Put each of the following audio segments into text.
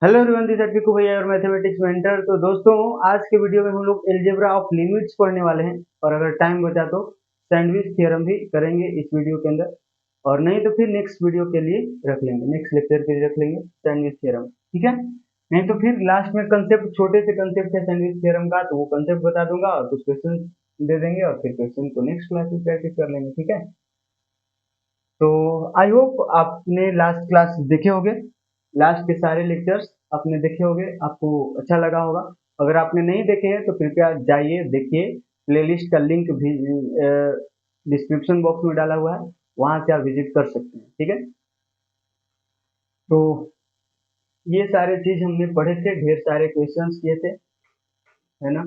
Hello everyone, this is टिकू भैया और mathematics mentor. तो दोस्तों, आज के वीडियो में हम लोग अलजेब्रा ऑफ लिमिट्स पढ़ने वाले हैं और अगर टाइम बचा तो सैंडविच थ्योरम भी करेंगे इस वीडियो के अंदर, और नहीं तो फिर नेक्स्ट वीडियो के लिए रख लेंगे, नेक्स्ट लेक्चर के लिए रख लेंगे सैंडविच थ्योरम। ठीक है, नहीं तो फिर लास्ट में कंसेप्ट, छोटे से कंसेप्ट है सैंडविच थ्योरम का, तो वो कंसेप्ट बता दूंगा और कुछ क्वेश्चन दे देंगे और फिर क्वेश्चन को नेक्स्ट क्लास में प्रैक्टिस कर लेंगे। ठीक है, तो आई होप आपने लास्ट क्लास देखे होंगे, लास्ट के सारे लेक्चर्स आपने देखे होंगे, आपको अच्छा लगा होगा। अगर आपने नहीं देखे हैं तो कृपया जाइए देखिए, प्लेलिस्ट का लिंक भी डिस्क्रिप्शन बॉक्स में डाला हुआ है, वहां से आप विजिट कर सकते हैं। ठीक है, तो ये सारे चीज हमने पढ़े थे, ढेर सारे क्वेश्चंस किए थे, है ना।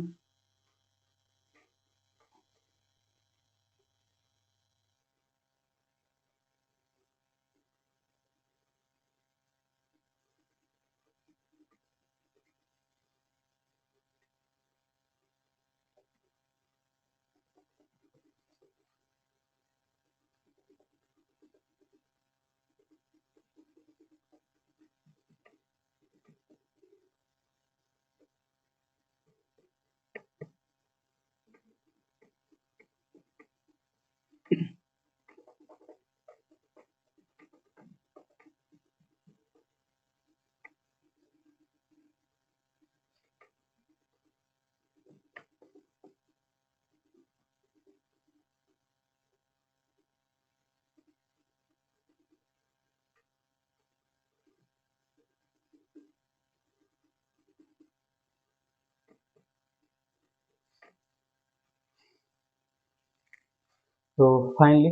तो फाइनली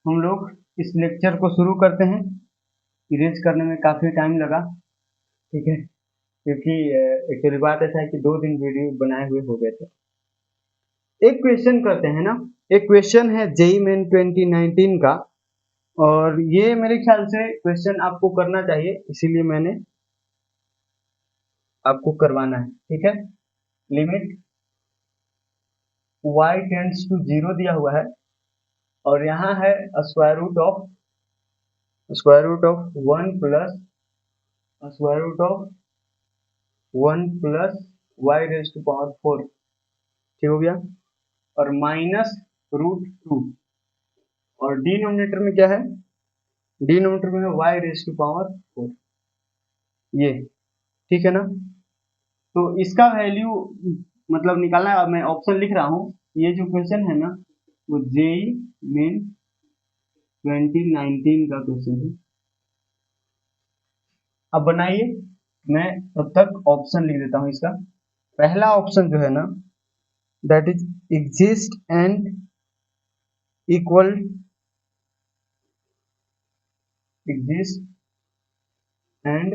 हम लोग इस लेक्चर को शुरू करते हैं। इरेज करने में काफी टाइम लगा, ठीक है, क्योंकि एक्चुअली बात ऐसा है कि 2 दिन वीडियो बनाए हुए हो गए थे। एक क्वेश्चन करते हैं ना, एक क्वेश्चन है जेई मेन 2019 का, और ये मेरे ख्याल से क्वेश्चन आपको करना चाहिए, इसीलिए मैंने आपको करवाना है। ठीक है, लिमिट y टेंड्स टू 0 दिया हुआ है और यहाँ है square root of 1 plus y raise to power 4। ठीक हो गया, और -√2, और डिनोमिनेटर में क्या है, डिनोमिनेटर में है y रेज टू पावर 4, ये। ठीक है ना, तो इसका वैल्यू मतलब निकालना है। मैं ऑप्शन लिख रहा हूँ, ये जो क्वेश्चन है ना वो जेई मेन 2019 का क्वेश्चन है। अब बनाइए, मैं तब तक ऑप्शन लिख देता हूँ इसका। पहला ऑप्शन जो है ना, that is exist and equal, exist and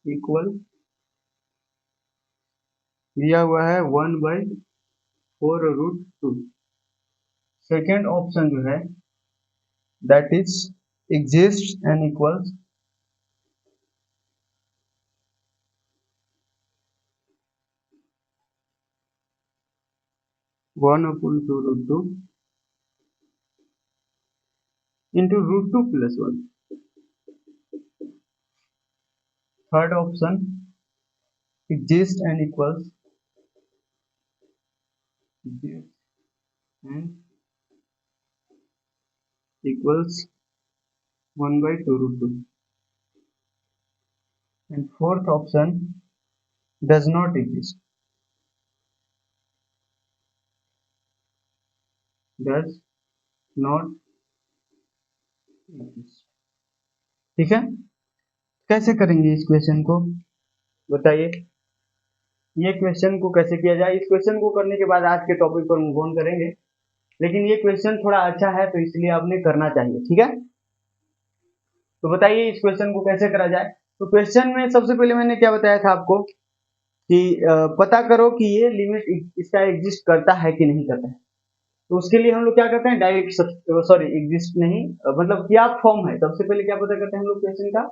equal दिया हुआ है 1/4√2। सेकेंड ऑप्शन जो है, that is exist and equals 1/2√2 into √2 plus 1। Third option, exist and equals 1/2√2, and fourth option, does not exist, does not exist। ठीक है, कैसे करेंगे इस क्वेश्चन को, बताइए। ये क्वेश्चन को कैसे किया जाए, इस क्वेश्चन को करने के बाद आज के टॉपिक पर मूव ऑन करेंगे, लेकिन ये क्वेश्चन थोड़ा अच्छा है तो इसलिए आपने करना चाहिए। ठीक है, तो बताइए इस क्वेश्चन को कैसे करा जाए। तो क्वेश्चन में सबसे पहले मैंने क्या बताया था आपको कि पता करो कि ये लिमिट इसका एग्जिस्ट करता है कि नहीं करता है। तो उसके लिए हम लोग क्या करते हैं, डायरेक्ट, सॉरी एग्जिस्ट नहीं, मतलब क्या फॉर्म है, सबसे पहले क्या पता करते हैं हम लोग क्वेश्चन का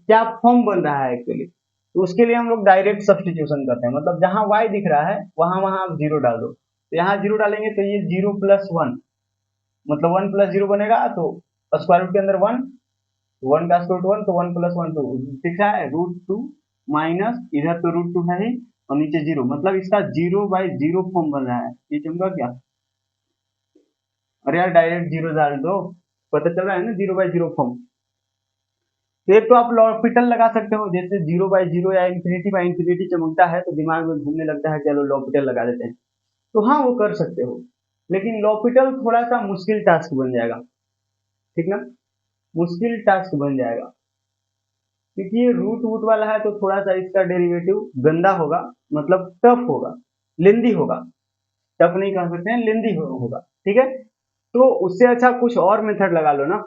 क्या फॉर्म बन रहा है एक्चुअली। तो उसके लिए हम लोग डायरेक्ट सब्सटीट्यूशन करते हैं, मतलब जहां y दिख रहा है वहां वहां आप जीरो डाल दो। तो यहाँ जीरो डालेंगे तो ये 0 + 1, मतलब 1 + 0 बनेगा, तो स्क्वायर रूट के अंदर 1 वन का स्क्वायर रूट वन, तो वन प्लस वन टू, दिख रहा है √2 माइनस इधर तो √2 है ही और नीचे जीरो, मतलब इसका 0/0 फॉर्म बन रहा है। ये चमका क्या? अरे यार डायरेक्ट जीरो डाल दो, पता चल रहा है ना 0/0 फॉर्म। तो एक तो आप लॉपिटल लगा सकते हो, जैसे 0/0 या ∞/∞ चमकता है तो दिमाग में घूमने लगता है, चलो लॉपिटल लगा देते हैं, तो हाँ वो कर सकते हो, लेकिन लॉपिटल थोड़ा सा मुश्किल टास्क बन जाएगा, ठीक ना, मुश्किल टास्क बन जाएगा, क्योंकि ये रूट वूट वाला है तो थोड़ा सा इसका डेरिवेटिव गंदा होगा, मतलब टफ होगा, लेंदी होगा, टफ नहीं कह सकते हैं, लेंदी होगा, ठीक है। तो उससे अच्छा कुछ और मेथड लगा लो ना,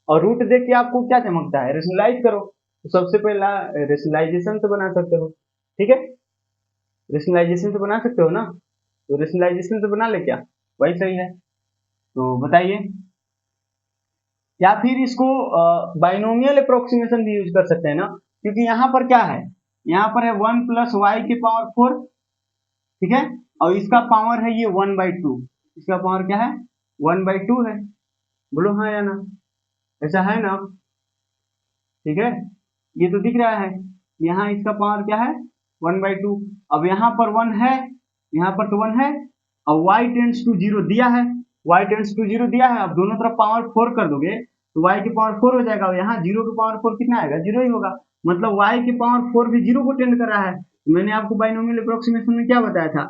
और रूट देख के आपको क्या चमकता है, रेशनलाइज करो, तो सबसे पहला रेशनलाइजेशन से बना सकते हो, ठीक है, रेशनलाइजेशन से बना सकते हो ना, तो रेशनलाइजेशन से बना ले क्या, वही सही है। तो बताइए, या फिर इसको बाइनोमियल अप्रोक्सीमेशन भी यूज कर सकते हैं ना, क्योंकि यहाँ पर क्या है, यहाँ पर है 1 + y⁴, ठीक है, और इसका पावर है ये 1/2, इसका पावर क्या है 1/2 है, बोलो हाँ या ना, ऐसा है ना, ठीक है, ये तो दिख रहा है, यहाँ इसका पावर क्या है 1/2, अब यहाँ पर 1 है, यहाँ पर तो 1 है, और y → 0 दिया है, y → 0 दिया है, अब दोनों तरफ पावर 4 कर दोगे तो y की पावर 4 हो जाएगा, और यहाँ 0 की पावर 4 कितना आएगा, 0 ही होगा, मतलब y की पावर 4 भी 0 को टेंड कर रहा है। मैंने आपको बाइनोमियल अप्रोक्सीमेशन में क्या बताया था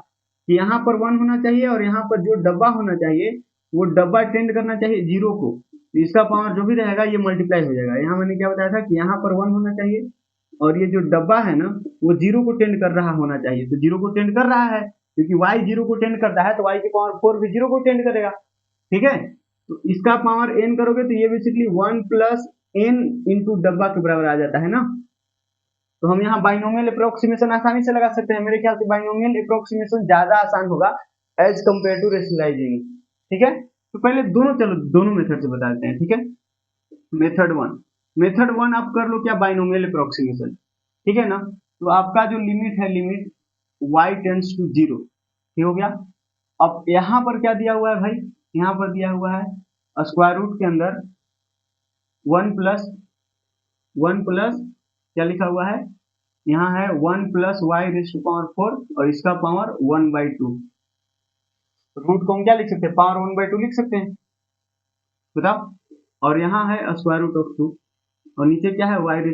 कि यहाँ पर 1 होना चाहिए और यहाँ पर जो डब्बा होना चाहिए वो डब्बा टेंड करना चाहिए 0 को, तो इसका पावर जो भी रहेगा ये मल्टीप्लाई हो जाएगा। यहाँ मैंने क्या बताया था कि यहाँ पर 1 होना चाहिए और ये जो डब्बा है ना वो 0 को टेंड कर रहा होना चाहिए, तो 0 को टेंड कर रहा है क्योंकि y 0 को टेंड करता है, तो y की पावर 4 भी 0 को टेंड करेगा, ठीक है। तो इसका पावर n करोगे तो ये बेसिकली 1 + n इंटू डब्बा के बराबर आ जाता है ना। तो हम यहाँ बाइनोमियल अप्रोक्सीमेशन आसानी से लगा सकते हैं, मेरे ख्याल से बाइनोमियल अप्रोक्सीमेशन ज्यादा आसान होगा एज कम्पेयर टू रेशनलाइजिंग, ठीक है। तो पहले दोनों, चलो दोनों मेथड से बता देते हैं, ठीक है। मेथड 1 आप कर लो क्या, बाइनोमियल अप्रोक्सीमेशन, ठीक है ना। तो आपका जो लिमिट है, लिमिट y → 0, ठीक हो गया। अब यहाँ पर क्या दिया हुआ है भाई, यहाँ पर दिया हुआ है स्क्वायर रूट के अंदर 1 + क्या लिखा हुआ है, यहाँ है 1 + y⁴ और इसका पावर 1/2, रूट को हम क्या लिख सकते हैं, पावर 1/2 लिख सकते हैं, बताओ। और यहाँ है स्क्वायर रूट ऑफ 2 और नीचे क्या है y⁴,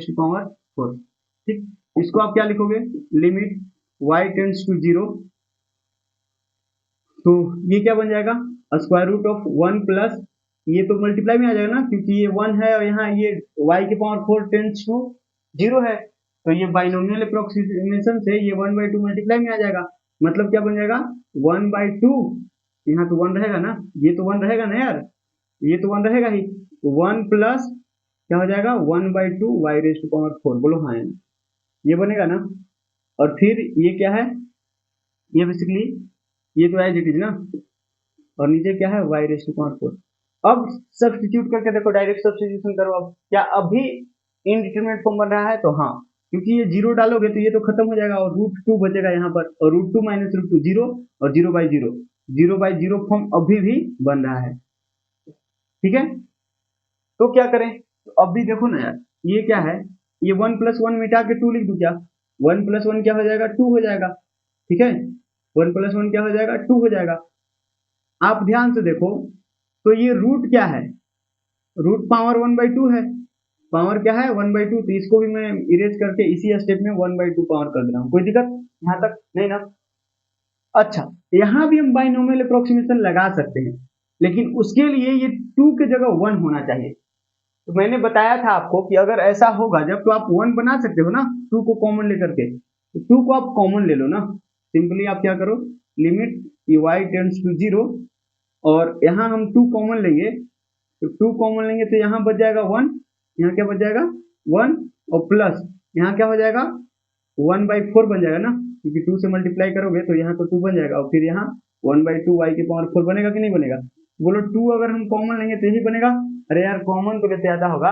ठीक। इसको आप क्या लिखोगे, लिमिट y → 0, तो ये क्या बन जाएगा, स्क्वायर रूट ऑफ 1 प्लस, ये तो मल्टीप्लाई में आ जाएगा ना क्योंकि ये 1 है और यहाँ ये y⁴ → 0 है, तो ये बाइनोमियल अप्रोक्सीमेशन से ये 1/2 मल्टीप्लाई में आ जाएगा, मतलब क्या बन जाएगा 1/2, यहाँ तो 1 रहेगा ना, ये तो 1 रहेगा ना यार, ये तो 1 रहेगा ही, तो 1 प्लस क्या हो जाएगा 1/2 y⁴, बोलो हाँ, ये बनेगा ना। और फिर ये क्या है, ये बेसिकली ये तो एज इट इज ना, और नीचे क्या है y⁴। अब सब्स्टिट्यूट करके देखो, डायरेक्ट सब्स्टिट्यूशन करो, अब क्या अभी इनडिटरमिनेट फॉर्म बन रहा है, तो हाँ, क्योंकि ये 0 डालोगे तो ये तो खत्म हो जाएगा और √2 बचेगा यहाँ पर, और √2 - √2 0 और 0/0, 0/0 फॉर्म अभी भी बन रहा है, ठीक है। तो क्या करें, तो अब भी देखो ना यार, ये क्या है, ये 1 + 1 मिटा के 2 लिख दूं क्या, 1 + 1 क्या हो जाएगा 2 हो जाएगा, ठीक है, 1 + 1 क्या हो जाएगा 2 हो जाएगा। आप ध्यान से देखो, तो ये रूट क्या है, रूट पावर 1/2 है, पावर क्या है 1/2, तो इसको भी मैं इरेज करके इसी स्टेप में 1/2 पावर कर दे रहा हूँ, कोई दिक्कत यहाँ तक नहीं ना। अच्छा, यहाँ भी हम बाइनोमियल अप्रोक्सीमेशन लगा सकते हैं, लेकिन उसके लिए ये 2 की जगह 1 होना चाहिए। तो मैंने बताया था आपको कि अगर ऐसा होगा जब, तो आप 1 बना सकते हो ना 2 को कॉमन लेकर के, तो 2 को आप कॉमन ले लो ना, सिंपली आप क्या करो, लिमिट y → 0, और यहाँ हम 2 कॉमन लेंगे, तो 2 कॉमन लेंगे तो यहाँ बच जाएगा 1, यहाँ क्या बच जाएगा 1, और प्लस यहाँ क्या हो जाएगा 1/4 बन जाएगा ना, क्योंकि 2 से मल्टीप्लाई करोगे तो यहाँ तो 2 बन जाएगा, और फिर यहाँ 1/2 y⁴ बनेगा कि नहीं बनेगा, बोलो 2 अगर हम कॉमन लेंगे तो यही बनेगा। अरे यार कॉमन तो कैसे आता होगा,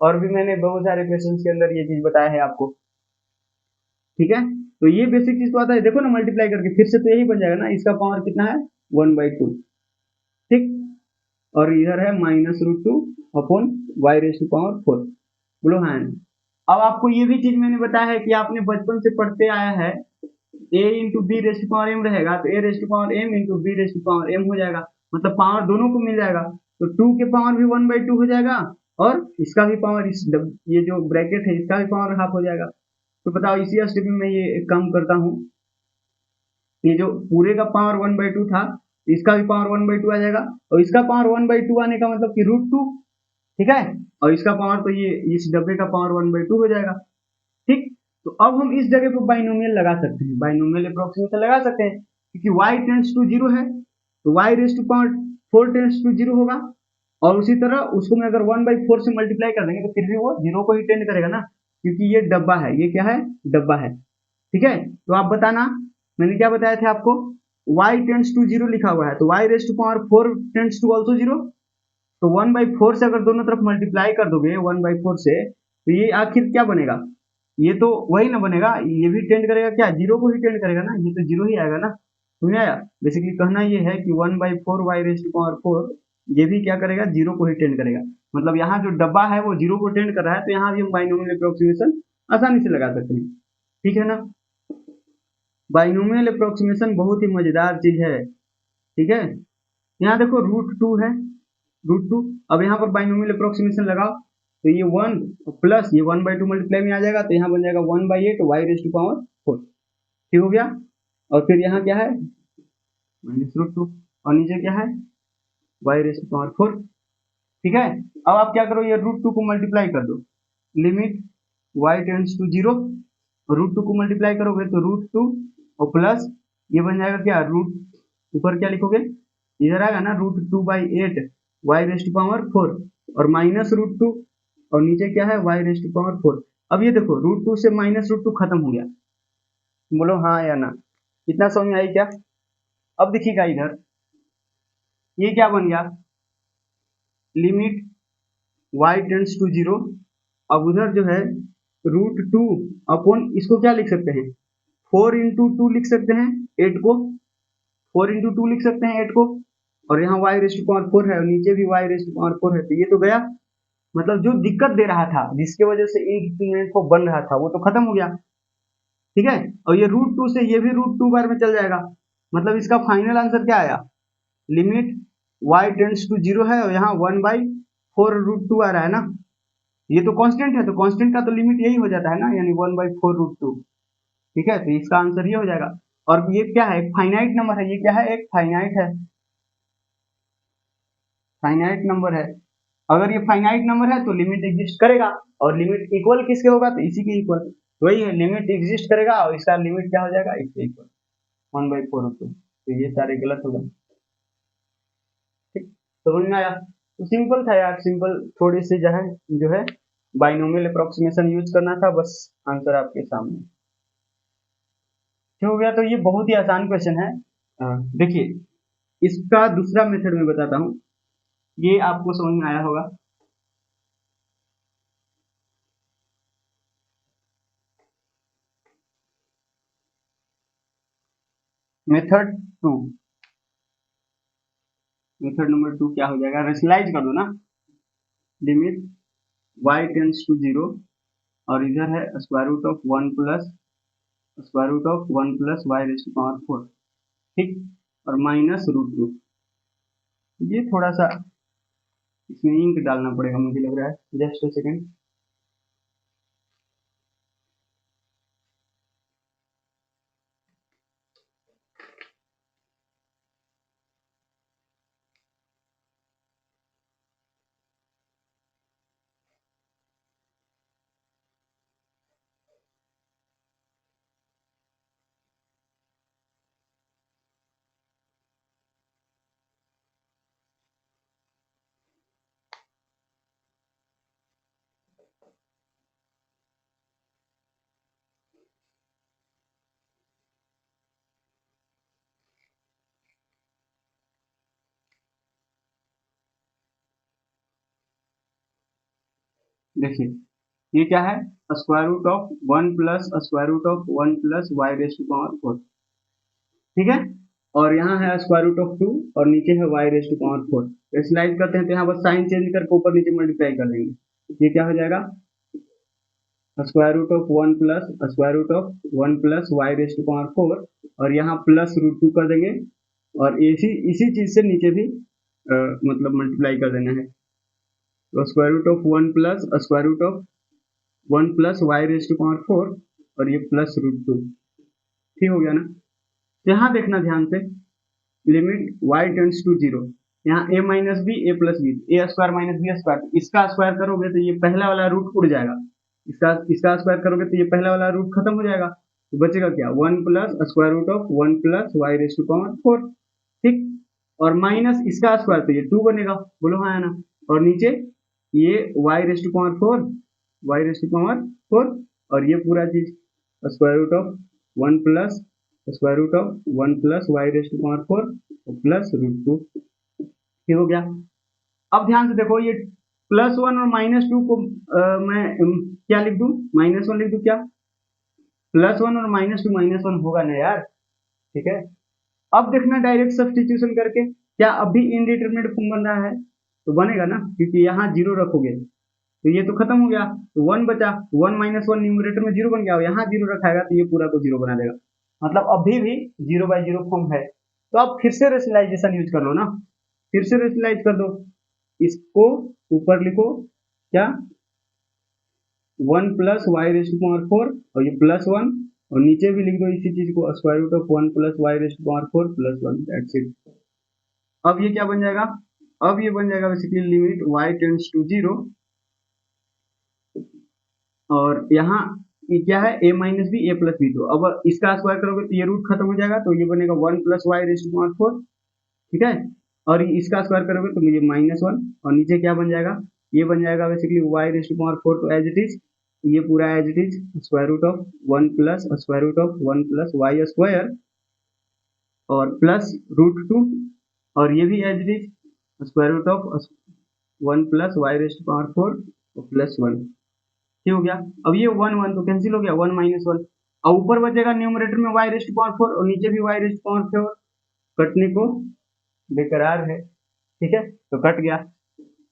और भी मैंने बहुत सारे क्वेश्चंस के अंदर ये चीज बताया है आपको, ठीक है। तो ये बेसिक चीज तो आता है, देखो ना मल्टीप्लाई करके फिर से तो यही बन जाएगा ना, इसका पावर कितना है 1/2, ठीक। और इधर है -√2 upon y raise to power 4। बोलो हाँ। अब आपको ये भी चीज मैंने बताया है कि आपने बचपन से पढ़ते आया है a into B raise to power m रहेगा, तो a raise to power m into B raise to power m हो जाएगा, मतलब पावर दोनों को मिल जाएगा। तो 2 के पावर भी 1/2 हो जाएगा और इसका भी पावर, ये जो ब्रैकेट है इसका भी पावर हाफ हो जाएगा। तो बताओ इसी स्टेप में मैं ये काम करता हूँ, ये जो पूरे का पावर 1/2 था, इसका भी पावर 1/2 आ जाएगा, और इसका पावर 1/2 आने का मतलब कि √2, ठीक है। और इसका पावर तो ये इस डब्बे का पावर 1/2 हो जाएगा, ठीक। तो अब हम इस जगह पर बाइनोमियल लगा सकते हैं, बाइनोमियल अप्रोक्सीमेशन लगा सकते हैं, क्योंकि y टेंड्स टू 0 है तो y raise to power 4 tends to 0 होगा, और उसी तरह उसको मैं अगर 1/4 से मल्टीप्लाई कर देंगे तो फिर भी वो 0 को ही टेंड करेगा ना, क्योंकि ये डब्बा है, ये क्या है, डब्बा है, ठीक है। तो आप बताना, मैंने क्या बताया था आपको, y टेंड्स टू 0 लिखा हुआ है, तो y raise to power 4 tends to also 0, तो 1/4 से अगर दोनों तरफ मल्टीप्लाई कर दोगे 1/4 से, तो ये आखिर क्या बनेगा, ये तो वही ना बनेगा, ये भी टेंड करेगा क्या, 0 को ही टेंड करेगा ना, ये तो 0 ही आएगा ना। समझ आया। बेसिकली कहना ये है कि 1/4 y रेज़ टू पावर 4 ये भी क्या करेगा, 0 को ही टेंड करेगा, मतलब यहाँ जो डब्बा है वो 0 को टेंड कर रहा है, तो यहाँ भी हम बाइनोमियल अप्रोक्सीमेशन आसानी से लगा सकते हैं, ठीक है ना। बाइनोमियल अप्रोक्सीमेशन बहुत ही मजेदार चीज है, ठीक है। यहाँ देखो √2 है, √2, अब यहाँ पर बाइनोमियल अप्रोक्सीमेशन लगाओ, तो ये 1 प्लस ये 1/2 मल्टीप्लाई में आ जाएगा, तो यहाँ बन जाएगा 1/8 y रेज़ टू पावर 4, ठीक हो गया। और फिर यहाँ क्या है, -√2, और नीचे क्या है, y रेज़ टू पावर 4, ठीक है। अब आप क्या करो, ये √2 को मल्टीप्लाई कर दो, लिमिट y टेंड्स टू 0, √2 को मल्टीप्लाई करोगे तो √2 और प्लस ये बन जाएगा क्या, रूट ऊपर क्या लिखोगे, इधर आएगा ना √2/8 y रेज़ टू पावर 4, और -√2, और नीचे क्या है, y रेज़ टू पावर 4। अब ये देखो √2 से -√2 खत्म हो गया, बोलो हाँ या ना, इतना समझ में आई क्या। अब देखिएगा इधर ये क्या बन गया, लिमिट y टेंड्स टू 0, अब उधर जो है √2 अपॉन इसको क्या लिख सकते हैं, 4 इंटू 2 लिख सकते हैं 8 को, 4 इंटू 2 लिख सकते हैं 8 को, और यहाँ y रेज़ टू पावर 4 है और नीचे भी y रेज़ टू पावर 4 है, तो ये तो गया, मतलब जो दिक्कत दे रहा था जिसके वजह से इंक्रीमेंट को बन रहा था वो तो खत्म हो गया, ठीक है। और ये √2 से ये भी √2 बार में चल जाएगा, मतलब इसका फाइनल आंसर क्या आया, लिमिट y टेंड्स टू 0 है और यहाँ 1/4 √2 आ रहा है ना, ये तो कांस्टेंट है, तो कांस्टेंट का तो लिमिट यही हो जाता है ना, यानी 1/4 √2, ठीक है। तो इसका आंसर ये हो जाएगा, और ये क्या है, एक फाइनाइट नंबर है, ये क्या है, एक फाइनाइट है, फाइनाइट नंबर है। अगर ये फाइनाइट नंबर है तो लिमिट एग्जिस्ट करेगा, और लिमिट इक्वल किसके होगा, तो इसी के इक्वल, वही है, लिमिट एग्जिस्ट करेगा और इसका लिमिट क्या हो जाएगा, इसके इक्वल 1/4 √2, तो ये सारे गलत हो गए, ठीक। समझ में आया, तो सिंपल था यार, सिंपल, थोड़ी सी जो है बाइनोमियल अप्रोक्सीमेशन यूज करना था, बस आंसर आपके सामने, ठीक हो गया। तो ये बहुत ही आसान क्वेश्चन है। देखिए इसका दूसरा मेथड मैं बताता हूँ, ये आपको समझ में आया होगा। मेथड 2, मेथड नंबर 2 क्या हो जाएगा, रेशनलाइज कर दो ना, लिमिट y टेंड्स टू 0, और इधर है square root of 1 plus square root of 1 plus y raise to power 4, ठीक, और -√2, ये थोड़ा सा इसमें इंक डालना पड़ेगा मुझे लग रहा है, जस्ट अ सेकेंड। देखिए ये क्या है, square root of 1 plus square root of 1 plus y raise to power 4, ठीक है। और यहाँ है स्क्वायर रूट ऑफ 2 और नीचे है y रेज टू पावर 4। तो स्लाइड करते हैं तो यहाँ बस साइन चेंज करके ऊपर नीचे मल्टीप्लाई कर देंगे। ये क्या हो जाएगा, square root of 1 plus square root of 1 plus y raise to power 4 और यहाँ प्लस रूट 2 कर देंगे और इसी चीज से नीचे भी मतलब मल्टीप्लाई कर देना है। तो square root of 1 plus square root of 1 plus y raise to power 4 और ये प्लस रूट 2। ठीक हो गया ना। यहाँ देखना ध्यान से, लिमिट y टेंड्स टू 0, यहाँ a minus B A plus B, A square minus B square, इसका स्क्वायर करोगे तो ये पहला वाला रूट उड़ जाएगा, इसका स्क्वायर करोगे तो ये पहला वाला रूट खत्म हो जाएगा। तो बचेगा क्या, 1 plus square root of 1 plus y raise to power 4। ठीक, और माइनस इसका स्क्वायर तो ये 2 बनेगा, बोलो हाँ है ना। और नीचे ये y raise to power 4, y raise to power 4 और ये पूरा चीज square root of 1 plus square root of 1 plus y raise to power 4 plus root 2। ठीक हो गया। अब ध्यान से देखो, ये प्लस 1 और माइनस 2 को मैं क्या लिख दूं, माइनस 1 लिख दूं क्या, प्लस 1 और माइनस 2 माइनस 1 होगा ना यार। ठीक है, अब देखना डायरेक्ट सब्स्टिट्यूशन करके क्या अब भी इनडिटरमिनेट फॉर्म बन रहा है, तो बनेगा ना, क्योंकि यहाँ 0 रखोगे तो ये तो खत्म हो गया, तो 1 बचा, 1 माइनस 1 न्यूमरेटर में 0 बन गया, यहाँ 0 रखाएगा तो ये पूरा को 0 बना देगा, मतलब अभी भी 0/0 फॉर्म है। तो अब फिर से रेशनलाइजेशन यूज कर लो ना, फिर से रेशनलाइज कर दो, इसको ऊपर लिखो क्या, 1 plus y raise to power 4 और ये प्लस 1 और नीचे भी लिख दो इसी चीज को, square root of 1 plus y raise to power 4 plus 1, that's it. अब ये क्या बन जाएगा, अब ये बन जाएगा basically limit y tends to 0 और यहाँ ये क्या है, a minus B A plus B, तो अब इसका स्क्वायर करोगे तो ये रूट खत्म हो जाएगा, तो ये बनेगा 1 plus y raise to power 4। ठीक है, और इसका स्क्वायर करोगे तो मुझे -1 और नीचे क्या बन जाएगा, ये बन जाएगा basically y raise to power 4, तो एज इट इज, ये पूरा as it is square root of 1 plus square root of 1 plus y square और प्लस रूट 2 और ये भी as it is square root of 1 plus y raise to power 4 और plus 1। ठीक हो गया। अब ये 1 1 तो कैंसिल हो गया, 1 माइनस 1 और ऊपर बचेगा न्यूमरेटर में y रेज टू पावर 4 और नीचे भी y रेज टू पावर 4, कटने को बेकरार है। ठीक है, तो कट गया।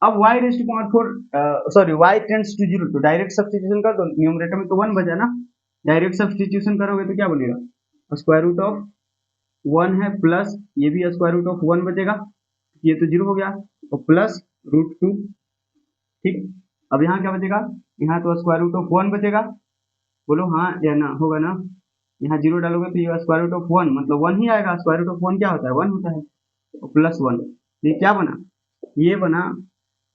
अब y raise to power 4 sorry y tends to 0, तो डायरेक्ट सब्स्टिट्यूशन कर दो, न्यूमरेटर में तो 1 बचा ना, डायरेक्ट सब्स्टिट्यूशन करोगे तो क्या बनेगा, स्क्वायर रूट ऑफ 1 है प्लस ये भी स्क्वायर रूट ऑफ 1 बचेगा, ये तो 0 हो गया और प्लस रूट 2। ठीक, अब यहाँ क्या बचेगा, यहाँ तो स्क्वायर रूट ऑफ 1 बचेगा, बोलो हाँ या ना, होगा ना। यहाँ 0 डालोगे तो ये स्क्वायर रूट ऑफ 1 मतलब 1 ही आएगा, स्क्वायर रूट ऑफ 1 क्या होता है, 1 होता है, तो प्लस 1। ये क्या बना, ये बना,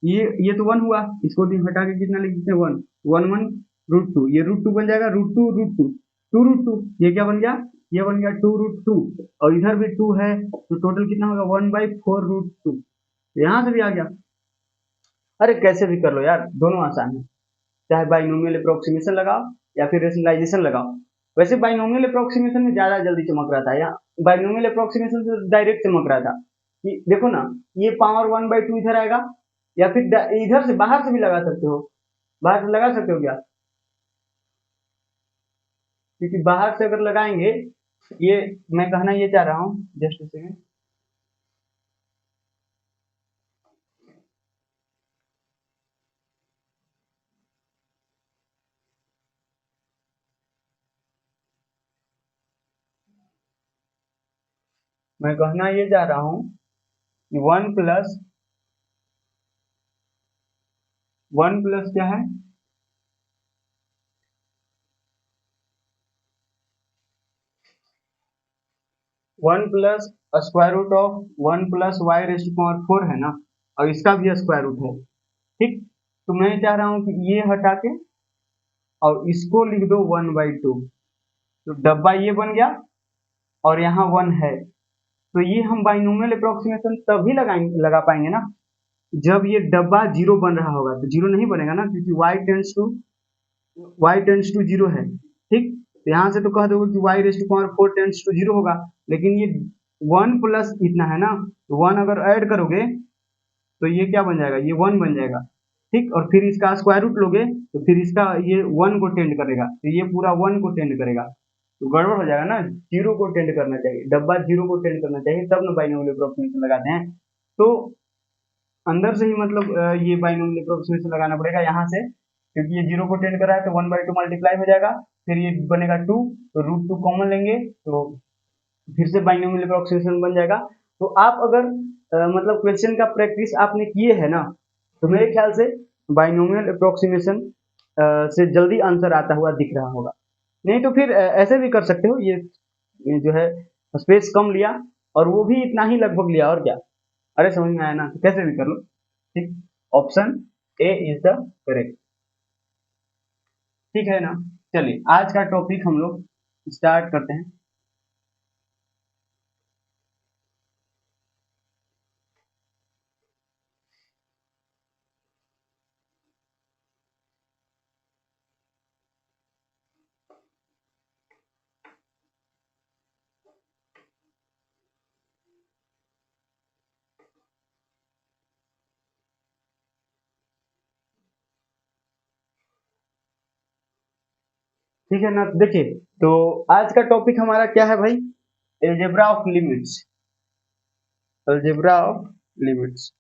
ये तो 1 हुआ, इसको हटा के कितना लिख देते हैं 1, 1 1 रूट 2, ये रूट 2 बन जाएगा, रूट 2 रूट 2 2 रूट 2, ये क्या बन गया, ये बन गया 2 रूट 2 और इधर भी 2 है, तो टोटल कितना होगा 1/4 रूट 2, यहाँ से भी आ गया। अरे कैसे भी कर लो यार, दोनों आसान है, चाहे बाइनोमियल अप्रोक्सीमेशन लगाओ या फिर रेशनलाइजेशन लगाओ। वैसे बाइनोमियल अप्रोक्सीमेशन में ज्यादा जल्दी चमक रहा था, या बाइनोमियल अप्रोक्सीमेशन से डायरेक्ट चमक रहा था कि देखो ना, ये पावर 1/2 इधर आएगा, या फिर इधर से बाहर से भी लगा सकते हो, बाहर से लगा सकते हो क्या, क्योंकि बाहर से अगर लगाएंगे, ये मैं कहना ये चाह रहा हूँ, जस्ट सेकेंड, मैं कहना ये चाह रहा हूँ कि 1 प्लस क्या है, 1 plus square root of 1 plus y raise to power 4 है ना, और इसका भी स्क्वायर रूट है। ठीक, तो मैं चाह रहा हूँ कि ये हटा के और इसको लिख दो 1/2, तो डब्बा ये बन गया और यहाँ 1 है, तो ये हम बाइनोमियल अप्रोक्सीमेशन तभी लगा पाएंगे ना जब ये डब्बा 0 बन रहा होगा, तो 0 नहीं बनेगा ना, क्योंकि y टेंड्स टू 0 है। ठीक, तो यहाँ से तो कह दोगे कि y raise to power 4 tends to 0 होगा, लेकिन ये 1 प्लस इतना है ना, तो 1 अगर ऐड करोगे तो ये क्या बन जाएगा, ये 1 बन जाएगा। ठीक, और फिर इसका स्क्वायर रूट लोगे तो फिर इसका ये 1 को टेंड करेगा, तो ये पूरा 1 को टेंड करेगा। तो गड़बड़ हो जाएगा ना, जीरो को टेंड करना चाहिए, डब्बा जीरो को टेंड करना चाहिए, तब ना बाइनोमियल अप्रोक्सीमेशन लगाते हैं। तो अंदर से ही मतलब ये बाइनोमियल अप्रोक्सीमेशन लगाना पड़ेगा यहाँ से, क्योंकि ये जीरो को टेंड कर रहा है तो 1/2 मल्टीप्लाई हो जाएगा, फिर ये बनेगा 2, तो √2 कॉमन लेंगे तो फिर से बाइनोमियल अप्रोक्सीमेशन बन जाएगा। तो आप अगर मतलब क्वेश्चन का प्रैक्टिस आपने किए है ना, तो मेरे ख्याल से बाइनोमियल अप्रोक्सीमेशन से जल्दी आंसर आता हुआ दिख रहा होगा। नहीं तो फिर ऐसे भी कर सकते हो, ये जो है स्पेस कम लिया और वो भी इतना ही लगभग लिया, और क्या। अरे समझ में आया ना, तो कैसे भी कर लो। ठीक, option A is the correct. ठीक है ना। चलिए आज का टॉपिक हम लोग स्टार्ट करते हैं। ठीक है ना, तो देखिए, तो आज का टॉपिक हमारा क्या है भाई, algebra of limits. Algebra of limits.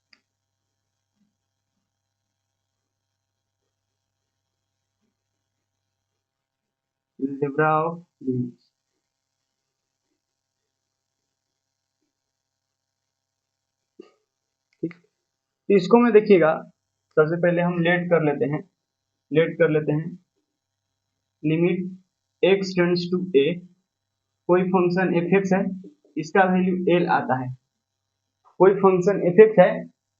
Algebra of limits. ठीक, तो इसको में देखिएगा, सबसे पहले हम लेट कर लेते हैं, लेट कर लेते हैं। लिमिट एक्स टेंड्स टू ए, कोई फंक्शन एफ एक्स है, इसका वैल्यू एल आता है। कोई फंक्शन एफ एक्स है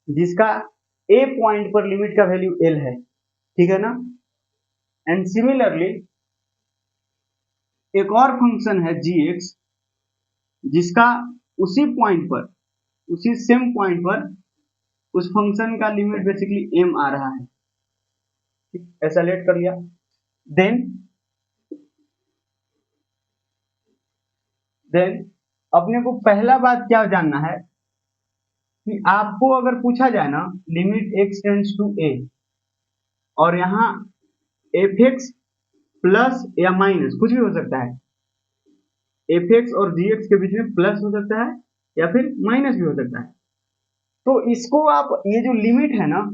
जिसका ए पॉइंट पर लिमिट का वैल्यू एल है, ठीक है ना। एंड सिमिलरली एक और फंक्शन है जी एक्स, जिसका उसी पॉइंट पर, उसी सेम पॉइंट पर उस फंक्शन का लिमिट बेसिकली एम आ रहा है। ठीक, ऐसा लेट कर लिया। देन देन अपने को पहला बात क्या जानना है कि आपको अगर पूछा जाए ना, limit x tends to a, और यहाँ एफ एक्स प्लस या माइनस कुछ भी हो सकता है, एफ एक्स और जी एक्स के बीच में प्लस हो सकता है या फिर माइनस भी हो सकता है। तो इसको आप, ये जो लिमिट है ना,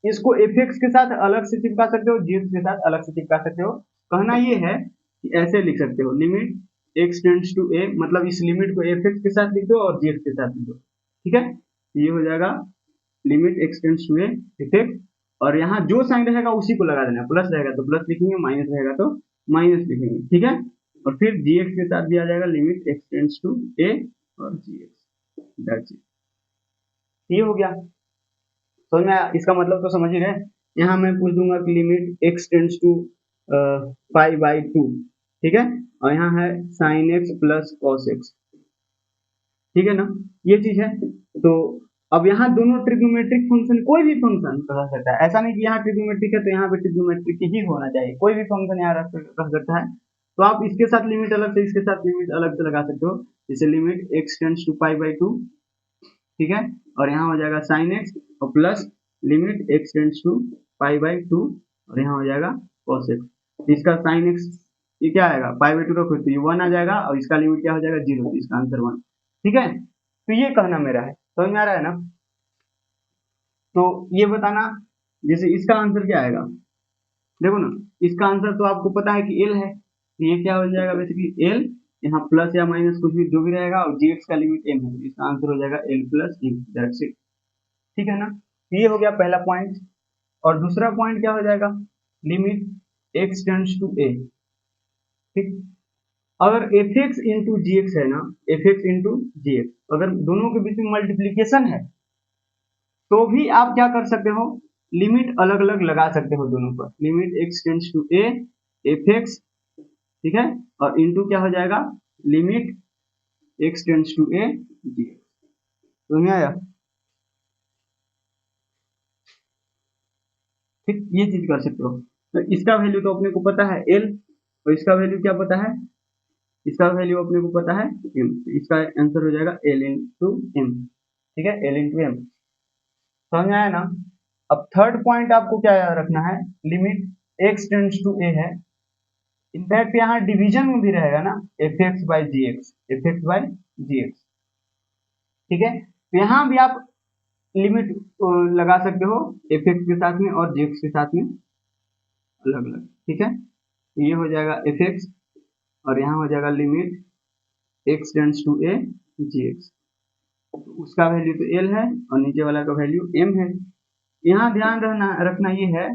इसको एफ एक्स के साथ अलग से चिपका सकते हो, जी एक्स के साथ अलग से चिपका सकते हो। कहना ये है कि ऐसे लिख सकते हो, लिमिट एक्स टेंड्स टू ए, मतलब इस लिमिट को एफ एक्स के साथ लिख दो और जी एक्स के साथ लिख दो। ठीक है, ये हो जाएगा limit x tends to A F X, और यहाँ जो साइन रहेगा उसी को लगा देना, प्लस रहेगा तो प्लस लिखेंगे, माइनस रहेगा तो माइनस लिखेंगे। ठीक है, और फिर जी एक्स के साथ भी आ जाएगा limit x tends to a और जी एक्स, दैट्स इट। ये हो गया, समझ में आया? इसका मतलब तो समझ ही रहे। यहाँ मैं पूछ दूंगा कि लिमिट एक्स टेंड्स टू पाई/2, ठीक है, और यहाँ है sine x plus cos x, ठीक है ना, ये चीज है। तो अब यहाँ दोनों ट्रिग्नोमेट्रिक फंक्शन, कोई भी फंक्शन रह सकता है, ऐसा नहीं कि यहाँ ट्रिग्नोमेट्रिक है तो यहाँ पे ट्रिग्नोमेट्रिक ही होना चाहिए, कोई भी फंक्शन यहाँ रह सकता है। तो आप इसके साथ लिमिट अलग से, इसके साथ लिमिट अलग से लगा सकते हो, जैसे लिमिट एक्स टेंड्स टू पाई/2, ठीक है, और यहाँ हो जाएगा साइन एक्स और plus limit x tends to पाई/2, और यहाँ हो जाएगा कॉस एक्स। इसका साइन एक्स ये क्या आएगा, पाई/2 रखो तो ये 1 आ जाएगा, और इसका लिमिट क्या हो जाएगा 0, तो इसका आंसर 1। ठीक है, तो ये कहना मेरा है, समझ में आ रहा है ना। तो ये बताना, जैसे इसका आंसर क्या आएगा, देखो ना, इसका आंसर तो आपको पता है कि एल है, तो ये क्या हो जाएगा बेसिकली एल, यहाँ प्लस या माइनस कुछ भी जो भी रहेगा, और जी एक्स का लिमिट एम है, इसका आंसर हो जाएगा L plus M, that's it. ठीक है ना, ये हो गया पहला पॉइंट। और दूसरा पॉइंट क्या हो जाएगा, लिमिट एक्स टेंड्स टू ए। ठीक, अगर f x into g x है ना, F x into g x, अगर दोनों के बीच में मल्टीप्लीकेशन है, तो भी आप क्या कर सकते हो, लिमिट अलग अलग लगा सकते हो दोनों पर। Limit x tends to A F x, ठीक है, और इंटू क्या हो जाएगा, limit x tends to A ji X. समझ में आया? ठीक, ये चीज कर सकते हो। तो इसका वैल्यू तो अपने को पता है एल, और इसका वैल्यू क्या पता है, इसका वैल्यू अपने को पता है एम, इसका आंसर हो जाएगा एल इंटू एम। ठीक है, एल इंटू एम, समझ में आया ना। अब थर्ड पॉइंट आपको क्या याद रखना है, लिमिट एक्स टेंड्स टू ए है, इनफैक्ट यहाँ डिवीजन में भी रहेगा ना, F x by ji x, F x by ji x, ठीक है। तो यहाँ भी आप लिमिट लगा सकते हो एफ एक्स के साथ में और जी एक्स के साथ में अलग अलग, ठीक है। तो ये हो जाएगा एफ एक्स और यहाँ हो जाएगा limit x tends to A ji x, उसका वैल्यू तो एल है और नीचे वाला का वैल्यू एम है। यहाँ ध्यान रखना ये है,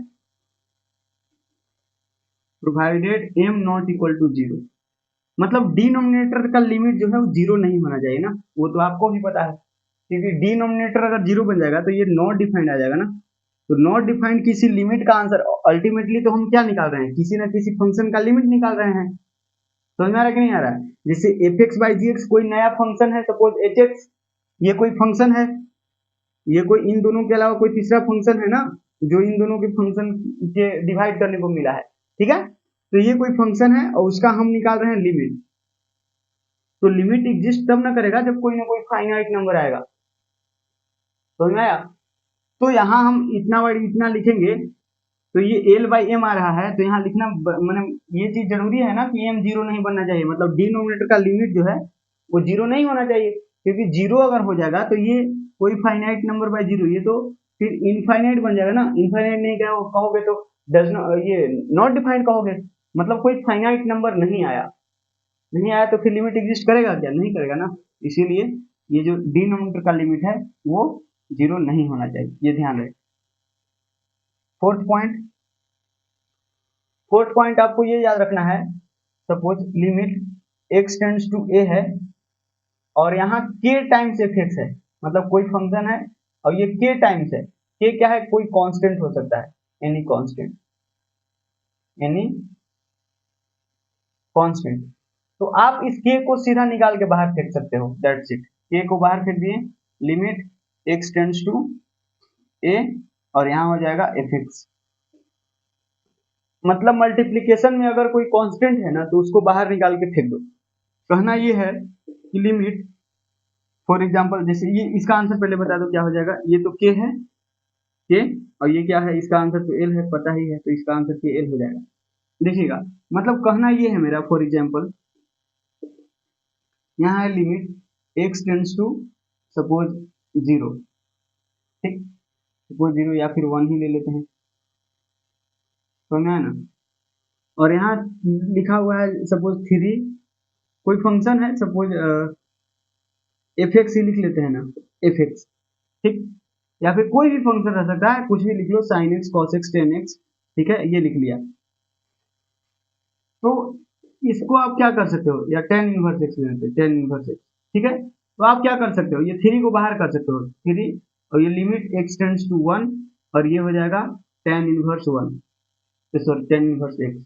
provided m not equal to zero, मतलब डिनोमिनेटर का लिमिट जो है वो जीरो नहीं होना चाहिए ना, वो तो आपको भी पता है, क्योंकि डिनोमिनेटर अगर जीरो बन जाएगा तो ये नॉट डिफाइंड आ जाएगा ना। तो नॉट डिफाइंड किसी लिमिट का आंसर, अल्टीमेटली तो हम क्या निकाल रहे हैं, किसी ना किसी फंक्शन का लिमिट निकाल रहे हैं, समझ में आ रहा है कि नहीं आ रहा है। जैसे f x by ji x कोई नया फंक्शन है, सपोज एच एक्स, ये कोई फंक्शन है, ये कोई इन दोनों के अलावा कोई तीसरा फंक्शन है ना, जो इन दोनों के फंक्शन के डिवाइड करने को मिला है, ठीक है। तो ये कोई फंक्शन है और उसका हम निकाल रहे हैं लिमिट। तो लिमिट एग्जिस्ट तब ना करेगा जब कोई ना कोई फाइनाइट नंबर आएगा, समझ में आया। तो यहाँ हम इतना वर्ड इतना लिखेंगे, तो ये एल बाई एम आ रहा है, तो यहाँ लिखना मैंने ये चीज जरूरी है ना कि एम जीरो नहीं बनना चाहिए, मतलब डिनोमिनेटर का लिमिट जो है वो जीरो नहीं होना चाहिए, क्योंकि जीरो अगर हो जाएगा तो ये कोई फाइनाइट नंबर बाई जीरो, ये तो फिर इनफाइनाइट बन जाएगा ना। इनफाइनाइट नहीं क्या कहोगे तो डज ये नॉट डिफाइंड कहोगे, मतलब कोई फाइनाइट नंबर नहीं आया, नहीं आया तो फिर लिमिट एग्जिस्ट करेगा क्या, नहीं करेगा ना। इसीलिए ये जो डिनोमिनेटर का लिमिट है वो जीरो नहीं होना चाहिए, ये ध्यान रहे। फोर्थ पॉइंट, फोर्थ पॉइंट आपको ये याद रखना है, suppose limit x tends to ए है और यहाँ के टाइम्स एफ एक्स है, मतलब कोई फंक्शन है और ये के टाइम्स है, के क्या है, कोई कांस्टेंट हो सकता है, एनी कांस्टेंट, एनी कांस्टेंट। तो आप इस के को सीधा निकाल के बाहर फेंक सकते हो, दैट्स इट। के को बाहर फेंक दिए, limit x tends to a और यहाँ हो जाएगा एफ एक्स, मतलब मल्टीप्लीकेशन में अगर कोई कांस्टेंट है ना तो उसको बाहर निकाल के फेंक दो। कहना ये है कि लिमिट, फॉर एग्जांपल जैसे ये, इसका आंसर पहले बता दो क्या हो जाएगा, ये तो के है, के, और ये क्या है, इसका आंसर तो एल है, पता ही है, तो इसका आंसर के एल हो जाएगा। देखिएगा, मतलब कहना ये है मेरा, फॉर एग्जांपल यहाँ है limit x tends to suppose zero, ठीक, सपोज जीरो या फिर वन ही ले लेते हैं, समझ है ना। और यहाँ लिखा हुआ है सपोज थ्री, कोई फंक्शन है सपोज एफ एक्स ही लिख लेते हैं ना, एफ एक्स, ठीक, या फिर कोई भी फंक्शन रह सकता है, कुछ भी लिख लो, sine x cos x tan x, ठीक है, ये लिख लिया। तो इसको आप क्या कर सकते हो, या टेन इनवर्स एक्स लेते हैं, टेन इनवर्स एक्स, ठीक है। तो आप क्या कर सकते हो, ये थ्री को बाहर कर सकते हो, थ्री और ये limit x tends to one और ये हो जाएगा ten inverse one, sorry ten inverse x,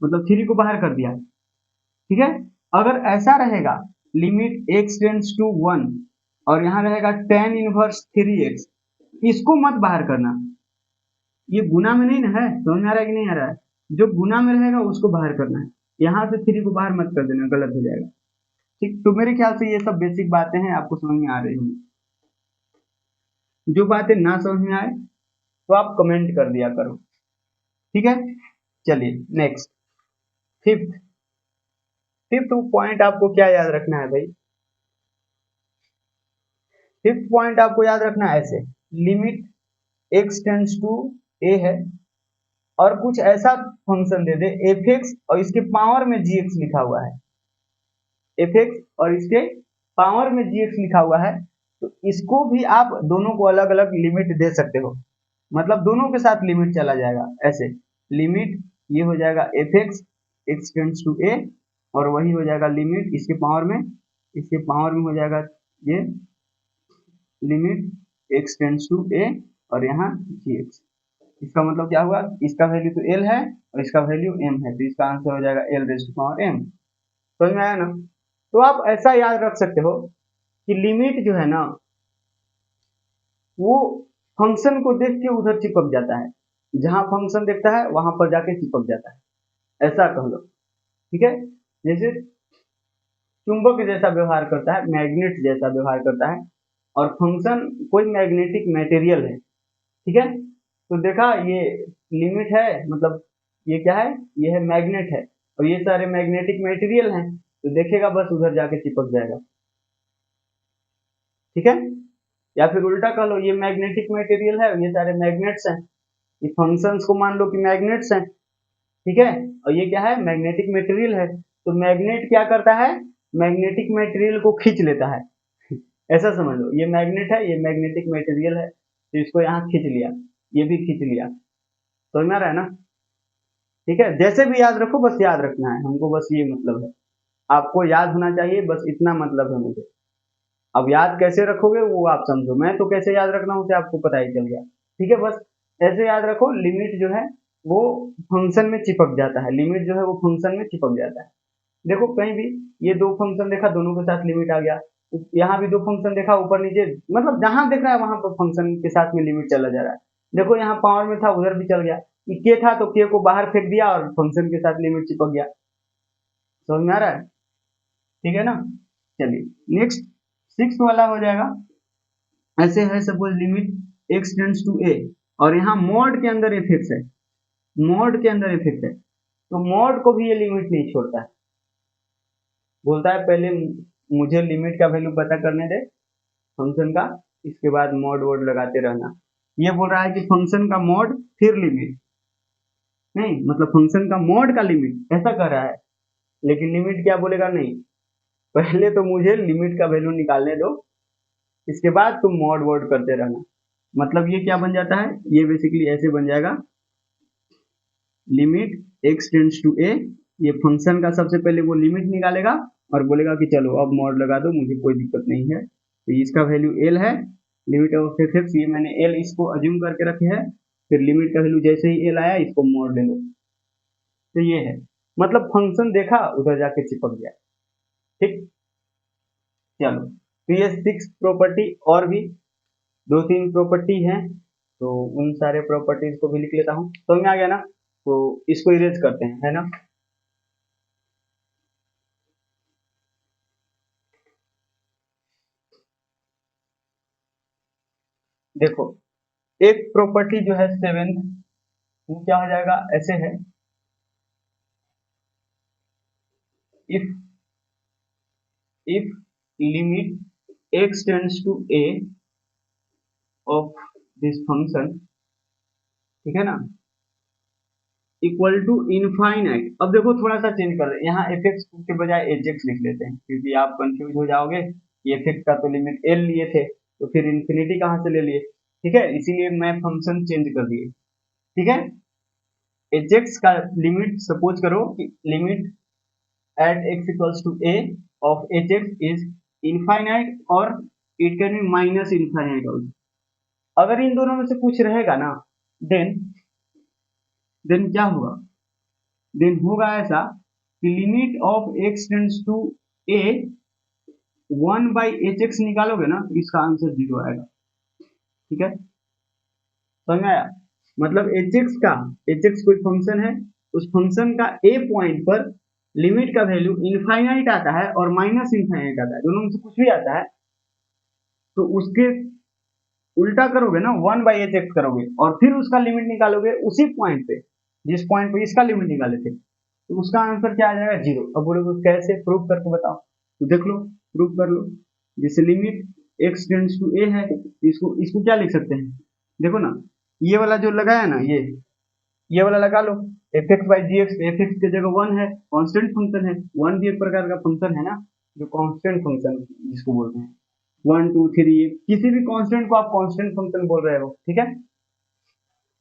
मतलब थ्री को बाहर कर दिया, ठीक है। अगर ऐसा रहेगा limit x tends to one और यहाँ रहेगा टेन इनवर्स थ्री एक्स, इसको मत बाहर करना, ये गुना में नहीं ना है, समझ में आ रहा है कि नहीं आ रहा है। जो गुना में रहेगा उसको बाहर करना है, यहाँ से थ्री को बाहर मत कर देना, गलत हो जाएगा, ठीक। तो मेरे ख्याल से ये सब बेसिक बातें हैं, आपको समझ में आ रही होंगी। जो बातें ना समझ में आए तो आप कमेंट कर दिया करो, ठीक है। चलिए नेक्स्ट, फिफ्थ, फिफ्थ पॉइंट आपको क्या याद रखना है भाई, फिफ्थ पॉइंट आपको याद रखना है ऐसे, लिमिट एक्स टेंड्स टू ए है और कुछ ऐसा फंक्शन दे दे एफ एक्स और इसके पावर में जी एक्स लिखा हुआ है, एफ एक्स और इसके पावर में जी एक्स लिखा हुआ है, तो इसको भी आप दोनों को अलग अलग लिमिट दे सकते हो, मतलब दोनों के साथ लिमिट चला जाएगा ऐसे, लिमिट ये हो जाएगा f x x tends to a और वही हो जाएगा लिमिट इसके पावर में, इसके पावर में हो जाएगा ये limit x tends to a और यहाँ जी एक्स। इसका मतलब क्या हुआ, इसका वैल्यू तो एल है और इसका वैल्यू एम है, तो इसका आंसर हो जाएगा l raise to power m, समझ में आया ना। तो आप ऐसा याद रख सकते हो कि लिमिट जो है ना वो फंक्शन को देख के उधर चिपक जाता है, जहां फंक्शन देखता है वहां पर जाके चिपक जाता है, ऐसा कह लो, ठीक है। जैसे चुंबक जैसा व्यवहार करता है, मैग्नेट जैसा व्यवहार करता है, और फंक्शन कोई मैग्नेटिक मटेरियल है, ठीक है। तो देखा ये लिमिट है, मतलब ये क्या है, ये है मैग्नेट है, और ये सारे मैग्नेटिक मटेरियल हैं, तो देखेगा बस उधर जाके चिपक जाएगा। ठीक है, या फिर उल्टा कह लो, ये मैग्नेटिक मटेरियल है, ये सारे मैग्नेट्स हैं, ये फंक्शंस को मान लो कि मैग्नेट्स हैं। ठीक है, और ये क्या है, मैग्नेटिक मटेरियल है, तो मैग्नेट क्या करता है, मैग्नेटिक मटेरियल को खींच लेता है। ऐसा समझ लो, ये मैग्नेट है, ये मैग्नेटिक मटेरियल है, तो इसको यहाँ खींच लिया, ये भी खींच लिया, समझ में आ रहा है ना। ठीक है, जैसे भी याद रखो, बस याद रखना है हमको, बस ये मतलब है, आपको याद होना चाहिए, बस इतना मतलब है मुझे। अब याद कैसे रखोगे वो आप समझो, मैं तो कैसे याद रखना उसे आपको पता ही चल गया। ठीक है, बस ऐसे याद रखो, लिमिट जो है वो फंक्शन में चिपक जाता है, लिमिट जो है वो फंक्शन में चिपक जाता है। देखो कहीं भी ये दो फंक्शन देखा, दोनों के साथ लिमिट आ गया, यहाँ भी दो फंक्शन देखा ऊपर नीचे, मतलब जहां देख रहा है वहां पर फंक्शन के साथ में लिमिट चला जा रहा है। देखो यहाँ पावर में था, उधर भी चल गया, के था तो के को बाहर फेंक दिया और फंक्शन के साथ लिमिट चिपक गया। समझ में आ रहा है, ठीक है ना। चलिए नेक्स्ट, सिक्स वाला हो जाएगा, ऐसे है suppose limit x tends to a, और यहाँ मॉड के अंदर एफ एक्स है, मॉड के अंदर एफ एक्स है, तो मॉड को भी ये लिमिट नहीं छोड़ता है, बोलता है पहले मुझे लिमिट का वैल्यू पता करने दे फंक्शन का, इसके बाद मॉड वोड लगाते रहना। ये बोल रहा है कि फंक्शन का मॉड फिर लिमिट, नहीं मतलब फंक्शन का मॉड का लिमिट, ऐसा कर रहा है, लेकिन लिमिट क्या बोलेगा, नहीं पहले तो मुझे लिमिट का वैल्यू निकालने दो, इसके बाद तुम मॉड वर्ड करते रहना। मतलब ये क्या बन जाता है, ये बेसिकली ऐसे बन जाएगा, लिमिट एक्स टेंड्स टू ए, ये फंक्शन का सबसे पहले वो लिमिट निकालेगा और बोलेगा कि चलो अब मॉड लगा दो, मुझे कोई दिक्कत नहीं है, तो इसका वैल्यू एल है, लिमिट ऑफ एफ एक्स, ये मैंने एल इसको अज्यूम करके रखे है, फिर लिमिट का वैल्यू जैसे ही एल आया इसको मॉड ले लो, तो ये है, मतलब फंक्शन देखा उधर जाके चिपक गया। ठीक, चलो तो ये सिक्स प्रॉपर्टी, और भी दो तीन प्रॉपर्टी हैं, तो उन सारे प्रॉपर्टीज को भी लिख लेता हूँ, समझ में आ गया ना, तो इसको इरेज करते हैं, है ना। देखो एक प्रॉपर्टी जो है सेवेंथ, वो क्या हो जाएगा, ऐसे है, if if limit x tends to a of this function, ठीक है ना, इक्वल टू इनफाइनाइट। अब देखो थोड़ा सा चेंज कर रहे हैं, यहाँ एफ एक्स के बजाय एच एक्स लिख लेते हैं, क्योंकि आप कंफ्यूज हो जाओगे, एफ एक्स का तो लिमिट एल लिए थे, तो फिर इन्फिनिटी कहाँ से ले लिए, ठीक है, इसीलिए मैं फंक्शन चेंज कर दिए। ठीक है, एच एक्स का लिमिट सपोज करो कि limit at x equals to a of h x is infinite, और it can be minus infinite also. अगर इन दोनों में से कुछ रहेगा ना, देन क्या होगा, देन होगा ऐसा कि limit of x tends to a, one by h x निकालोगे ना तो इसका आंसर जीरो आएगा। ठीक है, समझ में आया, मतलब एच एक्स का, एच एक्स कोई फंक्शन है, उस फंक्शन का ए पॉइंट पर लिमिट का वैल्यू इनफाइनाइट आता है और माइनस इनफाइनाइट आता है, दोनों में से कुछ भी आता है, तो उसके उल्टा करोगे ना, वन बाई एच एक्स करोगे और फिर उसका लिमिट निकालोगे उसी पॉइंट पे जिस पॉइंट पे इसका लिमिट निकाले थे, तो उसका आंसर क्या आ जाएगा, जीरो। अब बोलोगे कैसे, प्रूव करके बताओ, तो देख लो, प्रूव कर लो। जैसे लिमिट एक्स टेंड्स टू ए है, इसको इसको क्या लिख सकते हैं, देखो ना, ये वाला जो लगाया ना, ये वाला लगा लो, f x by ji x, F x की जगह वन है, कांस्टेंट फंक्शन है, वन भी एक प्रकार का फंक्शन है ना, जो कांस्टेंट फंक्शन जिसको बोलते हैं, वन टू थ्री, किसी भी कांस्टेंट को आप कांस्टेंट फंक्शन बोल रहे हो। ठीक है,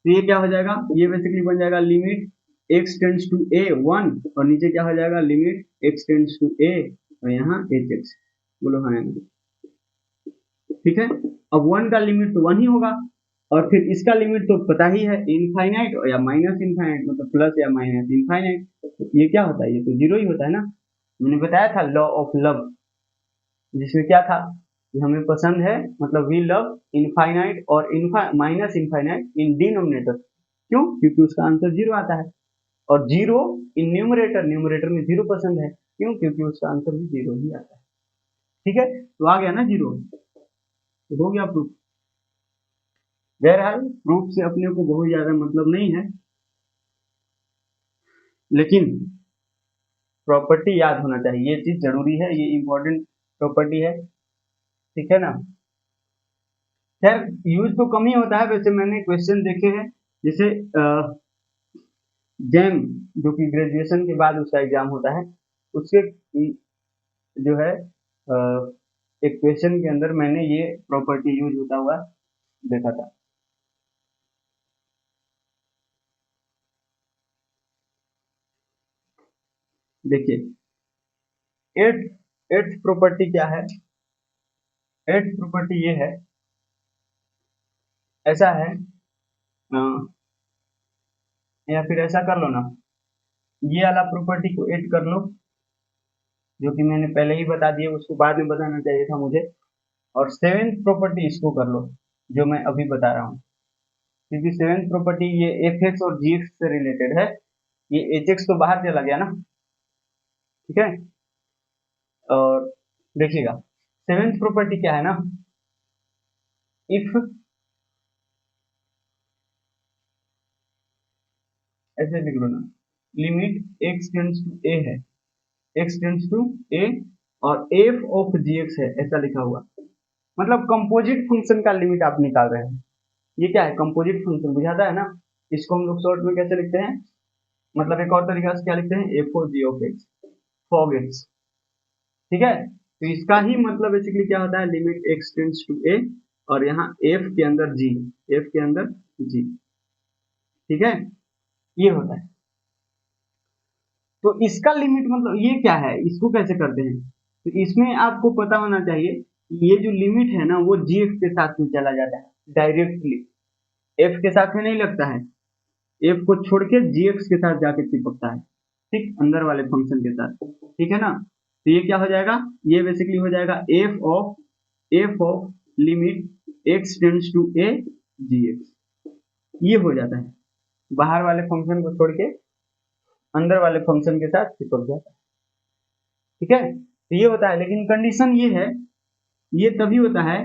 तो ये क्या हो जाएगा, ये बेसिकली बन जाएगा limit x tends to a one, और नीचे क्या हो जाएगा, limit x tends to a और यहाँ एच एक्स, बोलो हाँ। ठीक है, अब वन का लिमिट तो वन ही होगा, और फिर इसका लिमिट तो पता ही है, इनफाइनाइट या माइनस इनफाइनाइट, मतलब प्लस या माइनस इनफाइनाइट, तो ये क्या होता है, ये तो जीरो ही होता है ना। मैंने बताया था लॉ ऑफ लव, जिसमें क्या था कि हमें पसंद है, मतलब वी लव इनफाइनाइट और माइनस इनफाइनाइट इन डिनोमिनेटर, क्यों, क्योंकि उसका आंसर जीरो आता है, और जीरो इन न्यूमरेटर, न्यूमरेटर में जीरो पसंद है, क्यों, क्योंकि उसका आंसर भी जीरो ही आता है। ठीक है, तो आ गया ना जीरो, तो हो गया प्रूफ। बहरहाल प्रूफ से अपने को बहुत ज्यादा मतलब नहीं है, लेकिन प्रॉपर्टी याद होना चाहिए, ये चीज जरूरी है, ये इंपॉर्टेंट प्रॉपर्टी है, ठीक है ना। खैर यूज तो कम ही होता है, वैसे मैंने क्वेश्चन देखे हैं, जैसे जैम जो कि ग्रेजुएशन के बाद उसका एग्जाम होता है, उसके जो है एक क्वेश्चन के अंदर मैंने ये प्रॉपर्टी यूज होता हुआ देखा था। देखिए एट्थ प्रॉपर्टी क्या है। एट्थ प्रॉपर्टी ये है, ऐसा है या फिर ऐसा कर लो ना, ये वाला प्रॉपर्टी को ऐड कर लो, जो कि मैंने पहले ही बता दिया, उसको बाद में बताना चाहिए था मुझे। और सेवेंथ प्रॉपर्टी इसको कर लो, जो मैं अभी बता रहा हूँ, क्योंकि सेवेंथ प्रॉपर्टी ये एफ एक्स और जी एक्स से रिलेटेड है। ये एच एक्स तो बाहर चला गया ना, ठीक है। और देखिएगा सेवेंथ प्रॉपर्टी क्या है ना, इफ, ऐसे लिख लो ना, लिमिट एक्स टेंड्स टू ए है, एक्स टेंड्स टू ए और एफ ऑफ जी एक्स है, ऐसा लिखा हुआ, मतलब कंपोजिट फंक्शन का लिमिट आप निकाल रहे हैं। ये क्या है, कंपोजिट फंक्शन, बुझाता है ना। इसको हम लोग शॉर्ट में कैसे लिखते हैं, मतलब एक और तरीका से क्या लिखते हैं, f o g of x, fog x, ठीक है। तो इसका ही मतलब बेसिकली क्या होता है, limit x tends to a और यहाँ एफ के अंदर जी, एफ के अंदर जी, ठीक है, ये होता है। तो इसका लिमिट मतलब ये क्या है, इसको कैसे करते हैं, तो इसमें आपको पता होना चाहिए कि ये जो लिमिट है ना, वो जी एक्स के साथ में चला जाता है डायरेक्टली, एफ के साथ में नहीं लगता है, एफ को छोड़ के जी एक्स के साथ जाके चिपकता है, ठीक, अंदर वाले फंक्शन के साथ, ठीक है ना। तो ये क्या हो जाएगा, ये बेसिकली हो जाएगा f of limit x tends to A ji x, ये हो जाता है, बाहर वाले फंक्शन को छोड़ के अंदर वाले फंक्शन के साथ चिपक जाता है, ठीक है। तो ये होता है, लेकिन कंडीशन ये है, ये तभी होता है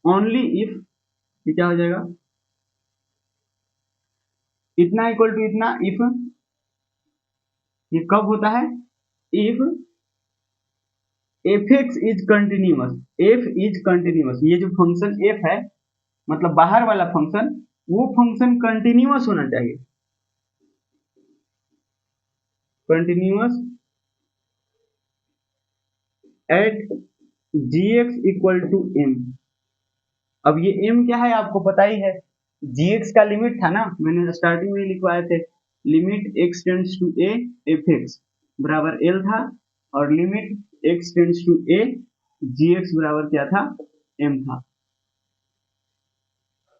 ओनली इफ, ये क्या हो जाएगा, इतना इक्वल टू इतना, इफ, ये कब होता है, if f x is continuous, F is continuous, ये जो फंक्शन एफ है, मतलब बाहर वाला फंक्शन, वो फंक्शन कंटिन्यूअस होना चाहिए, continuous at g x equal to m. अब ये एम क्या है आपको पता ही है, जी एक्स का लिमिट था ना, मैंने स्टार्टिंग में लिखवाए थे, limit x tends to A F x बराबर एल था, और limit x tends to A ji x बराबर क्या था, एम था।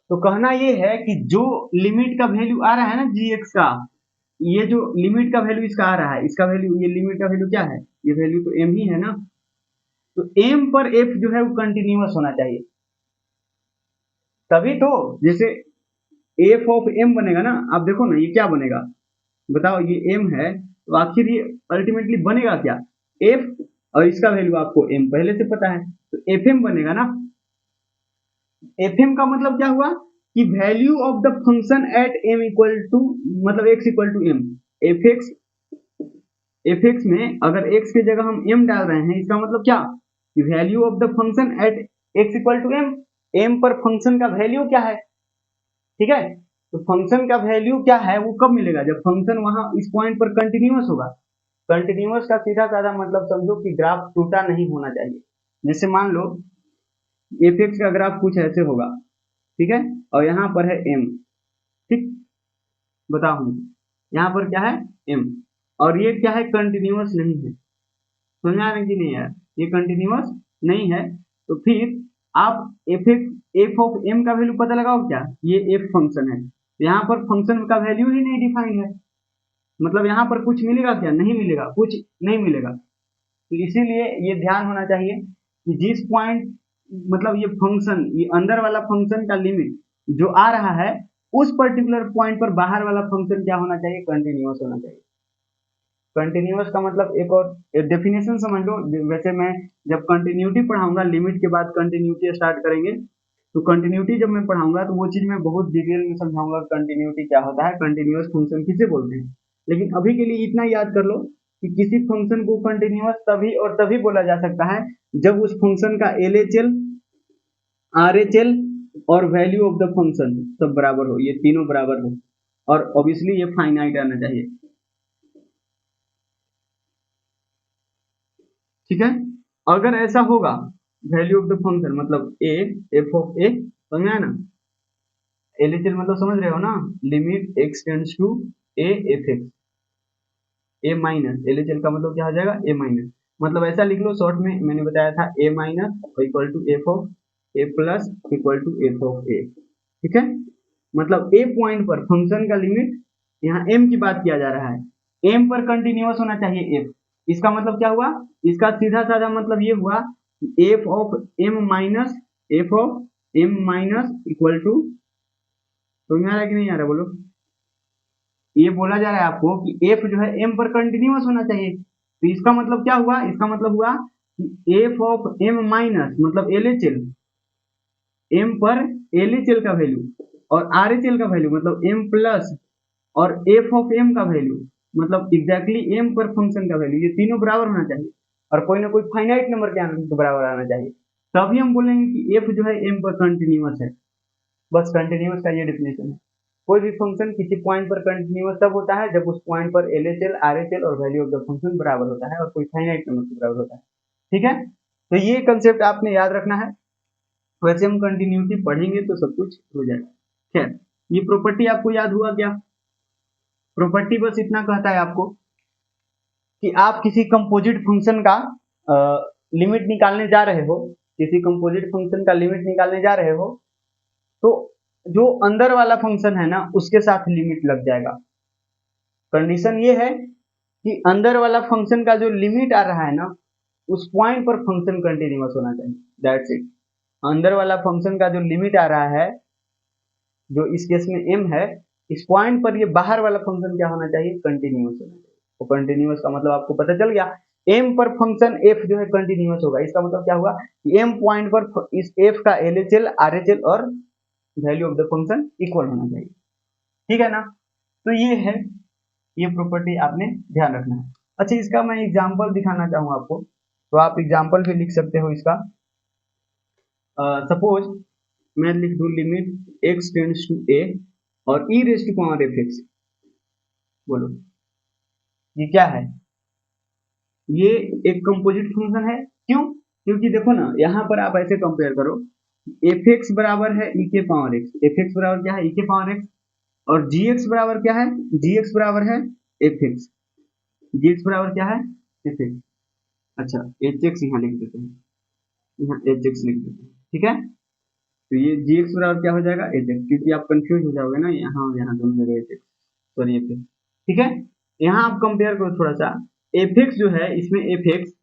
तो कहना ये है कि जो लिमिट का वैल्यू आ रहा है ना जी एक्स का, ये जो लिमिट का वैल्यू इसका आ रहा है, इसका वैल्यू, ये लिमिट का वैल्यू क्या है, ये वैल्यू तो एम ही है ना। तो एम पर एफ जो है वो कंटिन्यूअस होना चाहिए, तभी तो, जैसे एफ ऑफ एम बनेगा ना, आप देखो ना ये क्या बनेगा, बताओ, ये एम है तो आखिर ये अल्टीमेटली बनेगा क्या, एफ, और इसका वैल्यू आपको एम पहले से पता है, तो एफ एम बनेगा ना। एफ एम का मतलब क्या हुआ कि value of the function at m equal to, मतलब x equal to m, f x, F x में अगर एक्स की जगह हम एम डाल रहे हैं, इसका मतलब क्या, कि value of the function at x equal to m, m पर फंक्शन का वैल्यू क्या है, ठीक है। तो फंक्शन का वैल्यू क्या है वो कब मिलेगा, जब फंक्शन वहां इस पॉइंट पर कंटिन्यूअस होगा। कंटिन्यूअस का सीधा साधा मतलब समझो कि ग्राफ टूटा नहीं होना चाहिए, जैसे मान लो एफ एक्स का ग्राफ कुछ ऐसे होगा, ठीक है, और यहाँ पर है एम, ठीक, बताओ हम, यहाँ पर क्या है, एम, और ये क्या है, कंटिन्यूअस नहीं है, समझ आ रहा है कि नहीं यार, ये कंटिन्यूअस नहीं है। तो फिर आप एफ ऑफ एम का वैल्यू पता लगाओ क्या, ये एफ फंक्शन है, यहाँ पर फंक्शन का वैल्यू ही नहीं डिफाइंड है, मतलब यहाँ पर कुछ मिलेगा क्या, नहीं मिलेगा, कुछ नहीं मिलेगा। तो इसीलिए ये ध्यान होना चाहिए कि जिस पॉइंट, मतलब ये फंक्शन, ये अंदर वाला फंक्शन का लिमिट जो आ रहा है, उस पर्टिकुलर पॉइंट पर बाहर वाला फंक्शन क्या होना चाहिए, कंटिन्यूअस होना चाहिए। कंटिन्यूअस का मतलब एक और डेफिनेशन समझ लो, वैसे मैं जब कंटिन्यूटी पढ़ाऊंगा, लिमिट के बाद कंटिन्यूटी स्टार्ट करेंगे, तो कंटिन्यूटी जब मैं पढ़ाऊंगा तो वो चीज मैं बहुत डिटेल में समझाऊंगा, कंटिन्यूटी क्या होता है, कंटिन्यूअस फंक्शन किसे बोलते हैं। लेकिन अभी के लिए इतना याद कर लो कि किसी फंक्शन को कंटिन्यूअस तभी और तभी बोला जा सकता है जब उस फंक्शन का LHL, RHL और वैल्यू ऑफ द फंक्शन सब बराबर हो, ये तीनों बराबर हो, और ऑब्वियसली ये फाइनाइट आना चाहिए। ठीक है, अगर ऐसा होगा वैल्यू ऑफ द फंक्शन मतलब ए एफ ऑफ ए, समझ में आया ना। LHL मतलब समझ रहे हो ना, limit x tends to A F x, a minus LHL का मतलब क्या हो जाएगा, ए माइनस, मतलब ऐसा लिख लो शॉर्ट में, मैंने बताया था a minus equal to f of a plus equal to f of a. ठीक है, मतलब ए पॉइंट पर फंक्शन का लिमिट, यहाँ एम की बात किया जा रहा है, एम पर कंटिन्यूअस होना चाहिए एफ। इसका मतलब क्या हुआ, इसका सीधा साधा मतलब ये हुआ f of m minus f of m minus equal to, समझ में आ रहा है कि नहीं आ रहा बोलो। ये बोला जा रहा है आपको कि एफ जो है एम पर कंटिन्यूअस होना चाहिए, तो इसका मतलब क्या हुआ, इसका मतलब हुआ कि एफ ऑफ एम माइनस मतलब LHL, एम पर LHL का वैल्यू और RHL का वैल्यू मतलब एम प्लस, और एफ ऑफ एम का वैल्यू मतलब एग्जैक्टली एम पर फंक्शन का वैल्यू, ये तीनों बराबर होना चाहिए और कोई ना कोई फाइनाइट नंबर के बराबर आना चाहिए, तभी हम बोलेंगे कि एफ जो है एम पर कंटिन्यूअस है। बस कंटिन्यूअस का ये डेफिनेशन है। कोई भी फंक्शन किसी पॉइंट पर कंटिन्यूअस तब होता है जब उस पॉइंट पर LHL, RHL और वैल्यू ऑफ द फंक्शन बराबर होता है और कोई फाइनाइट नंबर के बराबर होता है। ठीक है, तो ये कंसेप्ट आपने याद रखना है, वैसे हम कंटिन्यूटी पढ़ेंगे तो सब कुछ हो जाएगा। खैर, ये प्रॉपर्टी आपको याद हुआ क्या, प्रॉपर्टी बस इतना कहता है आपको कि आप किसी कंपोजिट फंक्शन का लिमिट निकालने जा रहे हो, किसी कंपोजिट फंक्शन का लिमिट निकालने जा रहे हो, तो जो अंदर वाला फंक्शन है ना उसके साथ लिमिट लग जाएगा। कंडीशन ये है कि अंदर वाला फंक्शन का जो लिमिट आ रहा है ना उस पॉइंट पर फंक्शन कंटिन्यूअस होना चाहिए, दैट्स इट। अंदर वाला फंक्शन का जो लिमिट आ रहा है, जो इस केस में m है, इस पॉइंट पर ये बाहर वाला फंक्शन क्या होना चाहिए, कंटिन्यूअस होना चाहिए। तो कंटिन्यूअस का मतलब आपको पता चल गया, m पर फंक्शन f जो है कंटिन्यूअस होगा, इसका मतलब क्या हुआ कि m पॉइंट पर इस f का LHL, RHL और value of the function equal होना चाहिए। ठीक है ना, तो ये है, ये प्रॉपर्टी आपने ध्यान रखना है। अच्छा, इसका मैं एग्जांपल दिखाना चाहूँ आपको, तो आप एग्जांपल भी लिख सकते हो इसका। सपोज मैं लिख दूं limit x tends to a और e raise to power f x, बोलो ये क्या है, ये एक कंपोजिट फंक्शन है। क्यों, क्योंकि देखो ना यहाँ पर आप ऐसे कंपेयर करो, एफ एक्स बराबर है ई के पावर एक्स, एफ एक्स बराबर क्या है, ई के पावर एक्स, और जी एक्स बराबर क्या है, जी एक्स बराबर है एफ एक्स, जी एक्स बराबर क्या है एफ एक्स। अच्छा, एच एक्स यहाँ लिख देते हैं, यहाँ एच एक्स लिख देते हैं। ठीक है, तो ये जी एक्स बराबर क्या हो जाएगा एच एक्स, क्योंकि आप कंफ्यूज हो जाओगे ना यहाँ और यहाँ दोनों जगह H x, sorry F x. ठीक है, यहाँ आप कंपेयर करो थोड़ा सा, एफ एक्स जो है इसमें एफ एक्स,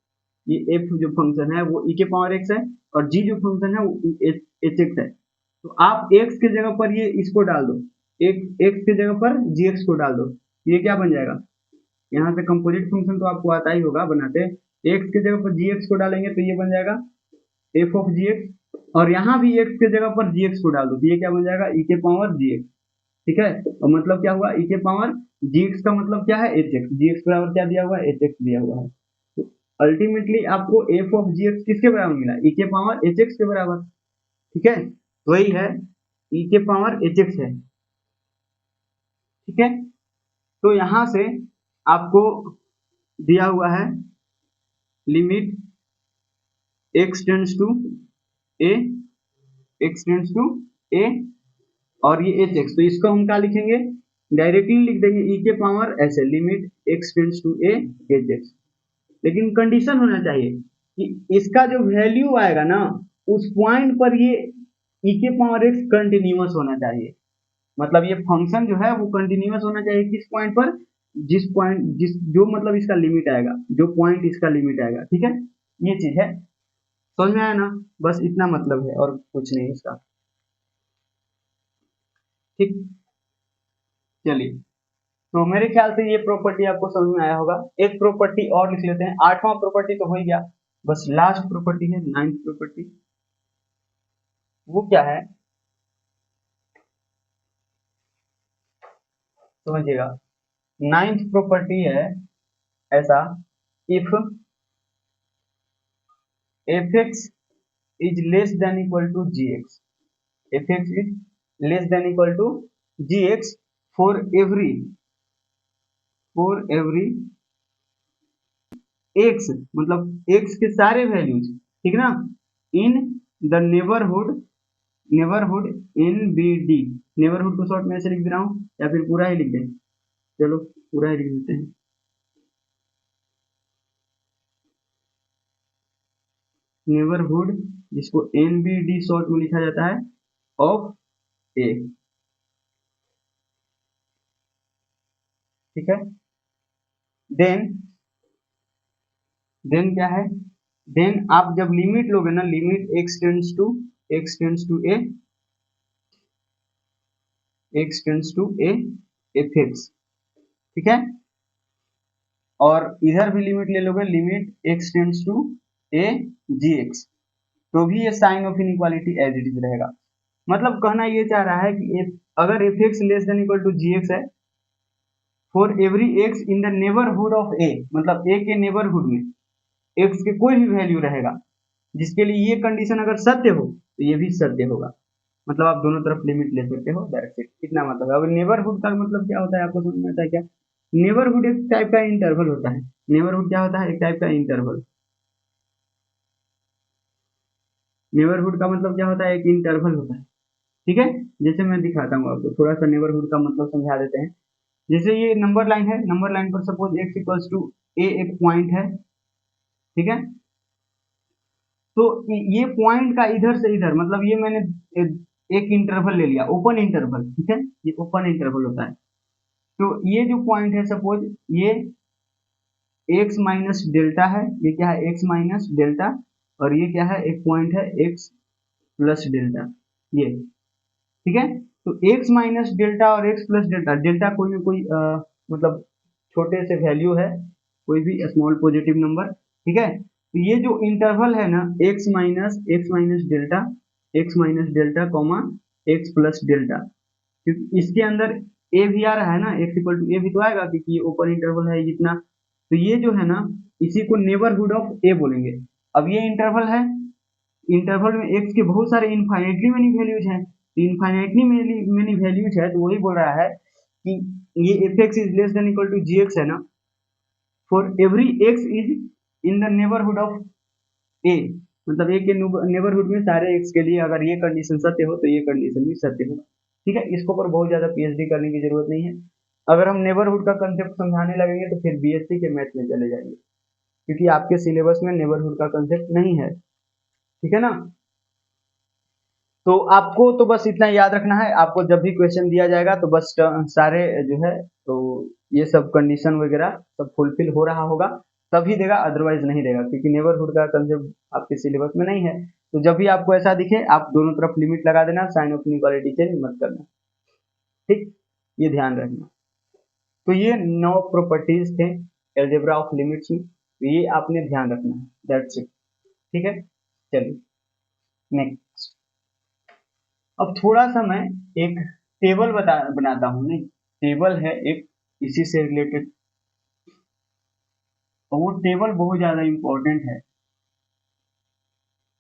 ये एफ जो फंक्शन है वो ई के पावर एक्स है, और जी जो फंक्शन है वो एच एक्स है। तो आप एक्स के जगह पर ये इसको डाल दो, एक एक्स के जगह पर जी एक्स को डाल दो, ये क्या बन जाएगा, यहाँ से कंपोजिट फंक्शन तो आपको आता ही होगा बनाते, एक्स के जगह पर जी एक्स को डालेंगे तो ये बन जाएगा एफ ऑफ जी एक्स, और यहाँ भी एक्स के जगह पर जी एक्स को डाल दो तो ये क्या बन जाएगा ई के पावर जी एक्स। ठीक है, और मतलब क्या हुआ, ई के पावर जी एक्स का मतलब क्या है एच एक्स, जी एक्स बराबर क्या दिया हुआ है एच एक्स दिया हुआ है। तो अल्टीमेटली आपको एफ ऑफ जी एक्स किसके बराबर मिला, ई के पावर एच एक्स के बराबर। ठीक है, वही है, ई के पावर एच एक्स है। ठीक है, तो यहां से आपको दिया हुआ है limit x tends to a, x tends to a, और ये एच एक्स, तो इसको हम क्या लिखेंगे, डायरेक्टली लिख देंगे ई के पावर ऐसे limit x tends to a h x. लेकिन कंडीशन होना चाहिए कि इसका जो वैल्यू आएगा ना उस पॉइंट पर ये ई के पावर एक्स कंटिन्यूअस होना चाहिए, मतलब ये फंक्शन जो है वो कंटिन्यूअस होना चाहिए किस पॉइंट पर, जिस पॉइंट जिस जो मतलब इसका लिमिट आएगा, जो पॉइंट इसका लिमिट आएगा। ठीक है, ये चीज है, समझ में आया ना, बस इतना मतलब है और कुछ नहीं इसका। ठीक, चलिए, तो मेरे ख्याल से ये प्रॉपर्टी आपको समझ में आया होगा। एक प्रॉपर्टी और लिख लेते हैं, आठवां प्रॉपर्टी तो हो ही गया, बस लास्ट प्रॉपर्टी है नाइन्थ प्रॉपर्टी, वो क्या है समझिएगा। नाइन्थ प्रॉपर्टी है ऐसा, if f x is less than equal to g x, F x is less than equal to g x for every x, मतलब एक्स के सारे वैल्यूज, ठीक ना, in the neighbourhood in b d, neighbourhood को short में ऐसे लिख दे रहा हूँ या फिर पूरा ही लिख दें, चलो पूरा ही लिख देते हैं, नेबरहुड जिसको एन बी डी शॉर्ट में लिखा जाता है ऑफ ए, ठीक है। देन क्या है, देन आप जब लिमिट लोगे ना, limit x tends to a, x tends to A F x, ठीक है, और इधर भी लिमिट ले लोगे, limit x tends to A ji x, तो भी ये sign of inequality as it is रहेगा। मतलब कहना ये चाह रहा है कि अगर f x less than equal to g x है for every x in the neighbourhood of a, मतलब ए के नेबरहुड में एक्स के कोई भी वैल्यू रहेगा जिसके लिए ये कंडीशन अगर सत्य हो तो ये भी सत्य होगा, मतलब आप दोनों तरफ लिमिट ले सकते हो, दैट्स इट, इतना मतलब है। अब नेबरहुड का मतलब क्या होता है आपको समझ में आता है क्या? नेबरहुड एक टाइप का इंटरवल होता है, नेबरहुड क्या होता है, एक टाइप का इंटरवल, नेबरहुड का मतलब क्या होता है, एक इंटरवल होता है, ठीक है। जैसे मैं दिखाता हूँ आपको थोड़ा सा नेबरहुड का मतलब समझा देते हैं। जैसे ये नंबर लाइन है, नंबर लाइन पर सपोज एक्स इक्वल्स टू ए एक पॉइंट है, ठीक है, तो ये पॉइंट का इधर से इधर, मतलब ये मैंने एक इंटरवल ले लिया, ओपन इंटरवल, ठीक है, ये ओपन इंटरवल होता है। तो ये जो पॉइंट है सपोज ये एक्स माइनस डेल्टा है, ये क्या है, एक्स माइनस डेल्टा, और ये क्या है, एक पॉइंट है एक्स प्लस डेल्टा, ये, ठीक है। तो एक्स माइनस डेल्टा और एक्स प्लस डेल्टा, डेल्टा कोई ना कोई मतलब छोटे से वैल्यू है, कोई भी स्मॉल पॉजिटिव नंबर, ठीक है। तो ये जो इंटरवल है ना, x minus delta comma x plus delta, क्योंकि इसके अंदर ए भी आ रहा है ना, एक्स इक्वल टू ए भी तो आएगा क्योंकि ये ओपन इंटरवल है जितना, तो ये जो है ना इसी को नेबरहुड ऑफ ए बोलेंगे। अब ये इंटरवल है, इंटरवल में एक्स के बहुत सारे इनफाइनेटली मेनी वैल्यूज हैं, तो इनफाइनेटली मेनी वैल्यूज है, तो वही बोल रहा है कि ये f x is less than equal to g x है ना, for every x is in the neighbourhood of a, मतलब ए के नेबरहुड में सारे एक्स के लिए अगर ये कंडीशन सत्य हो तो ये कंडीशन भी सत्य होगा, ठीक है। इसके ऊपर बहुत ज्यादा पीएचडी करने की जरूरत नहीं है, अगर हम नेबरहुड का कंसेप्ट समझाने लगेंगे तो फिर बीएससी के मैथ में चले जाएंगे, क्योंकि आपके सिलेबस में नेबरहुड का कंसेप्ट नहीं है, ठीक है ना। तो आपको तो बस इतना याद रखना है, आपको जब भी क्वेश्चन दिया जाएगा तो बस सारे जो है तो ये सब कंडीशन वगैरह सब फुलफिल हो रहा होगा तभी देगा, अदरवाइज नहीं देगा, क्योंकि नेबरहुड का कंसेप्ट आपके सिलेबस में नहीं है। तो जब भी आपको ऐसा दिखे आप दोनों तरफ लिमिट लगा देना, साइन ऑफ इनइक्वालिटी चेंज मत करना, ठीक, ये ध्यान रखना। तो ये 9 प्रॉपर्टीज थे एल्जेब्रा ऑफ लिमिट्स में, तो ये आपने ध्यान रखना है, दैट्स इट, ठीक है। चलिए नेक्स्ट, अब थोड़ा सा मैं एक टेबल बनाता हूँ, नहीं टेबल है एक इसी से रिलेटेड, और वो टेबल बहुत ज्यादा इंपॉर्टेंट है,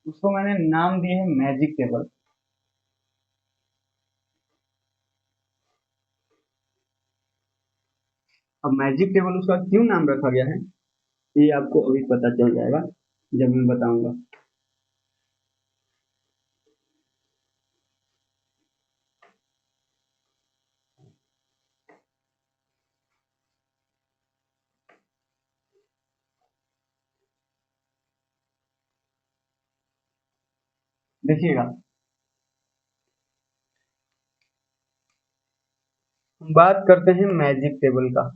उसको मैंने नाम दिया है मैजिक टेबल। अब मैजिक टेबल उसका क्यों नाम रखा गया है ये आपको अभी पता चल जाएगा जब मैं बताऊंगा। देखिएगा, हम बात करते हैं मैजिक टेबल का।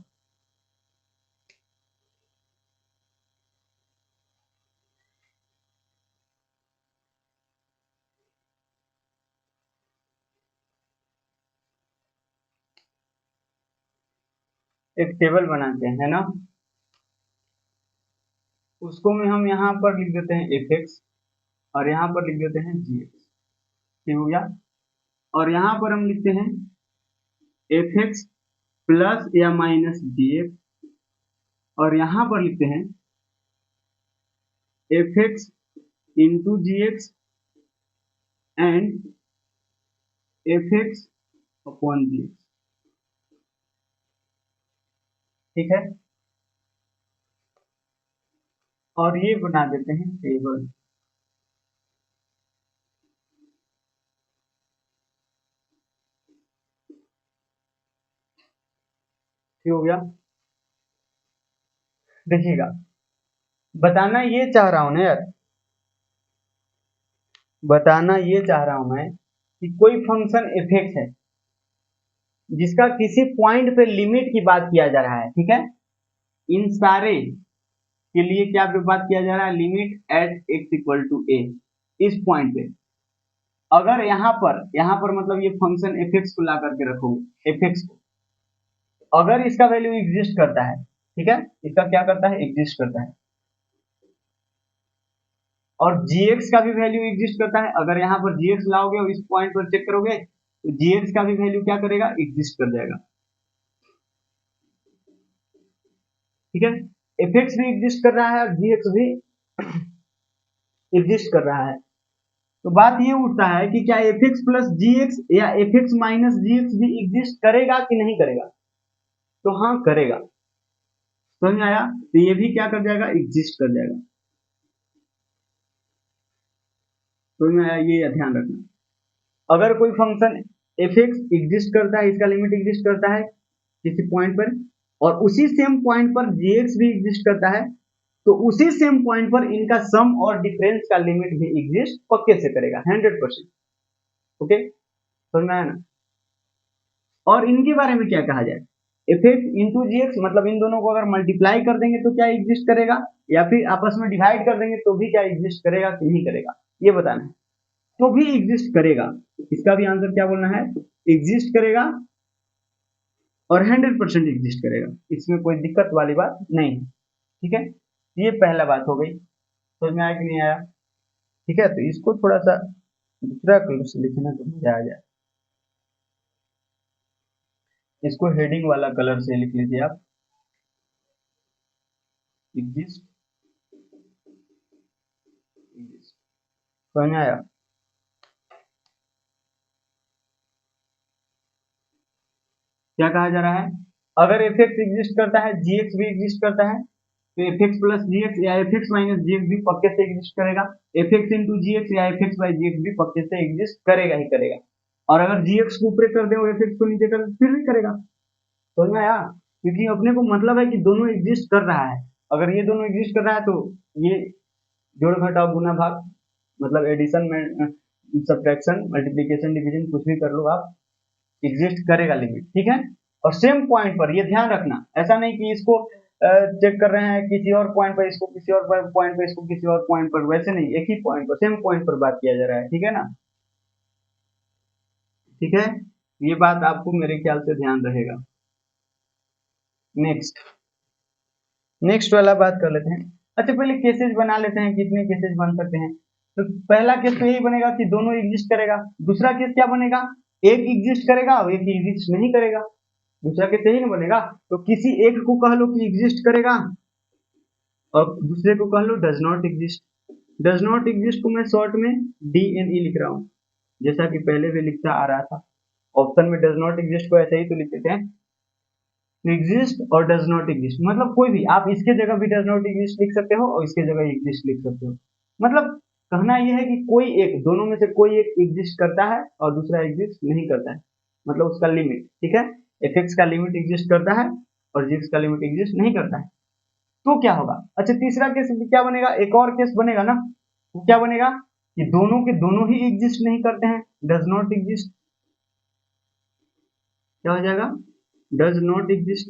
एक टेबल बनाते हैं, है ना, उसको में हम यहाँ पर लिख देते हैं एफ एक्स और यहाँ पर लिख देते हैं जी एक्स, ठीक हो गया। और यहाँ पर हम लिखते हैं एफ एक्स प्लस या माइनस जीएक्स, और यहां पर लिखते हैं f x into g x and f x upon g x. ठीक है, और ये बना देते हैं टेबल। ठीक हो गया। देखिएगा, बताना ये चाह रहा हूं ना यार, बताना ये चाह रहा हूं मैं कि कोई फंक्शन एफ एक्स है जिसका किसी पॉइंट पे लिमिट की बात किया जा रहा है। ठीक है, इन सारे के लिए क्या बात किया जा रहा है, limit at x equal to a. इस पॉइंट पे अगर यहाँ पर मतलब ये फंक्शन एफ एक्स को ला करके रखोगे, एफ एक्स को अगर इसका वैल्यू एग्जिस्ट करता है, ठीक है, इसका क्या करता है, एग्जिस्ट करता है, और gx का भी वैल्यू एग्जिस्ट करता है, अगर यहाँ पर gx लाओगे और इस पॉइंट पर चेक करोगे तो gx का भी वैल्यू क्या करेगा, एग्जिस्ट कर जाएगा। ठीक है, fx भी एग्जिस्ट कर रहा है और gx भी एग्जिस्ट कर रहा है। तो बात ये उठता है कि क्या fx प्लस gx या fx माइनस gx भी एग्जिस्ट करेगा कि नहीं करेगा, तो हाँ करेगा। समझ में आया, तो ये भी क्या कर जाएगा, एग्जिस्ट कर जाएगा। समझ में आया, ये ध्यान रखना। अगर कोई फंक्शन एफ एक्स एग्जिस्ट करता है, इसका लिमिट एग्जिस्ट करता है किसी पॉइंट पर, और उसी सेम पॉइंट पर जी एक्स भी एग्जिस्ट करता है, तो उसी सेम पॉइंट पर इनका सम और डिफरेंस का लिमिट भी एग्जिस्ट पक्के से करेगा, 100%। ओके, समझ में आया ना। और इनके बारे में क्या कहा जाए, F x into g x, मतलब इन दोनों को अगर मल्टीप्लाई कर देंगे तो क्या एग्जिस्ट करेगा, या फिर आपस में डिवाइड कर देंगे तो भी क्या एग्जिस्ट करेगा कि नहीं करेगा, ये बताना है। तो भी एग्जिस्ट करेगा, इसका भी आंसर क्या बोलना है, एग्जिस्ट करेगा और 100% एग्जिस्ट करेगा, इसमें कोई दिक्कत वाली बात नहीं है। ठीक है, ये पहला बात हो गई, समझ में आया कि नहीं आया। ठीक है, तो इसको थोड़ा सा दूसरा कलर से लिखना तो मजा आ जाए। इसको हेडिंग वाला कलर से लिख लीजिए आप, एग्जिस्ट, समझ में आया। क्या कहा जा रहा है, अगर एफ एक्स एग्जिस्ट करता है, जी एक्स भी एग्जिस्ट करता है, तो f x plus g x या f x minus g x भी पक्के से एग्जिस्ट करेगा, f x into g x या f x by ji x भी पक्के से एग्जिस्ट करेगा ही करेगा। और अगर जी एक्स को ऊपर कर दे और एफ एक्स को नीचे कर दे फिर भी करेगा। समझ में आया, क्योंकि अपने को मतलब है कि दोनों एग्जिस्ट कर रहा है। अगर ये दोनों एग्जिस्ट कर रहा है तो ये जोड़ घटाव गुना भाग, मतलब एडिशन में सब्ट्रैक्शन मल्टीप्लिकेशन डिवीजन कुछ भी कर लो आप, एग्जिस्ट करेगा लिमिट। ठीक है, और सेम पॉइंट पर, ये ध्यान रखना, ऐसा नहीं कि इसको चेक कर रहे हैं किसी और पॉइंट पर, इसको किसी और पॉइंट पर, इसको किसी और पॉइंट पर, वैसे नहीं, एक ही पॉइंट पर, सेम पॉइंट पर बात किया जा रहा है। ठीक है ना, ठीक है, ये बात आपको मेरे ख्याल से ध्यान रहेगा। नेक्स्ट, नेक्स्ट वाला बात कर लेते हैं। अच्छा, पहले केसेस बना लेते हैं, कितने केसेस बन सकते हैं। तो पहला केस तो यही बनेगा कि दोनों एग्जिस्ट करेगा। दूसरा केस क्या बनेगा, एक एग्जिस्ट करेगा और एक एग्जिस्ट नहीं करेगा। दूसरा केस यही ना बनेगा, तो किसी एक को कह लो कि एग्जिस्ट करेगा और दूसरे को कह लो does not exist. Does not exist को मैं शॉर्ट में DNE लिख रहा हूँ, जैसा कि पहले भी लिखता आ रहा था। ऑप्शन में डज नॉट एग्जिस्ट को ऐसे ही तो लिख देते हैं, एग्जिस्ट और डज नॉट एग्जिस्ट, मतलब कोई भी, आप इसके जगह भी डज नॉट एग्जिस्ट लिख सकते हो और इसके जगह एग्जिस्ट लिख सकते हो। मतलब कहना यह है कि कोई एक, दोनों में से कोई एक एग्जिस्ट करता है और दूसरा एग्जिस्ट नहीं करता है, मतलब उसका लिमिट। ठीक है, एफ एक्स का लिमिट एग्जिस्ट करता है और जी एक्स का लिमिट एग्जिस्ट नहीं करता है, तो क्या होगा। अच्छा, तीसरा केस क्या बनेगा, एक और केस बनेगा ना, वो क्या बनेगा कि दोनों के दोनों ही एग्जिस्ट नहीं करते हैं, डज नॉट एग्जिस्ट। क्या हो जाएगा, डज नॉट एग्जिस्ट,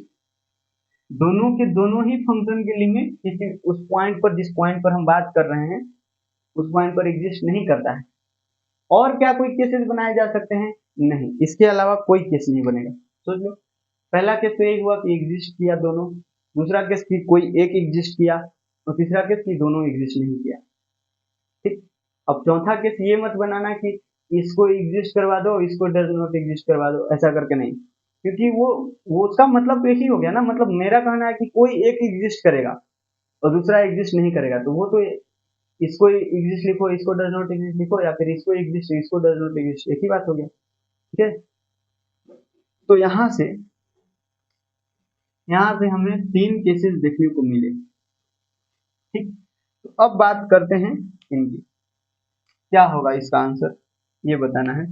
दोनों के दोनों ही फंक्शन की लिमिट किसी उस पॉइंट पर, जिस पॉइंट पर हम बात कर रहे हैं उस पॉइंट पर एग्जिस्ट नहीं करता है। और क्या कोई केसेस बनाए जा सकते हैं, नहीं, इसके अलावा कोई केस नहीं बनेगा। सोच लो, पहला केस तो एक हुआ कि एग्जिस्ट किया दोनों, दूसरा केस की कोई एक एग्जिस्ट किया, और तीसरा केस की दोनों एग्जिस्ट नहीं किया। ठीक, अब चौथा केस ये मत बनाना कि इसको एग्जिस्ट करवा दो, इसको डज नॉट एग्जिस्ट करवा दो, ऐसा करके नहीं। क्योंकि वो उसका मतलब तो यही हो गया ना, मतलब मेरा कहना है कि कोई एक एग्जिस्ट करेगा और दूसरा एग्जिस्ट नहीं करेगा, तो वो तो इसको एग्जिस्ट लिखो, इसको डज नॉट एग्जिस्ट लिखो, या फिर इसको एग्जिस्ट इसको डज नॉट एग्जिस्ट, एक ही बात हो गया। ठीक है, तो यहाँ से हमें 3 केसेस देखने को मिले। ठीक, तो अब बात करते हैं इनकी, क्या होगा इसका आंसर, ये बताना है।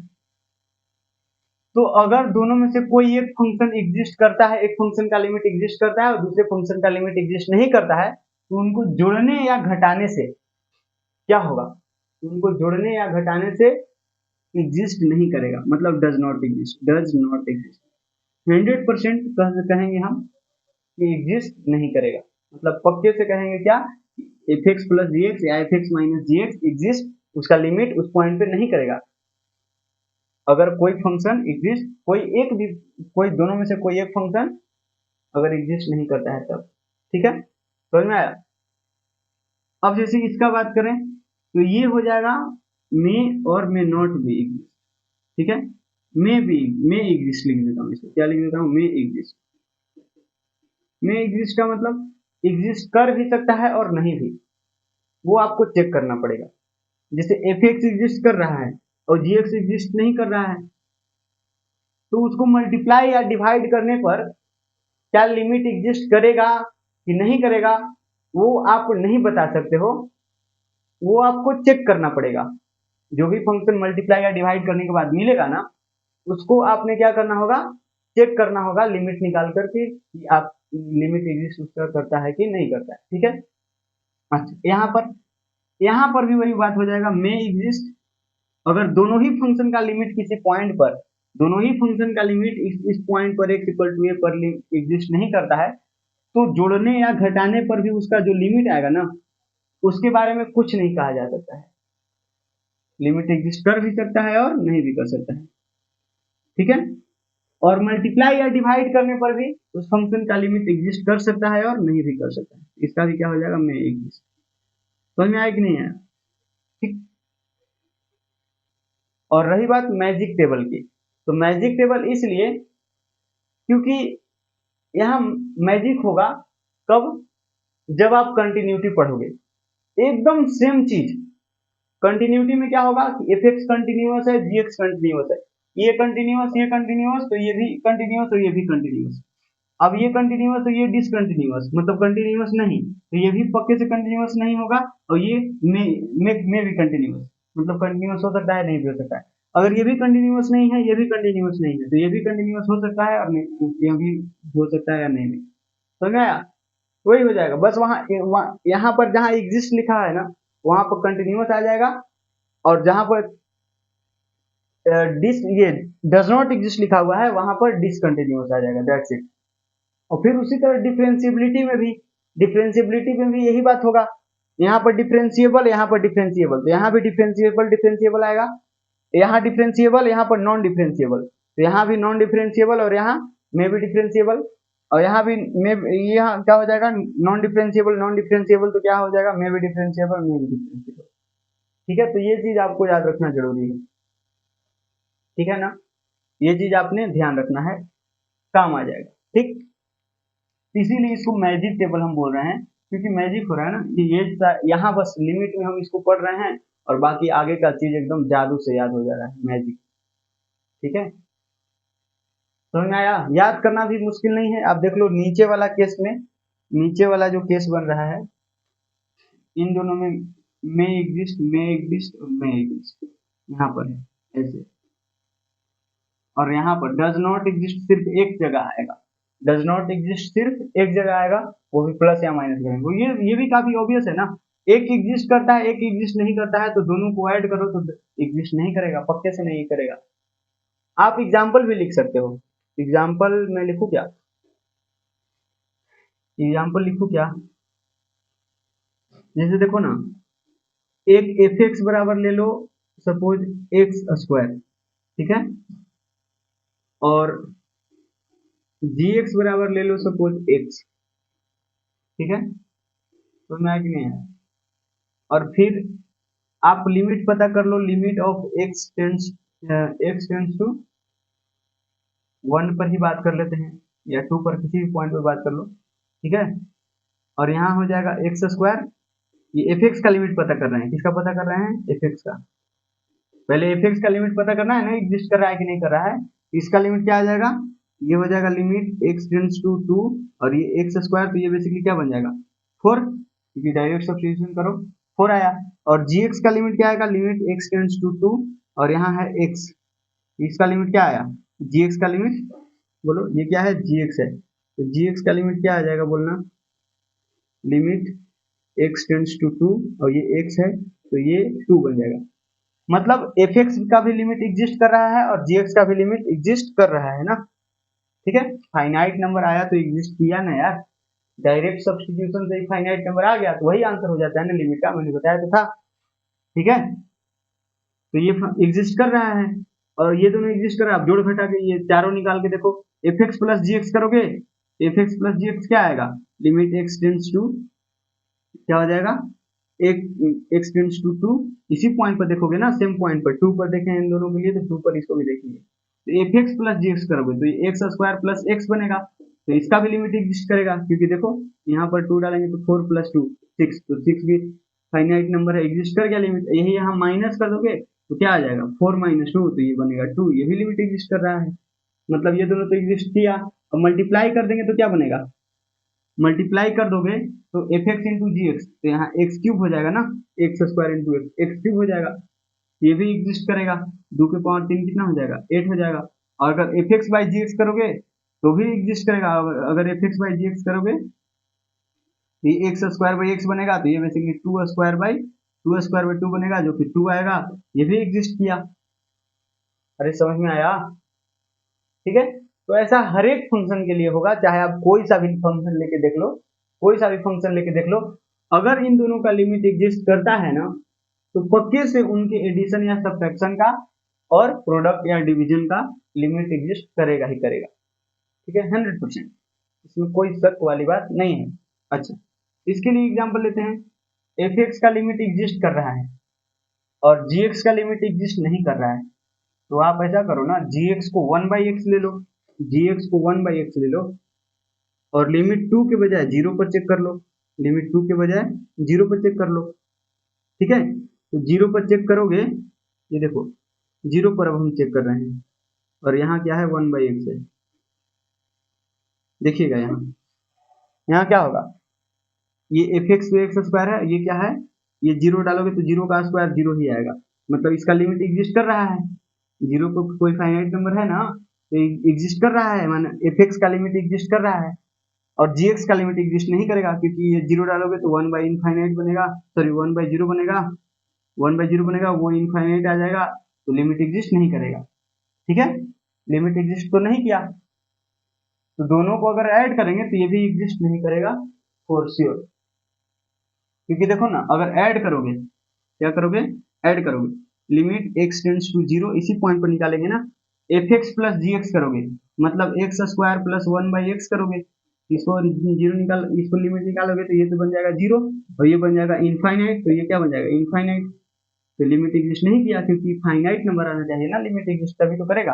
तो अगर दोनों में से कोई एक फंक्शन एग्जिस्ट करता है, एक फंक्शन का लिमिट एग्जिस्ट करता है और दूसरे फंक्शन का लिमिट एग्जिस्ट नहीं करता है, तो उनको जोड़ने या घटाने से क्या होगा, उनको जोड़ने या घटाने से एग्जिस्ट नहीं करेगा, मतलब does not exist, does not exist 100% कहेंगे हम कि एग्जिस्ट नहीं करेगा, मतलब पक्के से कहेंगे क्या, F x plus g x या f x minus g x exist, उसका लिमिट उस पॉइंट पे नहीं करेगा। अगर कोई फंक्शन एग्जिस्ट, कोई दोनों में से कोई एक फंक्शन अगर एग्जिस्ट नहीं करता है तब। ठीक है, समझ में आया। अब जैसे इसका बात करें तो ये हो जाएगा मे और मे नॉट बी एग्जिस्ट। ठीक है, मे एग्जिस्ट लिख देता हूँ, इसको क्या लिख देता हूँ, मे एग्जिस्ट। मे एग्जिस्ट का मतलब एग्जिस्ट कर भी सकता है और नहीं भी, वो आपको चेक करना पड़ेगा। जैसे एफ एक्स एग्जिस्ट कर रहा है और जी एक्स एग्जिस्ट नहीं कर रहा है, तो उसको मल्टीप्लाई या डिवाइड करने पर क्या लिमिट एग्जिस्ट करेगा कि नहीं करेगा, वो आप नहीं बता सकते हो, वो आपको चेक करना पड़ेगा। जो भी फंक्शन मल्टीप्लाई या डिवाइड करने के बाद मिलेगा ना, उसको आपने क्या करना होगा, चेक करना होगा लिमिट निकाल करके कि आप लिमिट एग्जिस्ट उसका करता है कि नहीं करता है। ठीक है, अच्छा यहाँ पर भी वही बात हो जाएगा, मे एग्जिस्ट। अगर दोनों ही फंक्शन का लिमिट किसी पॉइंट पर, दोनों ही फंक्शन का लिमिट इस पॉइंट पर x इक्वल टू a पर एग्जिस्ट नहीं करता है, तो जोड़ने या घटाने पर भी उसका जो लिमिट आएगा ना, उसके बारे में कुछ नहीं कहा जा सकता है। लिमिट एग्जिस्ट कर भी सकता है और नहीं भी कर सकता है। ठीक है, और मल्टीप्लाई या डिवाइड करने पर भी उस फंक्शन का लिमिट एग्जिस्ट कर सकता है और नहीं भी कर सकता है। इसका भी क्या हो जाएगा, मे एग्जिस्ट। समझ में आया कि नहीं आया। ठीक, और रही बात मैजिक टेबल की, तो मैजिक टेबल इसलिए क्योंकि यहाँ मैजिक होगा कब, जब आप कंटिन्यूटी पढ़ोगे, एकदम सेम चीज। कंटिन्यूटी में क्या होगा कि एफ एक्स कंटिन्यूअस है, जी एक्स कंटिन्यूअस है, ये कंटिन्यूअस तो ये भी कंटिन्यूअस और ये भी कंटिन्यूअस। अब ये कंटिन्यूअस तो ये डिसकंटिन्यूअस, मतलब कंटिन्यूअस नहीं, तो ये भी पक्के से कंटिन्यूअस नहीं होगा, और ये में भी कंटिन्यूअस, मतलब कंटिन्यूअस हो सकता है नहीं भी हो सकता है। अगर ये भी कंटिन्यूअस नहीं है, ये भी कंटिन्यूअस नहीं है, तो ये भी कंटिन्यूअस हो सकता है और ये भी हो सकता है या नहीं भी। समझ में आया, वही हो जाएगा बस। यहाँ पर जहाँ एग्जिस्ट लिखा है ना, वहां पर कंटिन्यूअस आ जाएगा, और जहां पर डिस ये डज नॉट एग्जिस्ट लिखा हुआ है, वहां पर डिसकंटिन्यूअस आ जाएगा, दैट्स इट। और फिर उसी तरह डिफरेंशिएबिलिटी में भी यही बात होगा। यहाँ पर डिफरेंशिएबल, यहाँ पर डिफरेंशिएबल, तो यहाँ भी डिफरेंशिएबल डिफरेंशिएबल आएगा, यहाँ डिफरेंशिएबल, यहाँ पर नॉन डिफरेंशिएबल, तो यहाँ भी नॉन डिफरेंशिएबल और यहाँ में भी डिफरेंशिएबल, और यहाँ भी में, यहाँ क्या हो जाएगा, नॉन डिफरेंशिएबल तो क्या हो जाएगा, में भी डिफरेंशिएबल, में भी डिफरेंशिएबल। ठीक है, तो ये चीज आपको याद रखना जरूरी है। ठीक है ना, ये चीज आपने ध्यान रखना है, काम आ जाएगा। ठीक, इसीलिए इसको मैजिक टेबल हम बोल रहे हैं, क्योंकि मैजिक हो रहा है ना कि ये यहाँ बस लिमिट में हम इसको पढ़ रहे हैं, और बाकी आगे का चीज एकदम जादू से याद हो जा रहा है, मैजिक। ठीक है, समझ में आया। याद करना भी मुश्किल नहीं है। आप देख लो नीचे वाला केस में, नीचे वाला जो केस बन रहा है, इन दोनों में मे एग्जिस्ट और मे एग्जिस्ट यहाँ पर है ऐसे, और यहाँ पर डज नॉट एग्जिस्ट सिर्फ एक जगह आएगा, डज नॉट एग्जिस्ट सिर्फ एक जगह आएगा, वो भी प्लस या माइनस करेंगे। ये भी काफी ऑब्वियस है ना, एक एग्जिस्ट करता है एक एग्जिस्ट नहीं करता है, तो दोनों को ऐड करो तो एग्जिस्ट नहीं करेगा, पक्के से नहीं करेगा। आप एग्जाम्पल भी लिख सकते हो, एग्जाम्पल में लिखू क्या, एग्जाम्पल लिखू क्या, जैसे देखो ना, एक एफ एक्स बराबर ले लो, सपोज एक्स स्क्वायर, ठीक है, और जी एक्स बराबर ले लो सपोज एक्स, ठीक है, तो मैं कि नहीं है। और फिर आप लिमिट पता कर लो, limit of x tends to 1 पर ही बात कर लेते हैं या 2 पर, किसी भी पॉइंट पर बात कर लो, ठीक है। और यहाँ हो जाएगा एक्स स्क्वायर, ये एफ एक्स का लिमिट पता कर रहे हैं, किसका पता कर रहे हैं, एफ एक्स का। पहले एफ एक्स का लिमिट पता करना है ना, एग्जिस्ट कर रहा है कि नहीं कर रहा है। इसका लिमिट क्या आ जाएगा, ये हो जाएगा लिमिट एक्स टेंड्स टू 2 और ये एक्स स्क्वायर, तो ये बेसिकली क्या बन जाएगा 4, क्योंकि डायरेक्ट सब्स्टिट्यूशन करो 4 आया। और जी एक्स का लिमिट क्या आएगा, लिमिट एक्स टेंड्स टू 2 और यहाँ है एक्स, इसका लिमिट क्या आया, जी एक्स का लिमिट, बोलो ये क्या है, जी एक्स है, तो जी एक्स का लिमिट क्या आ जाएगा बोलना, लिमिट एक्स टेंड्स टू 2 और ये एक्स है तो ये 2 बन जाएगा। मतलब एफ एक्स का भी लिमिट एग्जिस्ट कर रहा है और जी एक्स का भी लिमिट एग्जिस्ट कर रहा है ना, ठीक है। फाइनाइट नंबर आया तो एग्जिस्ट किया ना यार, डायरेक्ट सब्स्टिट्यूशन से फाइनाइट नंबर आ गया तो वही आंसर हो जाता है ना लिमिट का, मैंने बताया तो था, ठीक है। तो ये एग्जिस्ट कर रहा है और ये दोनों एग्जिस्ट कर रहा है। आप जोड़ घटा के ये चारों निकाल के देखो, F x plus g x करोगे, F x plus g x क्या आएगा, लिमिट एक्स टेंड्स टू क्या हो जाएगा, एक एक्स टेंड्स टू 2, इसी पॉइंट पर देखोगे ना, सेम पॉइंट पर 2 पर देखें इन दोनों के लिए तो 2 पर इसको भी देखेंगे, तो f x plus g x करोगे तो ये एक्स स्क्वायर प्लस एक्स बनेगा, तो इसका भी लिमिट एग्जिस्ट करेगा, क्योंकि देखो यहाँ पर 2 डालेंगे तो 4 प्लस 2 6, तो 6 भी फाइनाइट नंबर है, एग्जिस्ट कर गया लिमिट। यही यहाँ माइनस कर दोगे तो क्या आ जाएगा 4 माइनस 2, तो ये बनेगा 2, ये भी लिमिट एग्जिस्ट कर रहा है, मतलब ये दोनों तो एग्जिस्ट किया। और मल्टीप्लाई कर देंगे तो क्या बनेगा, मल्टीप्लाई कर दोगे तो f x into g x, तो यहाँ एक्स क्यूब हो जाएगा ना, x square into x, x cube हो जाएगा, ये भी एग्जिस्ट करेगा, 2 के पावर 3 कितना हो जाएगा 8 हो जाएगा। और अगर f x by ji x करोगे तो भी एग्जिस्ट करेगा, अगर f x by ji x करोगे तो ये एक्स स्क्वायर बाई एक्स बनेगा, तो ये बेसिकली 2 स्क्वायर बाई 2 बनेगा जो कि 2 आएगा, ये भी एग्जिस्ट किया। अरे समझ में आया, ठीक है। तो ऐसा हर एक फंक्शन के लिए होगा, चाहे आप कोई सा भी फंक्शन लेके देख लो, कोई सा भी फंक्शन लेके देख लो, अगर इन दोनों का लिमिट एग्जिस्ट करता है ना तो पक्के से उनके एडिशन या सब्ट्रैक्शन का और प्रोडक्ट या डिवीजन का लिमिट एग्जिस्ट करेगा ही करेगा, ठीक है, 100%, इसमें कोई शक वाली बात नहीं है। अच्छा, इसके लिए एग्जांपल लेते हैं, एफ एक्स का लिमिट एग्जिस्ट कर रहा है और जी एक्स का लिमिट एग्जिस्ट नहीं कर रहा है, तो आप ऐसा करो ना, जी एक्स को 1/x ले लो, जी एक्स को 1/x ले लो और लिमिट 2 के बजाय 0 पर चेक कर लो, लिमिट 2 के बजाय 0 पर चेक कर लो, ठीक है। तो 0 पर चेक करोगे, ये देखो 0 पर अब हम चेक कर रहे हैं और यहाँ क्या है 1/x है, देखिएगा यहाँ यहाँ क्या होगा, ये एफ एक्स तो एक्स स्क्वायर है, ये क्या है, ये 0 डालोगे तो 0 का स्क्वायर 0 ही आएगा, मतलब इसका लिमिट एग्जिस्ट कर रहा है, 0 को कोई फाइनाइट नंबर है ना तो एग्जिस्ट कर रहा है, माने एफ एक्स का लिमिट एग्जिस्ट कर रहा है और जी एक्स का लिमिट एग्जिस्ट नहीं करेगा, क्योंकि ये 0 डालोगे तो 1/इनफाइनाइट बनेगा, सॉरी 1/0 बनेगा, 1/0 बनेगा, वो इनफाइनाइट आ जाएगा, तो लिमिट एग्जिस्ट नहीं करेगा, ठीक है। लिमिट एग्जिस्ट तो नहीं किया, तो दोनों को अगर ऐड करेंगे तो ये भी एग्जिस्ट नहीं करेगा फॉर श्योर, क्योंकि देखो ना, अगर ऐड करोगे, क्या करोगे, ऐड करोगे, लिमिट एक्स टेंड्स टू 0, इसी पॉइंट पर निकालेंगे ना, F x plus g x करोगे, मतलब एक्स स्क्वायर प्लस 1/x करोगे, इसको 0 निकाल, इसको लिमिट निकालोगे तो ये तो बन जाएगा 0 और ये बन जाएगा इनफाइनाइट, तो ये क्या बन जाएगा इनफाइनाइट, तो लिमिट एग्जिस्ट नहीं किया, क्योंकि फाइनाइट नंबर आना चाहिए ना, लिमिट एग्जिस्ट तभी तो करेगा,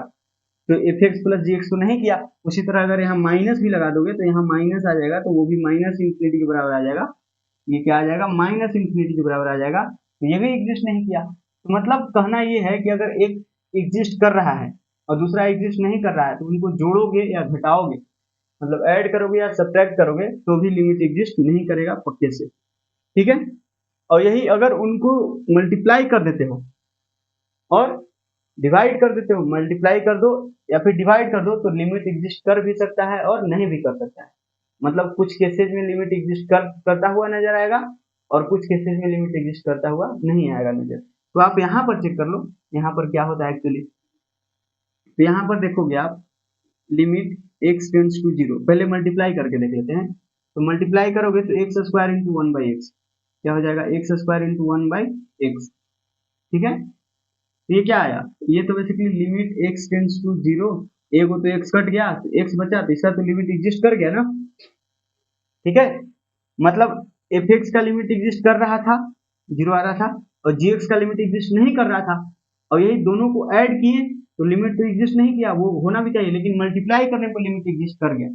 तो f x plus g x तो नहीं किया। उसी तरह अगर यहाँ माइनस भी लगा दोगे तो यहाँ माइनस आ जाएगा, तो वो भी माइनस इंफिनिटी के बराबर आ जाएगा, ये क्या आ जाएगा माइनस इंफिनिटी के बराबर आ जाएगा, तो ये भी एग्जिस्ट नहीं किया। तो मतलब कहना ये है कि अगर एक एग्जिस्ट कर रहा है और दूसरा एग्जिस्ट नहीं कर रहा है तो उनको जोड़ोगे या घटाओगे, मतलब ऐड करोगे या सब्ट्रैक्ट करोगे तो भी लिमिट एग्जिस्ट नहीं करेगा पक्के से, ठीक है। और यही अगर उनको मल्टीप्लाई कर देते हो और डिवाइड कर देते हो, मल्टीप्लाई कर दो या फिर डिवाइड कर दो, तो लिमिट एग्जिस्ट कर भी सकता है और नहीं भी कर सकता है, मतलब कुछ केसेस में लिमिट एग्जिस्ट करता हुआ नजर आएगा और कुछ केसेस में लिमिट एग्जिस्ट करता हुआ नहीं आएगा नजर। तो आप यहाँ पर चेक कर लो, यहाँ पर क्या होता है एक्चुअली, तो यहाँ पर देखोगे आप लिमिट एक्स टेंड्स टू 0, पहले मल्टीप्लाई करके देख लेते हैं, तो मल्टीप्लाई करोगे तो एक्स स्क्वायर इंटू 1/x क्या हो जाएगा, एक्स स्क्वायर इंटू 1/x, ठीक है। तो ये क्या आया, ये तो basically limit x tends to 0, एगो तो एक्स कट गया तो एक्स बचा, तो इसका तो लिमिट एग्जिस्ट कर गया ना, ठीक है। मतलब एफ एक्स का लिमिट एग्जिस्ट कर रहा था, 0 आ रहा था, और जी एक्स का लिमिट एग्जिस्ट नहीं कर रहा था, और यही दोनों को ऐड किए तो लिमिट तो एग्जिस्ट नहीं किया, वो होना भी चाहिए, लेकिन मल्टीप्लाई करने पर लिमिट एग्जिस्ट कर गया।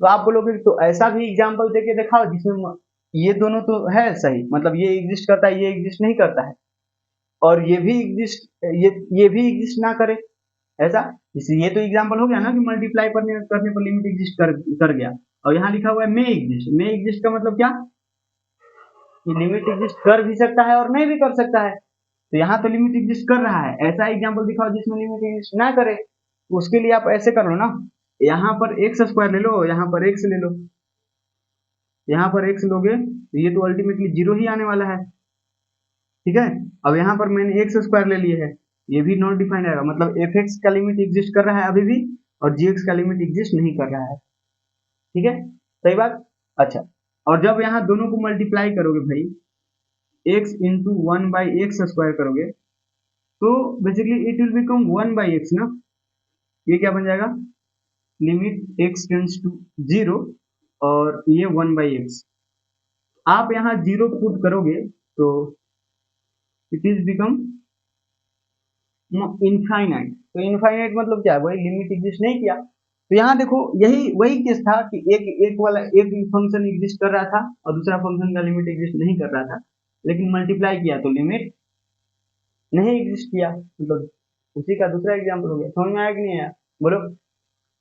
तो आप बोलोगे तो ऐसा भी एग्जाम्पल देके दिखाओ जिसमें ये दोनों तो है सही, मतलब ये एग्जिस्ट करता है, ये एग्जिस्ट नहीं करता है, और ये भी एग्जिस्ट, ये भी एग्जिस्ट ना करे, ऐसा। इसलिए ये तो एग्जाम्पल हो गया ना कि मल्टीप्लाई करने पर लिमिट एग्जिस्ट कर गया। और यहाँ लिखा हुआ है मे एग्जिस्ट। मे एग्जिस्ट का मतलब क्या, कि लिमिट एग्जिस्ट कर भी सकता है और नहीं भी कर सकता है। तो यहाँ तो लिमिट एग्जिस्ट कर रहा है, ऐसा एग्जाम्पल दिखाओ जिसमें लिमिट एग्जिस्ट ना करे। तो उसके लिए आप ऐसे कर लो ना, यहाँ पर एक्स स्क्वायर ले लो, यहाँ पर एक्स ले लो, यहाँ पर एक्स लोगे तो ये तो अल्टीमेटली जीरो ही आने वाला है, ठीक है। अब यहाँ पर मैंने एक्स स्क्वायर ले लिया है, ये भी नॉट डिफाइंड आएगा, मतलब एफ एक्स का लिमिट एग्जिस्ट कर रहा है अभी भी, और जी एक्स का लिमिट एग्जिस्ट नहीं कर रहा है, ठीक है, सही बात। अच्छा, और जब यहाँ दोनों को मल्टीप्लाई करोगे भाई, x into one by x square करोगे, तो basically it will become one by x ना, ये क्या बन जाएगा, limit x tends to zero, और ये वन बाई एक्स। आप यहाँ जीरो पुट करोगे तो इट इज बिकम इनफाइनाइट। तो इनफाइनाइट मतलब क्या है, वही लिमिट एग्जिस्ट नहीं किया। तो यहाँ देखो यही वही केस था कि एक फंक्शन एग्जिस्ट कर रहा था और दूसरा फंक्शन का लिमिट एग्जिस्ट नहीं कर रहा था, लेकिन मल्टीप्लाई किया तो लिमिट नहीं एग्जिस्ट किया, मतलब उसी का दूसरा एग्जाम्पल हो गया। समझ में आया कि नहीं आया, बोलो।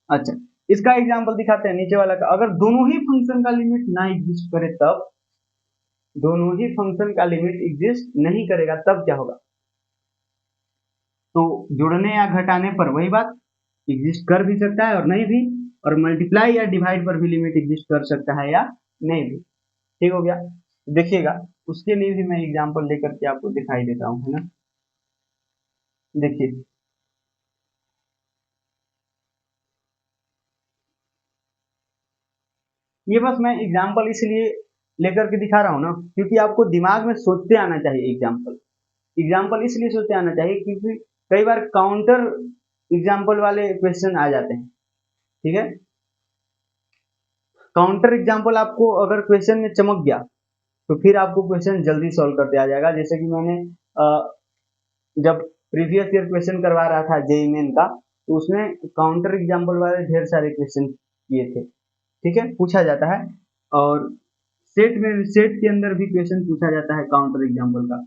अच्छा, इसका एग्जाम्पल दिखाते हैं नीचे वाला का। अगर दोनों ही फंक्शन का लिमिट ना एग्जिस्ट करे तब, दोनों ही फंक्शन का लिमिट एग्जिस्ट नहीं करेगा तब क्या होगा, तो जुड़ने या घटाने पर वही बात, एग्जिस्ट कर भी सकता है और नहीं भी, और मल्टीप्लाई या डिवाइड पर भी लिमिट एग्जिस्ट कर सकता है या नहीं भी, ठीक हो गया। देखिएगा, उसके लिए भी मैं एग्जांपल लेकर के आपको दिखाई देता हूँ, है ना। देखिए, ये बस मैं एग्जांपल इसलिए लेकर के दिखा रहा हूँ ना, क्योंकि आपको दिमाग में सोचते आना चाहिए एग्जाम्पल। एग्जाम्पल इसलिए सोचते आना चाहिए क्योंकि कई बार काउंटर एग्जाम्पल वाले क्वेश्चन आ जाते हैं, ठीक है। काउंटर एग्जाम्पल आपको अगर क्वेश्चन में चमक गया तो फिर आपको क्वेश्चन जल्दी सॉल्व करते आ जाएगा। जैसे कि मैंने जब प्रीवियस ईयर क्वेश्चन करवा रहा था जेईई मेन का, तो उसमें काउंटर एग्जाम्पल वाले ढेर सारे क्वेश्चन किए थे, ठीक है, पूछा जाता है। और सेट के अंदर भी क्वेश्चन पूछा जाता है काउंटर एग्जाम्पल का।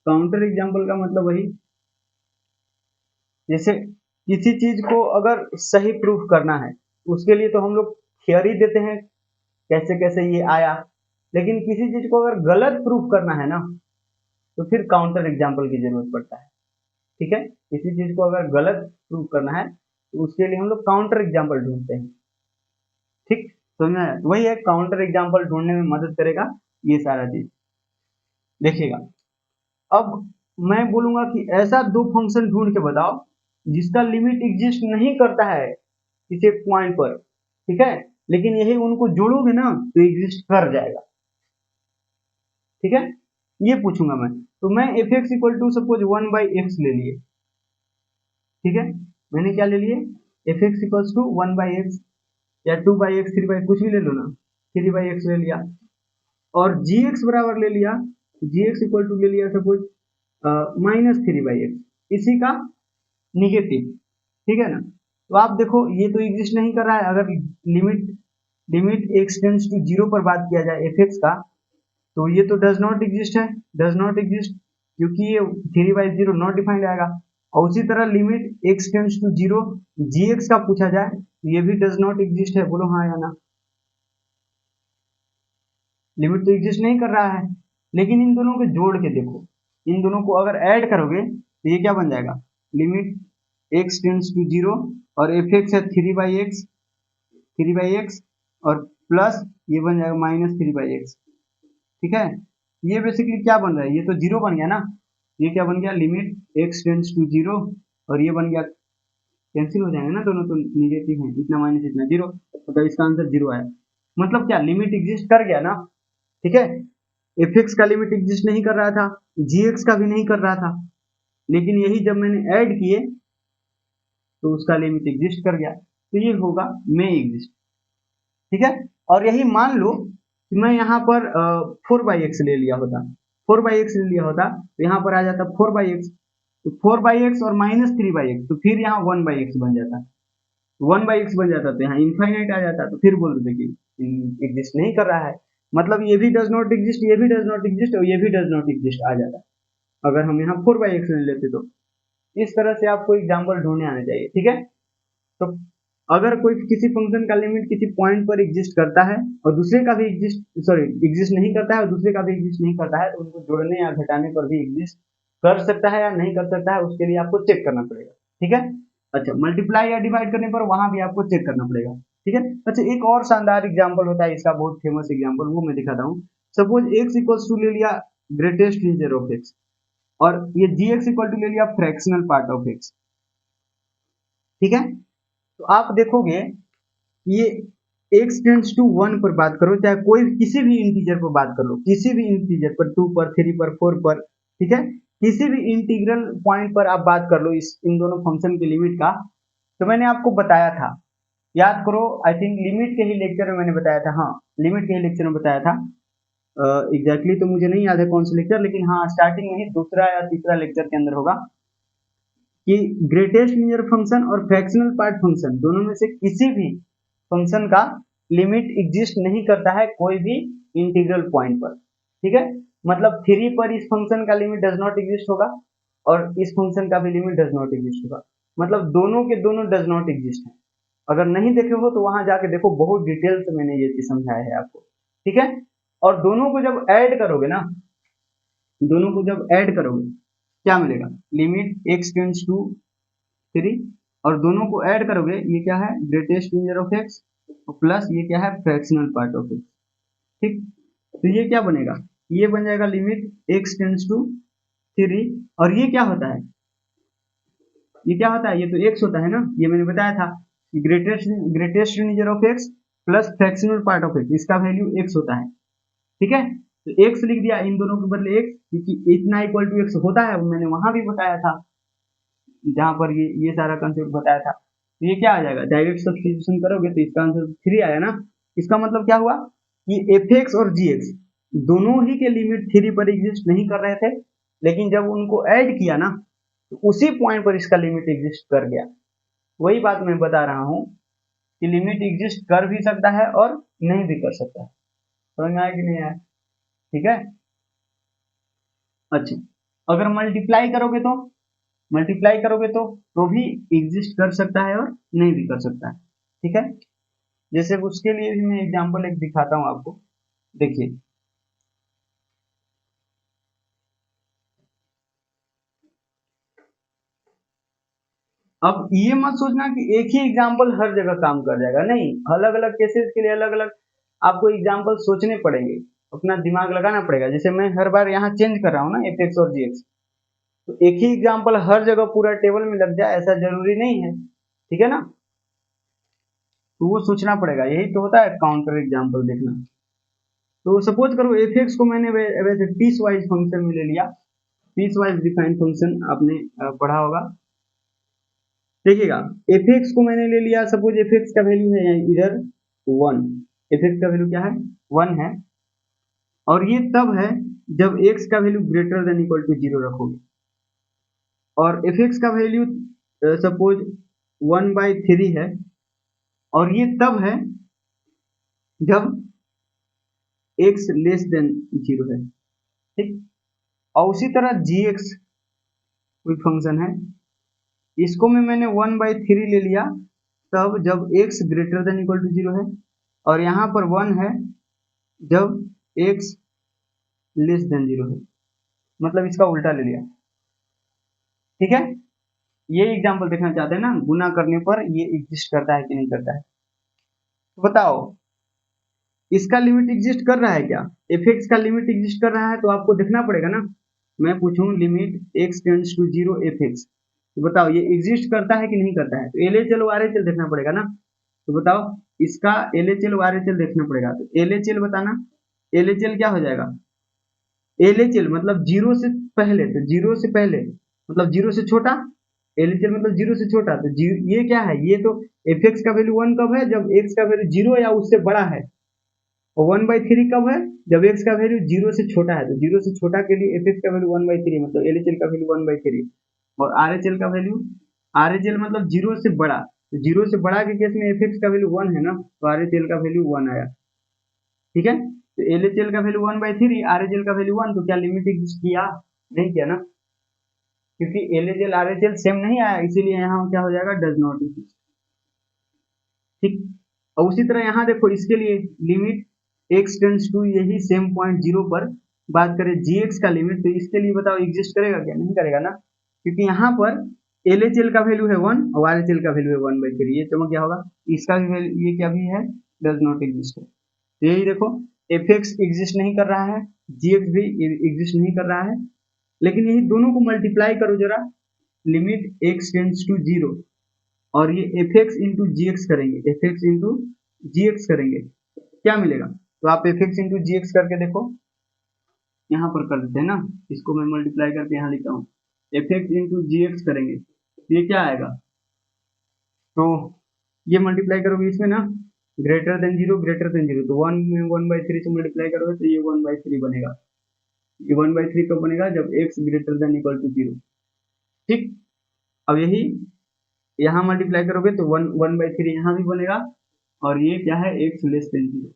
काउंटर एग्जाम्पल का मतलब वही, जैसे किसी चीज को अगर सही प्रूफ करना है उसके लिए तो हम लोग थियरी देते हैं कैसे कैसे ये आया, लेकिन किसी चीज को अगर गलत प्रूफ करना है ना तो फिर काउंटर एग्जाम्पल की जरूरत पड़ता है, ठीक है। किसी चीज को अगर गलत प्रूफ करना है तो उसके लिए हम लोग काउंटर एग्जाम्पल ढूंढते हैं, ठीक। तो वही है, काउंटर एग्जाम्पल ढूंढने में मदद करेगा ये सारा चीज। देखिएगा, अब मैं बोलूंगा कि ऐसा दो फंक्शन ढूंढ के बताओ जिसका लिमिट एग्जिस्ट नहीं करता है किसी एक पॉइंट पर, ठीक है, लेकिन यही उनको जोड़ोगे ना तो एग्जिस्ट कर जाएगा, ठीक है। ये पूछूंगा मैं, तो मैं F X equal to suppose one by X ले लिए, ठीक है। मैंने क्या ले लिए, F X equals to one by X या two by X, three by, कुछ भी ले लो ना, थ्री बाई एक्स ले लिया, और जी एक्स बराबर ले लिया, जी एक्स इक्वल टू ले लिया suppose minus three by x, इसी का निगेटिव, ठीक है ना। तो आप देखो ये तो एग्जिस्ट नहीं कर रहा है। अगर limit limit x tends to zero पर बात किया जाए एफ एक्स का, तो ये तो डज नॉट एग्जिस्ट है, डज नॉट एग्जिस्ट, क्योंकि ये three by zero not defined आएगा। और उसी तरह limit x tends to zero g x का पूछा जाए तो ये भी डज नॉट एग्जिस्ट है, बोलो हाँ या ना। लिमिट तो एग्जिस्ट नहीं कर रहा है, लेकिन इन दोनों को जोड़ के देखो, इन दोनों को अगर ऐड करोगे तो ये क्या बन जाएगा, limit x tends to zero, और एफ एक्स है थ्री बाई एक्स, और प्लस ये बन जाएगा माइनस थ्री बाई एक्स, ठीक है। ये बेसिकली क्या बन रहा है, ये तो जीरो बन गया ना, ये क्या बन गया, limit x tends to zero, और ये बन गया, कैंसिल हो जाएंगे ना दोनों, तो निगेटिव है, इतना माइनस इतना जीरो, तो इसका आंसर जीरो आया। मतलब क्या, लिमिट एग्जिस्ट कर गया ना, ठीक है। एफ एक्स का लिमिट एग्जिस्ट नहीं कर रहा था, जी एक्स का भी नहीं कर रहा था, लेकिन यही जब मैंने ऐड किए तो उसका लिमिट एग्जिस्ट कर गया, तो ये होगा मे एग्जिस्ट, ठीक है। और यही मान लो कि मैं यहाँ पर फोर बाई एक्स ले लिया होता, फोर बाई एक्स ले लिया होता तो यहाँ पर आ जाता फोर बाई एक्स, तो 4/x और -3/x, तो फिर यहाँ 1/x बन जाता है, 1/x बन जाता, तो यहाँ इनफाइनाइट आ जाता, तो फिर बोल देते कि एग्जिस्ट नहीं कर रहा है, मतलब ये भी डज नॉट एग्जिस्ट, ये भी डज नॉट एग्जिस्ट और ये भी डज नॉट एग्जिस्ट आ जाता, अगर हम यहाँ 4/x ले लेते तो। इस तरह से आपको एग्जाम्पल ढूंढने आने चाहिए, ठीक है। तो अगर कोई किसी फंक्शन का लिमिट किसी पॉइंट पर एग्जिस्ट करता है और दूसरे का भी एग्जिस्ट नहीं करता है और दूसरे का भी एग्जिस्ट नहीं करता है, तो उनको जोड़ने या घटाने पर भी एग्जिस्ट कर सकता है या नहीं कर सकता है, उसके लिए आपको चेक करना पड़ेगा, ठीक है। अच्छा, मल्टीप्लाई या डिवाइड करने पर वहां भी आपको चेक करना पड़ेगा, ठीक है। अच्छा, एक और शानदार एग्जाम्पल होता है इसका, बहुत फेमस एग्जाम्पल, वो मैं दिखाता हूँ। सपोज x इक्वल्स टू ले लिया ग्रेटेस्ट इंटीजर ऑफ x, और ये gx इक्वल टू ले लिया फ्रैक्शनल पार्ट ऑफ x, ठीक है। तो आप देखोगे ये x टेंड्स टू 1 पर बात करो, चाहे कोई किसी भी इंटीजर पर बात कर लो, किसी भी इंटीजर पर, 2 पर, 3 पर, 4 पर, ठीक है, किसी भी इंटीग्रल पॉइंट पर आप बात कर लो इन दोनों फंक्शन की लिमिट का। तो मैंने आपको बताया था, याद करो, आई थिंक लिमिट के ही लेक्चर में मैंने बताया था, हाँ लिमिट के ही लेक्चर में बताया था, एग्जैक्टली तो मुझे नहीं याद है कौन सा लेक्चर, लेकिन हाँ स्टार्टिंग में ही दूसरा या तीसरा लेक्चर के अंदर होगा, कि ग्रेटेस्ट इंटीजर फंक्शन और फ्रैक्शनल पार्ट फंक्शन दोनों में से किसी भी फंक्शन का लिमिट एग्जिस्ट नहीं करता है कोई भी इंटीग्रल पॉइंट पर, ठीक है। मतलब 3 पर इस फंक्शन का लिमिट डज नॉट एग्जिस्ट होगा और इस फंक्शन का भी लिमिट डज नॉट एग्जिस्ट होगा, मतलब दोनों के दोनों डज नॉट एग्जिस्ट है। अगर नहीं देखे हो तो वहां जाके देखो, बहुत डिटेल से मैंने ये चीज समझाया है आपको, ठीक है। और दोनों को जब ऐड करोगे ना, दोनों को जब ऐड करोगे क्या मिलेगा, लिमिट x टेंड्स टू 3, और दोनों को ऐड करोगे ये क्या है, greatest integer of x, plus ये क्या है, फ्रैक्शनल पार्ट ऑफ x, ठीक। तो ये क्या बनेगा, ये बन जाएगा लिमिट x टेंड्स टू 3, और ये क्या होता है, ये क्या होता है, ये तो x होता है ना, ये मैंने बताया था, greatest integer of x plus fractional part of x, इसका वैल्यू x होता है, ठीक है। तो x लिख दिया इन दोनों के बदले x, क्योंकि इतना इक्वल टू x होता है, मैंने वहां भी बताया था जहां पर ये सारा कंसेप्ट बताया था। तो ये क्या आ जाएगा, डायरेक्ट सब्स्टिट्यूशन करोगे तो इसका आंसर 3 आया ना। इसका मतलब क्या हुआ कि fx और gx दोनों ही के लिमिट 3 पर एग्जिस्ट नहीं कर रहे थे, लेकिन जब उनको ऐड किया ना तो उसी पॉइंट पर इसका लिमिट एग्जिस्ट कर गया। वही बात मैं बता रहा हूँ कि लिमिट एग्जिस्ट कर भी सकता है और नहीं भी कर सकता है, समझ में आया कि नहीं आया, ठीक है। अच्छा, अगर मल्टीप्लाई करोगे तो भी एग्जिस्ट कर सकता है और नहीं भी कर सकता है, ठीक है। जैसे उसके लिए भी मैं एग्जांपल एक दिखाता हूं आपको, देखिए। अब ये मत सोचना कि एक ही एग्जांपल हर जगह काम कर जाएगा, नहीं, अलग अलग केसेस के लिए अलग अलग आपको एग्जांपल सोचने पड़ेंगे, अपना दिमाग लगाना पड़ेगा। जैसे मैं हर बार यहाँ चेंज कर रहा हूँ ना एफ एक्स और जी एक्स, तो एक ही एग्जांपल हर जगह पूरा टेबल में लग जाए ऐसा जरूरी नहीं है, ठीक है ना। तो वो सोचना पड़ेगा, यही तो होता है काउंटर एग्जाम्पल देखना। तो सपोज करो एफ एक्स को मैंने वैसे पीस वाइज फंक्शन में ले लिया, पीस वाइज डिफाइंड फंक्शन आपने पढ़ा होगा, देखिएगा। एफ एक्स को मैंने ले लिया, सपोज एफ एक्स का वैल्यू है इधर 1, एफ एक्स का वैल्यू क्या है, 1 है, और ये तब है जब एक्स का value greater than equal to 0 रखोगे, और एफ एक्स का वैल्यू सपोज 1/3 है, और ये तब है जब x लेस देन 0 है, ठीक। और उसी तरह जी एक्स कोई फंक्शन है, इसको में मैंने 1/3 ले लिया तब जब x greater than equal to 0 है, और यहाँ पर 1 है जब x लेस देन 0 है, मतलब इसका उल्टा ले लिया, ठीक है। ये एग्जांपल देखना चाहते हैं ना, गुना करने पर ये एग्जिस्ट करता है कि नहीं करता है, तो बताओ इसका लिमिट एग्जिस्ट कर रहा है क्या, एफ एक्स का लिमिट एग्जिस्ट कर रहा है, तो आपको देखना पड़ेगा ना। मैं पूछूं limit x tends to 0 f x, तो बताओ ये एग्जिस्ट करता है कि नहीं करता है, तो L H L R H L देखना पड़ेगा ना। तो बताओ इसका L H L R H L देखना पड़ेगा, तो एल एच एल बताना, एल एच एल क्या हो जाएगा, एल एच एल मतलब 0 से पहले, तो 0 से पहले मतलब 0 से छोटा, एल एच एल मतलब 0 से छोटा, तो ये क्या है, ये तो एफ एक्स का वैल्यू 1 कब है, जब x का वैल्यू 0 या उससे बड़ा है, और 1/3 कब है, जब x का वैल्यू 0 से छोटा है, तो 0 से छोटा के लिए एफ एक्स का वैल्यू 1/3 मतलब एल एच एल का वैल्यू 1/3, और आर एच एल का वैल्यू, आर एच एल मतलब जीरो से बड़ा, तो जीरो से बड़ा के केस में एफ एक्स का वैल्यू 1 है ना, तो आर एच एल का वैल्यू 1 आया। ठीक है, तो एल एच एल का वैल्यू 1/3, आर एच एल का वैल्यू 1, तो क्या लिमिट एग्जिस्ट किया? नहीं किया ना, क्योंकि L H L R H L same नहीं आया, इसीलिए यहाँ क्या हो जाएगा, डज नॉट एग्जिस्ट। ठीक, और उसी तरह यहाँ देखो इसके लिए लिमिट x टेंड्स टू, यही सेम पॉइंट जीरो पर बात करें gx का लिमिट, तो इसके लिए बताओ एग्जिस्ट करेगा क्या? नहीं करेगा ना, क्योंकि यहाँ पर एल एच एल का वैल्यू है 1 और आर एच एल का वैल्यू है 1/3, ये चमक क्या होगा, इसका भी वैल्यू, ये क्या भी है, डज नॉट एग्जिस्ट है। तो यही देखो, एफ एक्स एग्जिस्ट नहीं कर रहा है, जी एक्स भी एग्जिस्ट नहीं कर रहा है, लेकिन यही दोनों को मल्टीप्लाई करो जरा, limit x tends to zero, और ये f x into g x करेंगे, f x into g x करेंगे, क्या मिलेगा? तो आप f x into g x करके देखो, यहाँ पर कर देते हैं ना, इसको मैं मल्टीप्लाई करके यहाँ लिखता हूँ, F x into g x करेंगे, तो ये क्या आएगा, तो ये मल्टीप्लाई करोगे इसमें ना, greater than zero, greater than zero, तो 1/3 से मल्टीप्लाई करोगे तो ये 1/3 बनेगा। ये 1/3 कब बनेगा, जब x greater than equal to zero. ठीक, अब यही यहाँ मल्टीप्लाई करोगे तो 1/3 यहाँ भी बनेगा, और ये क्या है, एक्स लेस देन जीरो।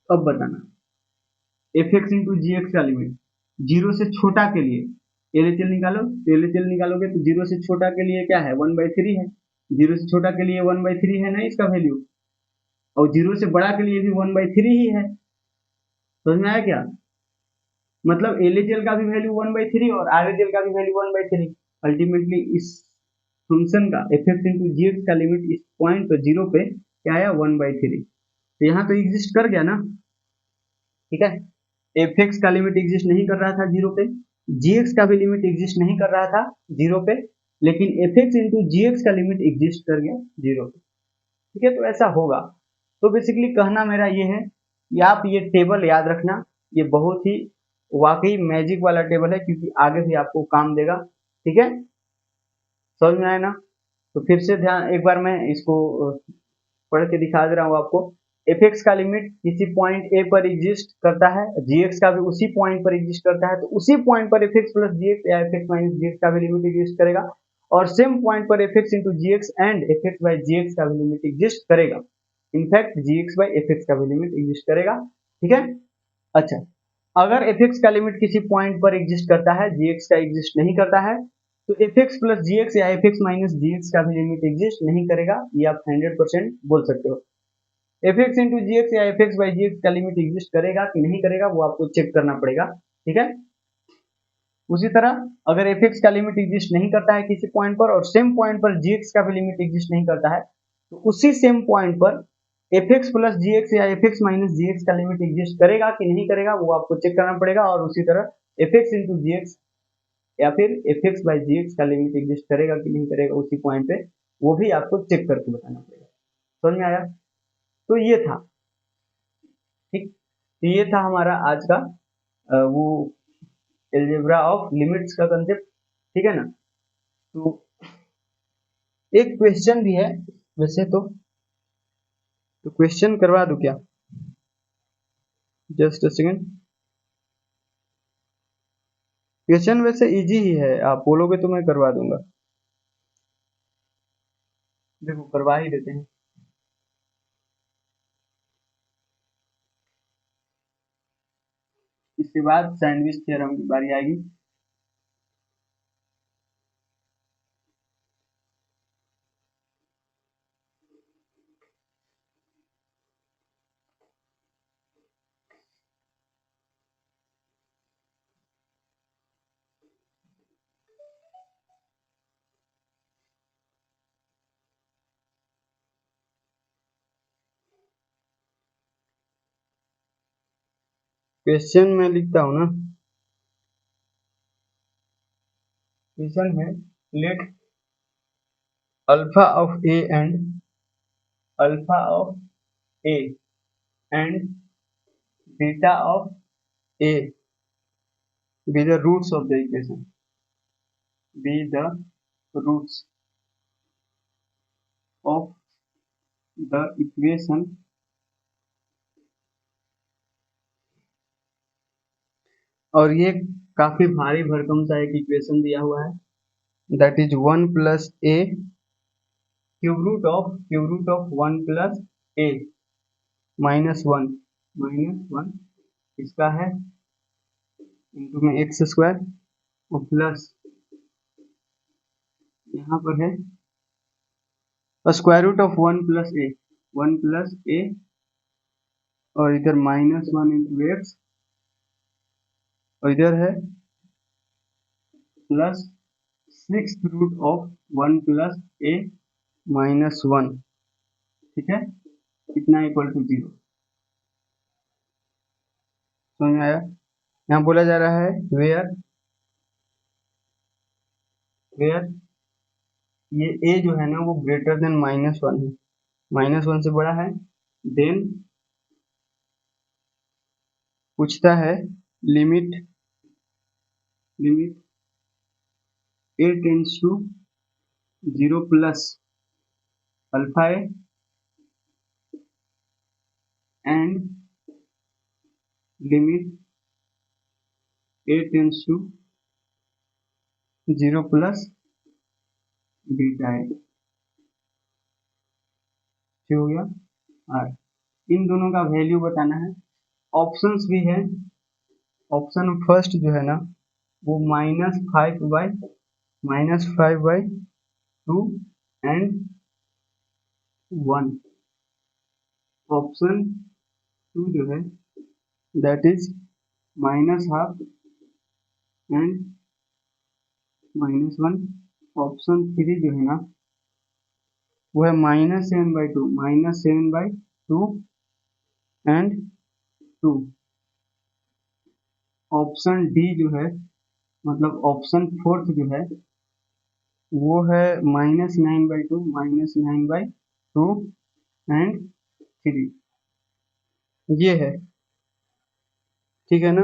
अब बताना, F x into g x का लिमिट जीरो से छोटा के लिए एल एच एल निकालो, तो एल एच एल निकालोगे तो जीरो से छोटा के लिए क्या है, 1/3 है, जीरो से छोटा के लिए 1/3 है ना इसका वैल्यू, और जीरो से बड़ा के लिए भी 1/3 ही है। समझ में आया क्या? मतलब एल एच एल का भी वैल्यू 1/3 और आर एच एल का भी वैल्यू 1/3, अल्टीमेटली इस फंक्शन का F x into g x का लिमिट इस पॉइंट पे जीरो पे क्या आया, 1/3। तो यहाँ तो एग्जिस्ट कर गया ना। ठीक है, एफ एक्स का लिमिट एग्जिस्ट नहीं कर रहा था जीरो पे, जी एक्स का भी लिमिट एग्जिस्ट नहीं कर रहा था जीरो पे, लेकिन F x into g x का लिमिट एग्जिस्ट कर गया जीरो पे। ठीक है, तो ऐसा होगा। तो बेसिकली कहना मेरा ये है कि आप ये टेबल याद रखना, ये बहुत ही वाकई मैजिक वाला टेबल है, क्योंकि आगे भी आपको काम देगा। ठीक है, समझ में आया ना? तो फिर से ध्यान, एक बार मैं इसको पढ़ के दिखा दे रहा हूँ आपको। एफ एक्स का लिमिट किसी पॉइंट ए पर एग्जिस्ट करता है, जी एक्स का भी उसी पॉइंट पर एग्जिस्ट करता है, तो उसी पॉइंट पर f x plus g x या f x minus g x का भी लिमिट एग्जिस्ट करेगा, और सेम पॉइंट पर f x into g x and f x by ji x का भी लिमिट एग्जिस्ट करेगा। In fact g x by f x का भी लिमिट एग्जिस्ट करेगा। ठीक है, अच्छा, अगर एफ एक्स का लिमिट किसी पॉइंट पर एग्जिस्ट करता है, जी एक्स का एग्जिस्ट नहीं करता है, तो f x plus g x या f x minus g x का भी लिमिट एग्जिस्ट नहीं करेगा, ये आप 100% बोल सकते हो। F x into g x या f x by ji x का लिमिट एग्जिस्ट करेगा कि नहीं करेगा, वो आपको चेक करना पड़ेगा। ठीक है, उसी तरह अगर एफ एक्स का लिमिट एग्जिस्ट नहीं करता है किसी पॉइंट पर, और सेम पॉइंट पर जी एक्स का भी लिमिट एग्जिस्ट नहीं करता है, तो उसी सेम पॉइंट पर f x plus g x या f x minus g x का लिमिट एग्जिस्ट करेगा कि नहीं करेगा, वो आपको चेक करना पड़ेगा। और उसी तरह f x into g x या फिर f x by ji x का लिमिट एग्जिस्ट करेगा कि नहीं करेगा उसी पॉइंट पे, वो भी आपको चेक करके बताना पड़ेगा। समझ में आया? तो ये था। ठीक, तो ये था हमारा आज का वो एल्जेब्रा ऑफ लिमिट्स का कंसेप्ट। ठीक है ना? तो एक क्वेश्चन भी है वैसे तो क्वेश्चन करवा दूं क्या? Just a second. क्वेश्चन वैसे इजी ही है, आप बोलोगे तो मैं करवा दूंगा। देखो करवा ही देते हैं, इसके बाद सैंडविच थ्योरम की बारी आएगी। क्वेश्चन मैं लिखता हूँ ना, क्वेश्चन है, let alpha of A and alpha of A and beta of A be the roots of the equation, be the roots of the equation, और ये काफी भारी भरकम सा एक इक्वेशन दिया हुआ है। That is 1 plus a cube root of 1 plus a minus one इसका है इंटू में एक्स स्क्वायर और प्लस यहाँ पर है square root of 1 plus A और इधर -1 इंटू एक्स और इधर है plus 6th root of 1 plus ए -1, ठीक है, इतना इक्वल टू 0। समझ में आया? यहाँ बोला जा रहा है वेयर ये ए जो है ना वो ग्रेटर देन -1 है, -1 से बड़ा है, देन पूछता है limit a tends to 0 plus alpha a and limit a tends to 0 plus beta a, ठीक हो गया। और इन दोनों का वैल्यू बताना है। ऑप्शंस भी है, ऑप्शन फर्स्ट जो है ना वो -5/2 एंड 1, ऑप्शन 2 जो है दैट इज -12 एंड -1, ऑप्शन 3 जो है ना वो है -7/2 एंड 2, ऑप्शन डी जो है मतलब ऑप्शन फोर्थ जो है वो है -9/2 एंड 3, ये है, ठीक है ना।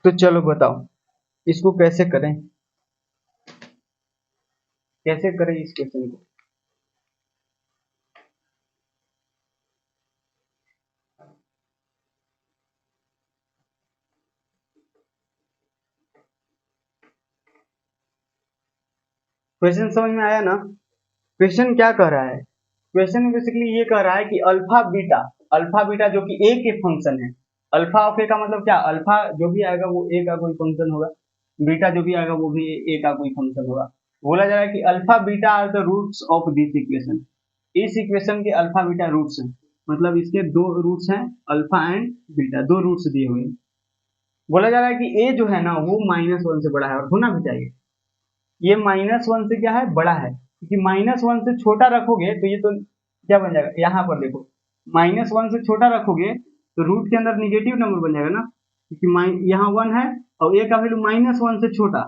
तो चलो बताओ इसको कैसे करें इस क्वेश्चन को। क्वेश्चन समझ में आया ना? क्वेश्चन क्या कह रहा है? क्वेश्चन बेसिकली ये कह रहा है कि अल्फा बीटा जो कि ए के फंक्शन है। अल्फा ऑफ ए का मतलब क्या? अल्फा जो भी आएगा वो ए का कोई फंक्शन होगा, बीटा जो भी आएगा वो भी ए का कोई फंक्शन होगा। बोला जा रहा है कि alpha beta are the roots of this equation. इस इक्वेशन के अल्फा बीटा रूट्स हैं, मतलब इसके दो रूट्स हैं, अल्फा एंड बीटा, दो रूट्स दिए हुए हैं। बोला जा रहा है कि ए जो है ना वो -1 से बड़ा है और होना भी चाहिए। ये -1 से क्या है? बड़ा है, क्योंकि -1 से छोटा रखोगे तो ये तो क्या बन जाएगा, यहाँ पर देखो -1 से छोटा रखोगे तो रूट के अंदर निगेटिव नंबर बन जाएगा ना, क्योंकि यहाँ 1 है और ए का वैल्यू -1 से छोटा,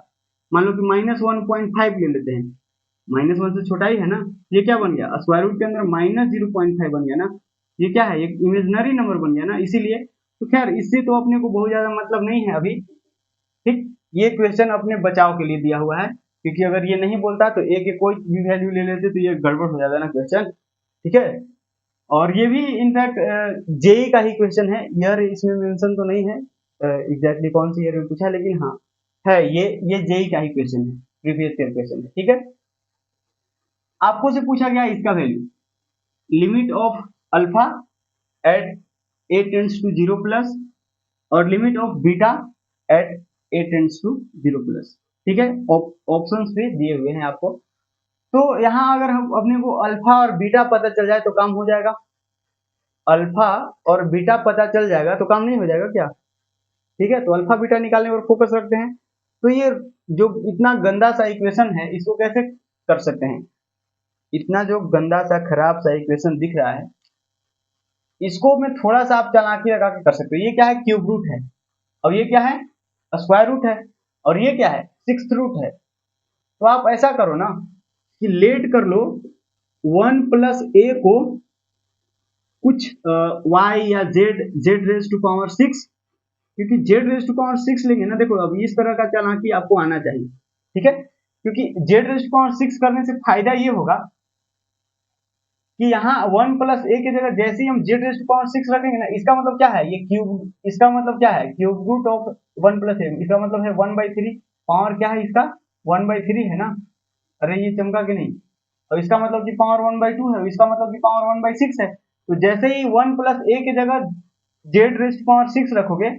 मान लो कि -1.5 ले लेते हैं, -1 से छोटा ही है ना, ये क्या बन गया, स्क्वायर रूट के अंदर -0.5 बन गया ना, ये क्या है, एक इमेजिनरी नंबर बन गया ना, इसीलिए। तो खैर इससे तो अपने को बहुत ज्यादा मतलब नहीं है अभी, ठीक। ये क्वेश्चन अपने बचाव के लिए दिया हुआ है, क्योंकि अगर ये नहीं बोलता तो ए के कोई भी वैल्यू ले लेते तो ये गड़बड़ हो जाता ना क्वेश्चन, ठीक है। और ये भी इनफैक्ट जेई का ही क्वेश्चन है, ईयर इसमें मेंशन तो नहीं है एग्जैक्टली कौन सी ईयर में पूछा, लेकिन हाँ है, ये जेई का ही क्वेश्चन है, प्रीवियस ईयर क्वेश्चन है, ठीक है। आपको से पूछा गया इसका value limit of alpha at A tends to 0 plus और limit of beta at A tends to 0 plus, ठीक है। ऑप्शंस भी दिए हुए हैं आपको। तो यहाँ अगर हम अपने को अल्फा और बीटा पता चल जाए तो काम हो जाएगा, अल्फा और बीटा पता चल जाएगा तो काम नहीं हो जाएगा क्या, ठीक है। तो अल्फा बीटा निकालने पर फोकस रखते हैं। तो ये जो इतना गंदा सा इक्वेशन है इसको कैसे कर सकते हैं, इतना जो गंदा सा खराब सा इक्वेशन दिख रहा है इसको मैं थोड़ा सा आप चालाकी लगा के कर सकते हो। ये क्या है, क्यूब रूट है, और ये क्या है, स्क्वायर रूट है, और ये क्या है, 6th रूट है। तो आप ऐसा करो ना कि लेट कर लो 1 प्लस ए को कुछ y या z रेज टू पावर 6, क्योंकि z रेज टू पावर 6 लेंगे ना, देखो अब इस तरह का चालाकी आपको आना चाहिए, ठीक है। क्योंकि z रेज टू पावर 6 करने से फायदा ये होगा कि यहाँ 1 प्लस ए की जगह जैसे ही हम z रेज टू पावर 6 रखेंगे ना, इसका मतलब क्या है, ये क्यूब, इसका मतलब क्या है, क्यूब रूट ऑफ 1 प्लस ए, इसका मतलब है 1/3, पावर क्या है इसका 1/3 है ना। अरे ये चमका कि नहीं। और इसका मतलब कि पावर 1/2 है, इसका मतलब कि पावर 1/6 है। तो जैसे ही 1 प्लस ए की जगह जेड रेस्ट पावर 6 रखोगे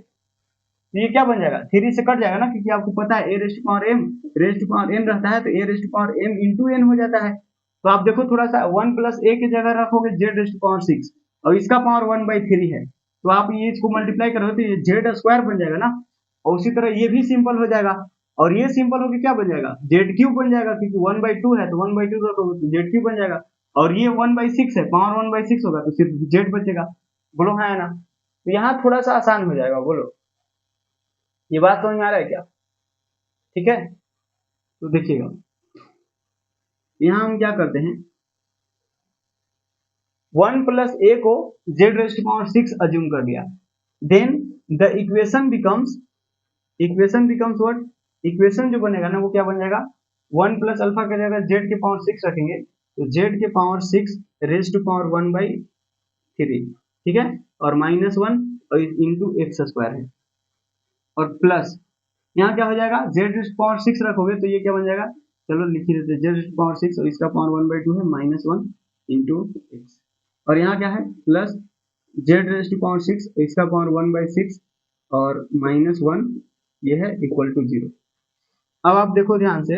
तो ये क्या बन जाएगा, 3 से कट जाएगा ना, क्योंकि आपको पता है A raised power M raised power N रहता है, तो A raised power M into N हो जाता है। तो आप देखो थोड़ा सा 1 प्लस ए की जगह रखोगे जेड रेस्ट पावर 6 और इसका पावर 1/3 है, तो आप ये इसको मल्टीप्लाई करोगे तो ये जेड स्क्वायर बन जाएगा ना। और उसी तरह ये भी सिंपल हो जाएगा, और ये सिंपल होकर क्या बन जाएगा, जेड क्यूब बन जाएगा, क्योंकि 1/2 है तो 1/2 रखोगे तो जेड क्यूब बन जाएगा। और ये 1/6 है, पावर 1/6 होगा तो सिर्फ जेड बचेगा। बोलो हाँ है ना। तो यहाँ थोड़ा सा आसान हो जाएगा। बोलो ये बात समझ में आ रहा है क्या। ठीक है, तो देखिएगा यहाँ हम क्या करते हैं, 1 प्लस ए को जेड रेस्ट पावर 6 अज्यूम कर दिया, then the equation becomes what, equation जो बनेगा ना वो क्या बन जाएगा, 1 प्लस अल्फा की जगह जेड के पावर 6 रखेंगे तो जेड के पावर 6 रेस्ट पावर 1/3, ठीक है, और -1 और इंटू एक्स स्क्वायर है, और प्लस यहाँ क्या हो जाएगा, जेड रेस्ट पावर 6 रखोगे तो ये क्या बन जाएगा, चलो लिख ही देते, जेड रेस्ट पावर 6 और इसका पावर 1/2 है, -1 इंटू एक्स, और यहाँ क्या है प्लस जेड रेस्ट पावर 6 और इसका पावर 1/6 और -1 ये है इक्वल टू 0। अब आप देखो ध्यान से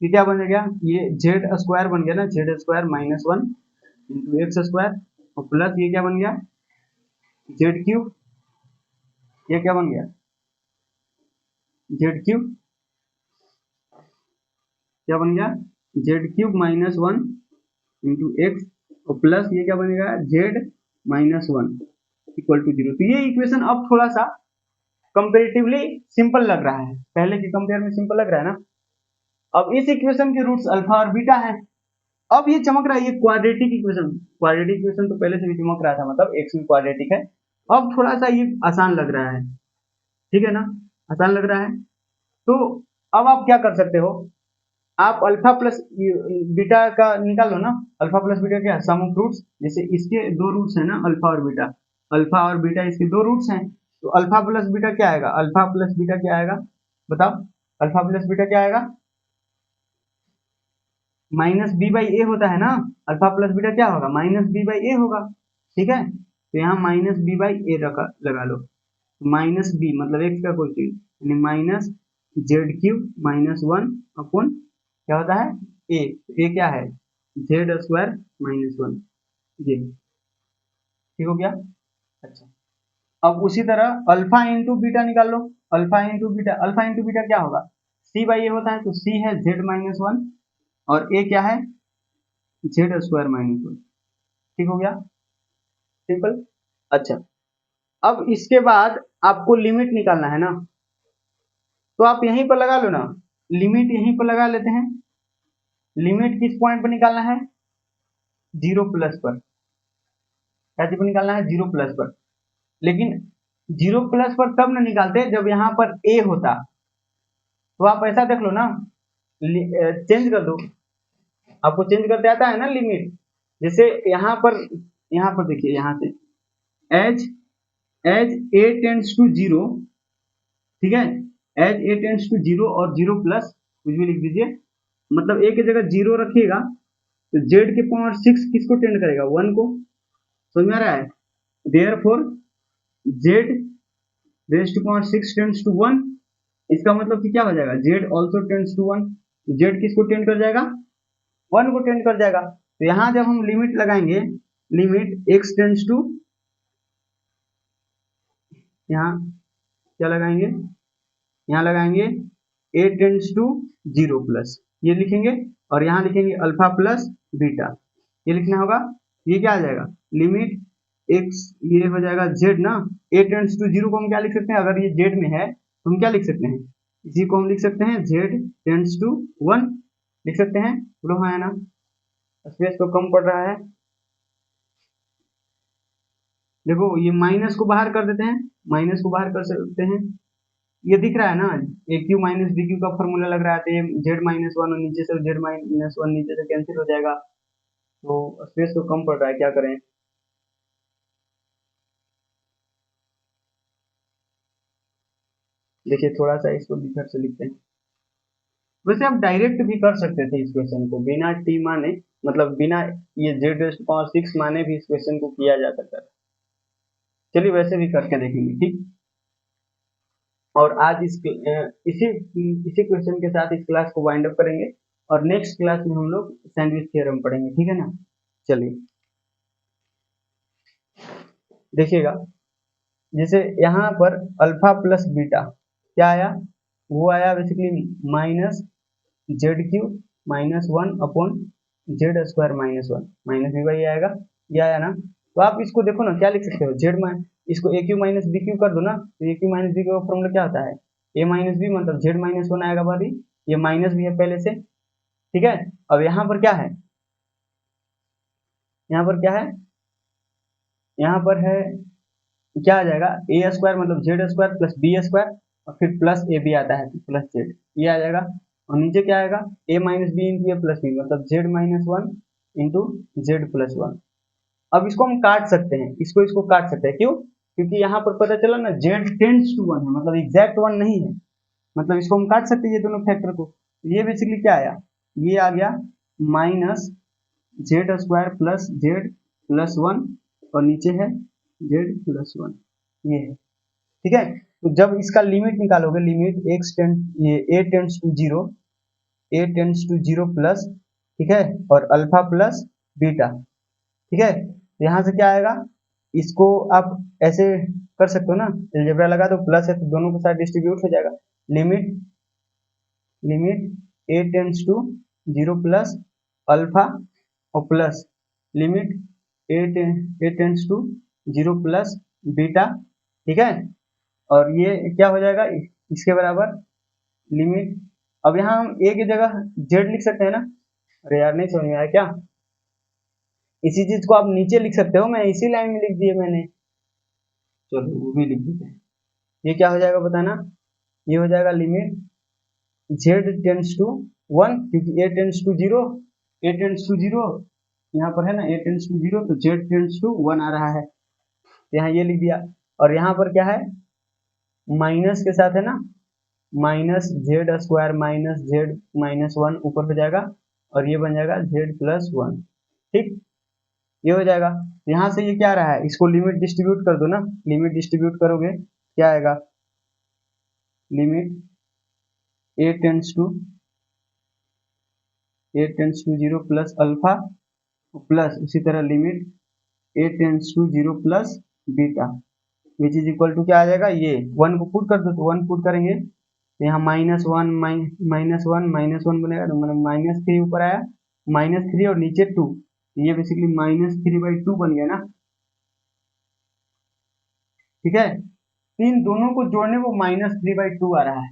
ये क्या बन गया, ये जेड स्क्वायर बन गया ना, Z square -1 into x square, और प्लस ये क्या बन गया जेड क्यूब, ये क्या बन गया जेड क्यूब, क्या बन गया जेड क्यूब -1 इंटू एक्स, और प्लस ये क्या बनेगा जेड -1 इक्वल टू 0। तो ये इक्वेशन अब थोड़ा सा कंपेरेटिवली सिंपल लग रहा है, पहले के कंपेयर में सिंपल लग रहा है ना। अब इस इक्वेशन के रूट्स अल्फा और बीटा है। अब ये चमक रहा है, ये क्वाड्रेटिक इक्वेशन, क्वाड्रेटिक इक्वेशन तो पहले से भी चमक रहा था, मतलब एक्स भी क्वाड्रेटिक है। अब थोड़ा सा ये आसान लग रहा है, ठीक है ना, आसान लग रहा है। तो अब आप क्या कर सकते हो, आप अल्फा प्लस बीटा का निकाल लो ना, अल्फा प्लस बीटा क्या है, सम ऑफ रूट्स, जैसे इसके दो रूट्स है ना अल्फा और बीटा इसके दो रूट्स हैं, तो अल्फा प्लस बीटा क्या आएगा, अल्फा प्लस बीटा क्या आएगा बताओ, अल्फा प्लस बीटा क्या आएगा, -b/a होता है ना, अल्फा प्लस बीटा क्या होगा -b/a होगा, ठीक है, तो यहाँ -b/a लगा लो, -b मतलब x का कोई चीज, यानी माइनस जेड क्यूब -1 अपॉन क्या होता है ए क्या है जेड स्क्वायर -1, ये ठीक हो गया। अच्छा, अब उसी तरह अल्फा इंटू बीटा निकाल लो, अल्फा इंटू बीटा क्या होगा, c/a होता है, तो c है z-1 और a क्या है जेड स्क्वायर -1, ठीक हो गया, सिंपल। अच्छा, अब इसके बाद आपको लिमिट निकालना है ना, तो आप यहीं पर लगा लो ना, लिमिट यहीं पर लगा लेते हैं। लिमिट किस पॉइंट पर निकालना है, 0 प्लस पर, क्या चीज पर निकालना है 0 प्लस पर, लेकिन 0 प्लस पर तब न निकालते जब यहाँ पर a होता, तो आप ऐसा देख लो ना, चेंज कर दो, आपको चेंज करते आता है ना लिमिट, जैसे यहाँ पर देखिए, यहाँ से as as a tends to 0, ठीक है, एज a टेंड्स टू 0 और 0 प्लस कुछ भी लिख दीजिए, मतलब a की जगह 0 रखिएगा तो z के पावर 6 किसको टेंड करेगा 1 को, समझ में आ रहा है, therefore z raise to power 6 tends to 1, इसका मतलब कि क्या हो जाएगा z ऑल्सो टेंड्स टू 1, तो z किसको टेंड कर जाएगा 1 को टेंड कर जाएगा। तो यहाँ जब हम लिमिट लगाएंगे, लिमिट x टेंड्स टू, यहाँ क्या लगाएंगे, यहाँ लगाएंगे a टेंड्स टू 0 प्लस, ये लिखेंगे, और यहाँ लिखेंगे अल्फा प्लस बीटा, ये लिखना होगा, ये क्या आ जाएगा लिमिट x, ये हो जाएगा z ना, a टेंड्स टू 0 को हम क्या लिख सकते हैं, अगर ये z में है तो हम क्या लिख सकते हैं, इसी को हम लिख सकते हैं z टेंड्स टू 1 लिख सकते हैं, बोलो हाँ है ना, स्पेस तो कम पड़ रहा है। देखो ये माइनस को बाहर कर देते हैं, माइनस को बाहर कर सकते हैं, ये दिख रहा है ना, ए क्यू माइनस बी क्यू का फॉर्मूला लग रहा है, तो ये z-1 और नीचे से z-1 नीचे से कैंसिल हो जाएगा, तो स्पेस तो कम पड़ रहा है, क्या करें। देखिए थोड़ा सा इसको इधर से लिखते हैं। वैसे हम डायरेक्ट भी कर सकते थे इस क्वेश्चन को बिना टी माने, मतलब बिना ये z⁻6 माने भी इस क्वेश्चन को किया जा सकता था। चलिए वैसे भी करके देखेंगे, ठीक। और आज इसी इसी क्वेश्चन के साथ इस क्लास को वाइंड अप करेंगे और नेक्स्ट क्लास में हम लोग सैंडविच थ्योरम पढ़ेंगे, ठीक है ना। चलिए देखिएगा, जैसे यहाँ पर अल्फा प्लस बीटा क्या आया, वो आया basically minus ZQ -1/z² -1 minus भी वही आएगा, ये आया ना। तो आप इसको देखो ना, क्या लिख सकते हो, जेड में इसको AQ माइनस BQ कर दो ना, तो AQ माइनस BQ का फॉर्मूला क्या होता है, A माइनस बी मतलब Z-1 आएगा बाद ही, ये माइनस भी है पहले से, ठीक है। अब यहाँ पर क्या है, यहाँ पर क्या है, यहाँ पर है क्या आ जाएगा, A² मतलब Z² प्लस B² और फिर प्लस AB आता है प्लस Z, ये आ जाएगा। और नीचे क्या आएगा, A minus B into a plus b मतलब Z-1 इंटू Z+1। अब इसको हम काट सकते हैं, इसको काट सकते हैं, क्यों, क्योंकि यहाँ पर पता चला ना Z टेंड्स टू 1 है, मतलब एग्जैक्ट 1 नहीं है, मतलब इसको हम काट सकते हैं ये दोनों फैक्टर को। ये बेसिकली क्या आया, ये आ गया -Z² प्लस Z+1 और नीचे है Z+1, ये है, ठीक है। तो जब इसका लिमिट निकालोगे, लिमिट ये a टेंड्स टू 0 प्लस, ठीक है, और अल्फा प्लस बीटा, ठीक है। तो यहाँ से क्या आएगा, इसको आप ऐसे कर सकते हो ना, अलजेब्रा लगा दो, प्लस है तो दोनों के साथ डिस्ट्रीब्यूट हो जाएगा। Limit a tends to 0 plus alpha और plus limit a tends to 0 plus beta, ठीक है। और ये क्या हो जाएगा, इसके बराबर लिमिट, अब यहाँ हम a की जगह z लिख सकते हैं ना, अरे यार नहीं समझ में आया क्या, इसी चीज को आप नीचे लिख सकते हो, मैं इसी लाइन में लिख दिए मैंने, चलो वो भी लिख देते हैं। ये क्या हो जाएगा बताना, ये हो जाएगा लिमिट Z टेंड्स टू 1, क्योंकि a टेंड्स टू 0 यहाँ पर है ना, a टेंड्स टू 0 तो Z टेंड्स टू 1 आ रहा है, यहाँ ये लिख दिया। और यहाँ पर क्या है, माइनस के साथ है ना, -Z² माइनस Z-1 ऊपर हो जाएगा और ये बन जाएगा Z+1, ठीक, ये हो जाएगा। यहाँ से ये क्या आ रहा है, इसको लिमिट डिस्ट्रीब्यूट कर दो ना, लिमिट डिस्ट्रीब्यूट करोगे क्या आएगा, limit a tends to 0 plus alpha plus उसी तरह limit a tends to 0 plus beta which is equal to क्या आ जाएगा, ये 1 को पुट कर दो, तो 1 पुट करेंगे तो यहाँ -1 बनेगा, तो मतलब -3 ऊपर आया, -3 और नीचे 2, ये बेसिकली -3/2 बन गया ना, ठीक है। तो इन दोनों को जोड़ने को -3/2 आ रहा है,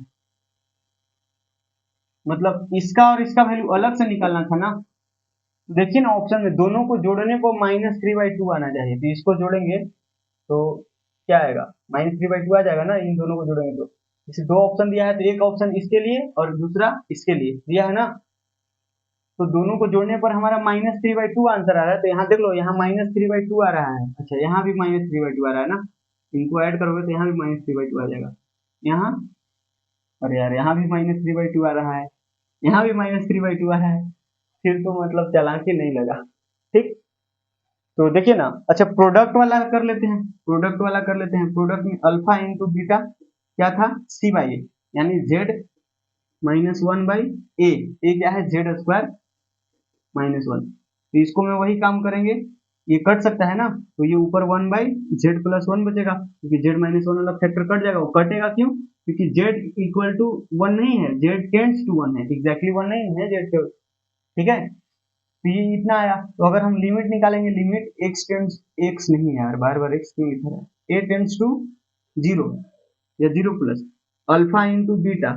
मतलब इसका और इसका वैल्यू अलग से निकालना था ना, देखिए ना ऑप्शन में दोनों को जोड़ने को -3/2 आना चाहिए, तो इसको जोड़ेंगे तो क्या आएगा, -3/2 आ जाएगा ना, इन दोनों को जोड़ेंगे तो। जैसे दो ऑप्शन दिया है तो एक ऑप्शन इसके लिए और दूसरा इसके लिए दिया है ना, तो दोनों को जोड़ने पर हमारा -3/2 आंसर आ रहा है। तो यहाँ देख लो, यहाँ -3/2 आ रहा है, अच्छा यहाँ भी -3/2 आ रहा है ना, इनको ऐड करोगे तो यहाँ भी -3/2 आ जाएगा, यहाँ, अरे यार यहाँ भी -3/2 आ रहा है, यहाँ भी -3/2 आ रहा है, फिर तो मतलब चालाकी नहीं लगा, ठीक। तो देखिए ना, अच्छा प्रोडक्ट वाला कर लेते हैं, प्रोडक्ट में अल्फा इंटू बीटा क्या था, C/A, यानी Z-1/A, ए क्या है Z² -1, तो इसको में वही काम करेंगे, ये कट सकता है ना, तो ये ऊपर 1/Z+1 बचेगा, क्योंकि Z-1 वाला फैक्टर कट जाएगा, वो कटेगा क्यों, क्योंकि Z=1 नहीं है, Z टेंड्स टू 1 है, एग्जैक्टली 1 नहीं है Z, ठीक है। तो ये इतना आया, तो अगर हम लिमिट निकालेंगे, लिमिट x नहीं है यार, बार बार x क्यों लिख रहा है, a टेंड्स टू 0 या 0 प्लस अल्फा इंटू बीटा,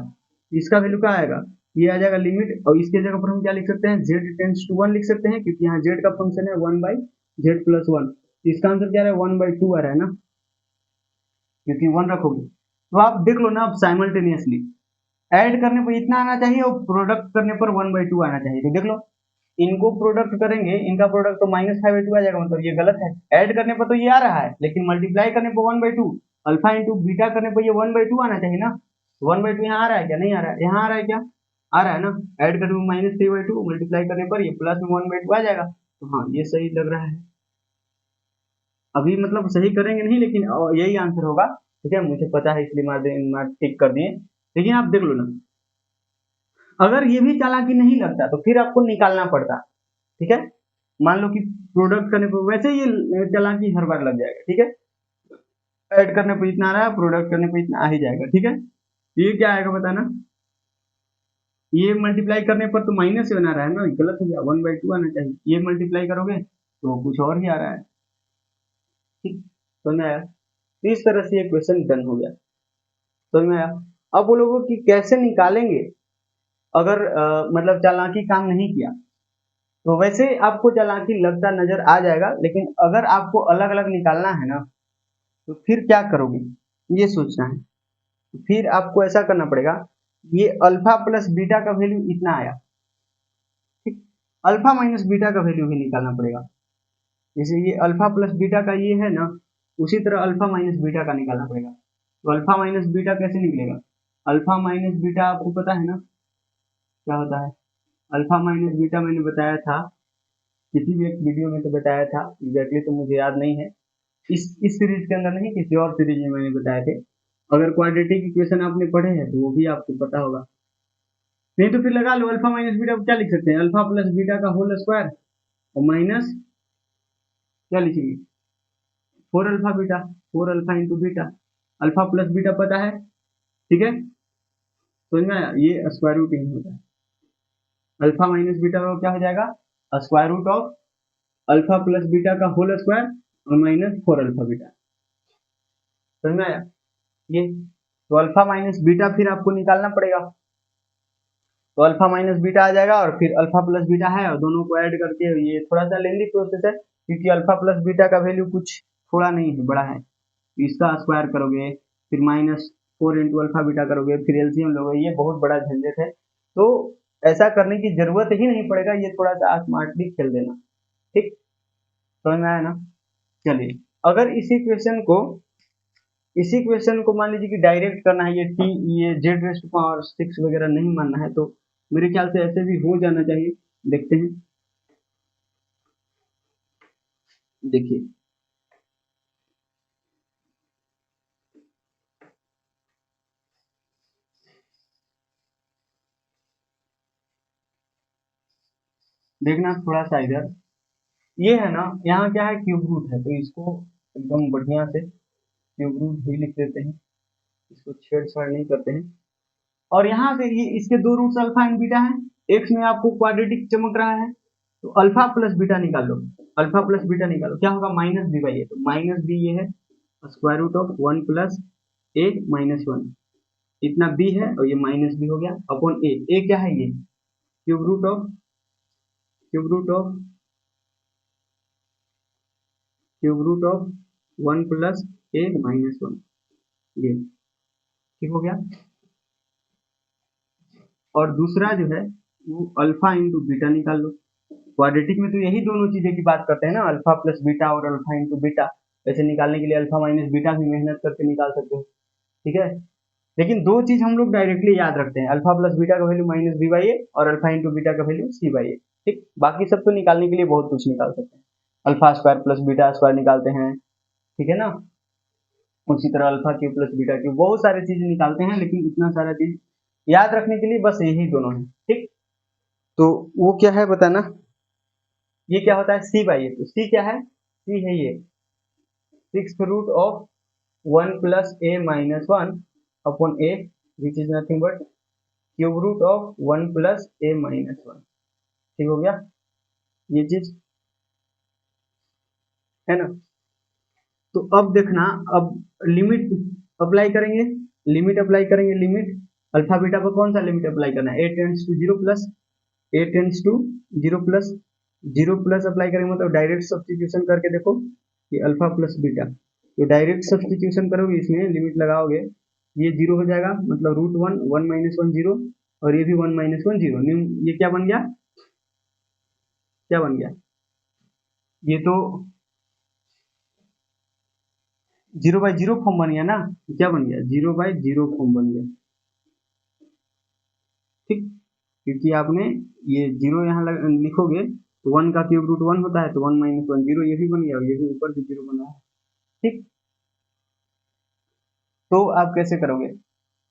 इसका वैल्यू क्या आएगा, ये आ जाएगा लिमिट, और इसके जगह पर हम क्या लिख सकते हैं, Z टेंड्स टू 1 लिख सकते हैं, क्योंकि यहाँ Z का फंक्शन है 1/Z+1, तो इसका आंसर क्या आ रहा है, 1/2 आ रहा है ना, क्योंकि 1 रखोगे। तो आप देख लो ना, अब साइमल्टेनियसली ऐड करने पर इतना आना चाहिए और प्रोडक्ट करने पर 1/2 आना चाहिए, तो देख लो इनको प्रोडक्ट करेंगे, इनका प्रोडक्ट तो -5/2 आ जाएगा, मतलब ये गलत है, ऐड करने पर तो ये आ रहा है, लेकिन मल्टीप्लाई करने पर 1/2, अल्फा इंटू बीटा करने पर ये 1/2 आना चाहिए ना, 1/2 यहाँ आ रहा है क्या? नहीं आ रहा है। यहाँ आ रहा है क्या? आ रहा है ना। ऐड करने में -3/2 मल्टीप्लाई करने पर ये प्लस में 1/2 आ जाएगा। तो हाँ ये सही लग रहा है। अभी मतलब सही करेंगे नहीं, लेकिन यही आंसर होगा। ठीक है, मुझे पता है इसलिए मार टिक कर दिए। लेकिन आप देख लो ना, अगर ये भी चालाकी नहीं लगता तो फिर आपको निकालना पड़ता। ठीक है, मान लो कि प्रोडक्ट करने पर वैसे ये चालाकी हर बार लग जाएगा। ठीक है, ऐड करने पर इतना आ रहा है, प्रोडक्ट करने पर इतना आ ही जाएगा। ठीक है, ये क्या आएगा बताना। ये मल्टीप्लाई करने पर तो माइनस से बना रहा है ना, गलत हो गया। 1/2 आना चाहिए। ये मल्टीप्लाई करोगे तो कुछ और ही आ रहा है। ठीक, समझ में आया? तो इस तरह से ये क्वेश्चन डन हो गया। समझ में आया? अब बोलोगे कि कैसे निकालेंगे अगर मतलब चालाकी काम नहीं किया। तो वैसे आपको चालाकी लगता नजर आ जाएगा, लेकिन अगर आपको अलग अलग निकालना है ना, तो फिर क्या करोगे ये सोचना है। फिर आपको ऐसा करना पड़ेगा, ये अल्फा प्लस बीटा का वैल्यू इतना आया। ठीक, अल्फा माइनस बीटा का वैल्यू भी निकालना पड़ेगा। जैसे ये अल्फा प्लस बीटा का ये है ना, उसी तरह अल्फा माइनस बीटा का निकालना पड़ेगा। तो अल्फा माइनस बीटा कैसे निकलेगा? अल्फा माइनस बीटा आपको पता है ना क्या होता है? अल्फा माइनस बीटा मैंने बताया था किसी भी एक वीडियो में, तो बताया था एग्जैक्टली, तो मुझे याद नहीं है। इस सीरीज के अंदर नहीं, किसी और सीरीज में मैंने बताए थे। अगर क्वाड्रेटिक इक्वेशन आपने पढ़े हैं तो वो भी आपको पता होगा। नहीं तो फिर लगा लो, अल्फा माइनस बीटा को क्या लिख सकते हैं? अल्फा प्लस बीटा का होल स्क्वायर और माइनस क्या लिखेंगे? 4 alpha beta. 4 alpha into beta. Alpha plus beta पता है। ठीक है, समझ में आया? ये स्क्वायर रूट ही होता है। अल्फा माइनस बीटा का क्या हो जाएगा? Square root of alpha plus beta का होल स्क्वायर और माइनस 4 अल्फा बीटा। समझ में आया? ये तो अल्फा माइनस बीटा फिर आपको निकालना पड़ेगा। तो अल्फा माइनस बीटा आ जाएगा और फिर अल्फा प्लस बीटा है, और दोनों को ऐड करके, ये थोड़ा सा लेंदी प्रोसेस है क्योंकि अल्फा प्लस बीटा का वैल्यू कुछ थोड़ा नहीं है, बड़ा है। तो इसका स्क्वायर करोगे, फिर -4 इंटू अल्फा बीटा करोगे, फिर एलसीएम लोगे, ये बहुत बड़ा झंझट है। तो ऐसा करने की जरूरत ही नहीं पड़ेगा, ये थोड़ा सा स्मार्टली खेल देना। ठीक, समझ में आया ना? चलिए, अगर इसी क्वेश्चन को मान लीजिए कि डायरेक्ट करना है, ये Z⁻⁶ वगैरह नहीं मानना है, तो मेरे ख्याल से ऐसे भी हो जाना चाहिए। देखते हैं, देखिए देखना थोड़ा सा इधर, ये है ना, यहाँ क्या है, क्यूब रूट है, तो इसको एकदम बढ़िया से क्यूब रूट ही लिख देते हैं। इसको छेड़छाड़ नहीं करते हैं। और यहाँ से ये इसके दो रूट्स अल्फा एंड बीटा है। एक्स में आपको क्वाड्रेटिक चमक रहा है, तो अल्फा प्लस बीटा निकाल लो। अल्फा प्लस बीटा निकालो, क्या होगा? -b/a। तो -b ये है, square root of 1 plus a minus 1। इतना b है और ये -b हो गया अपॉन a क्या है? ये cube root of cube root of cube root of 1 plus a minus 1। ये ठीक हो गया। और दूसरा जो है वो अल्फा इंटू बीटा निकाल लो। क्वाड्रेटिक में तो यही दोनों चीजें की बात करते हैं ना, अल्फा प्लस बीटा और अल्फा इंटू बीटा। वैसे निकालने के लिए अल्फा माइनस बीटा भी मेहनत करके निकाल सकते हो। ठीक है, लेकिन दो चीज हम लोग डायरेक्टली याद रखते हैं, अल्फा प्लस बीटा का वैल्यू -b/a और अल्फा इंटू बीटा का वैल्यू c/a। ठीक, बाकी सब तो निकालने के लिए बहुत कुछ निकाल सकते हैं। Alpha square plus beta square निकालते हैं। ठीक है ना, उसी तरह alpha cube plus beta cube, बहुत सारी चीजें निकालते हैं, लेकिन इतना सारा चीज याद रखने के लिए बस यही दोनों है। ठीक, तो वो क्या है बताना। ये क्या होता है? c/a। तो c क्या है? c है ये 6 root of 1 plus a minus 1 upon a, which is nothing but cube root of 1 plus a minus 1। ठीक हो गया ये चीज, है ना? तो अब देखना, अब लिमिट अप्लाई करेंगे। लिमिट अल्फा बीटा पर कौन सा लिमिट अप्लाई करना है? a tends to 0 plus 0 plus apply करेंगे, मतलब डायरेक्ट सब्स्टिट्यूशन करके देखो ये अल्फा प्लस बीटा। तो डायरेक्ट सब्स्टिट्यूशन करोगे, इसमें लिमिट लगाओगे, ये 0 हो जाएगा, मतलब √1 1 माइनस 1 0, और ये भी 1 माइनस 1 0। ये क्या बन गया? क्या बन गया? ये तो 0/0 फॉर्म बन गया ना। क्या बन गया? 0/0 फॉर्म बन गया। ठीक, क्योंकि आपने ये जीरो यहाँ लिखोगे तो 1 का क्यूब रूट 1 होता है, तो 1 माइनस 1 जीरो, ये भी बन गया और ये भी ऊपर से जीरो बना है। ठीक, तो आप कैसे करोगे,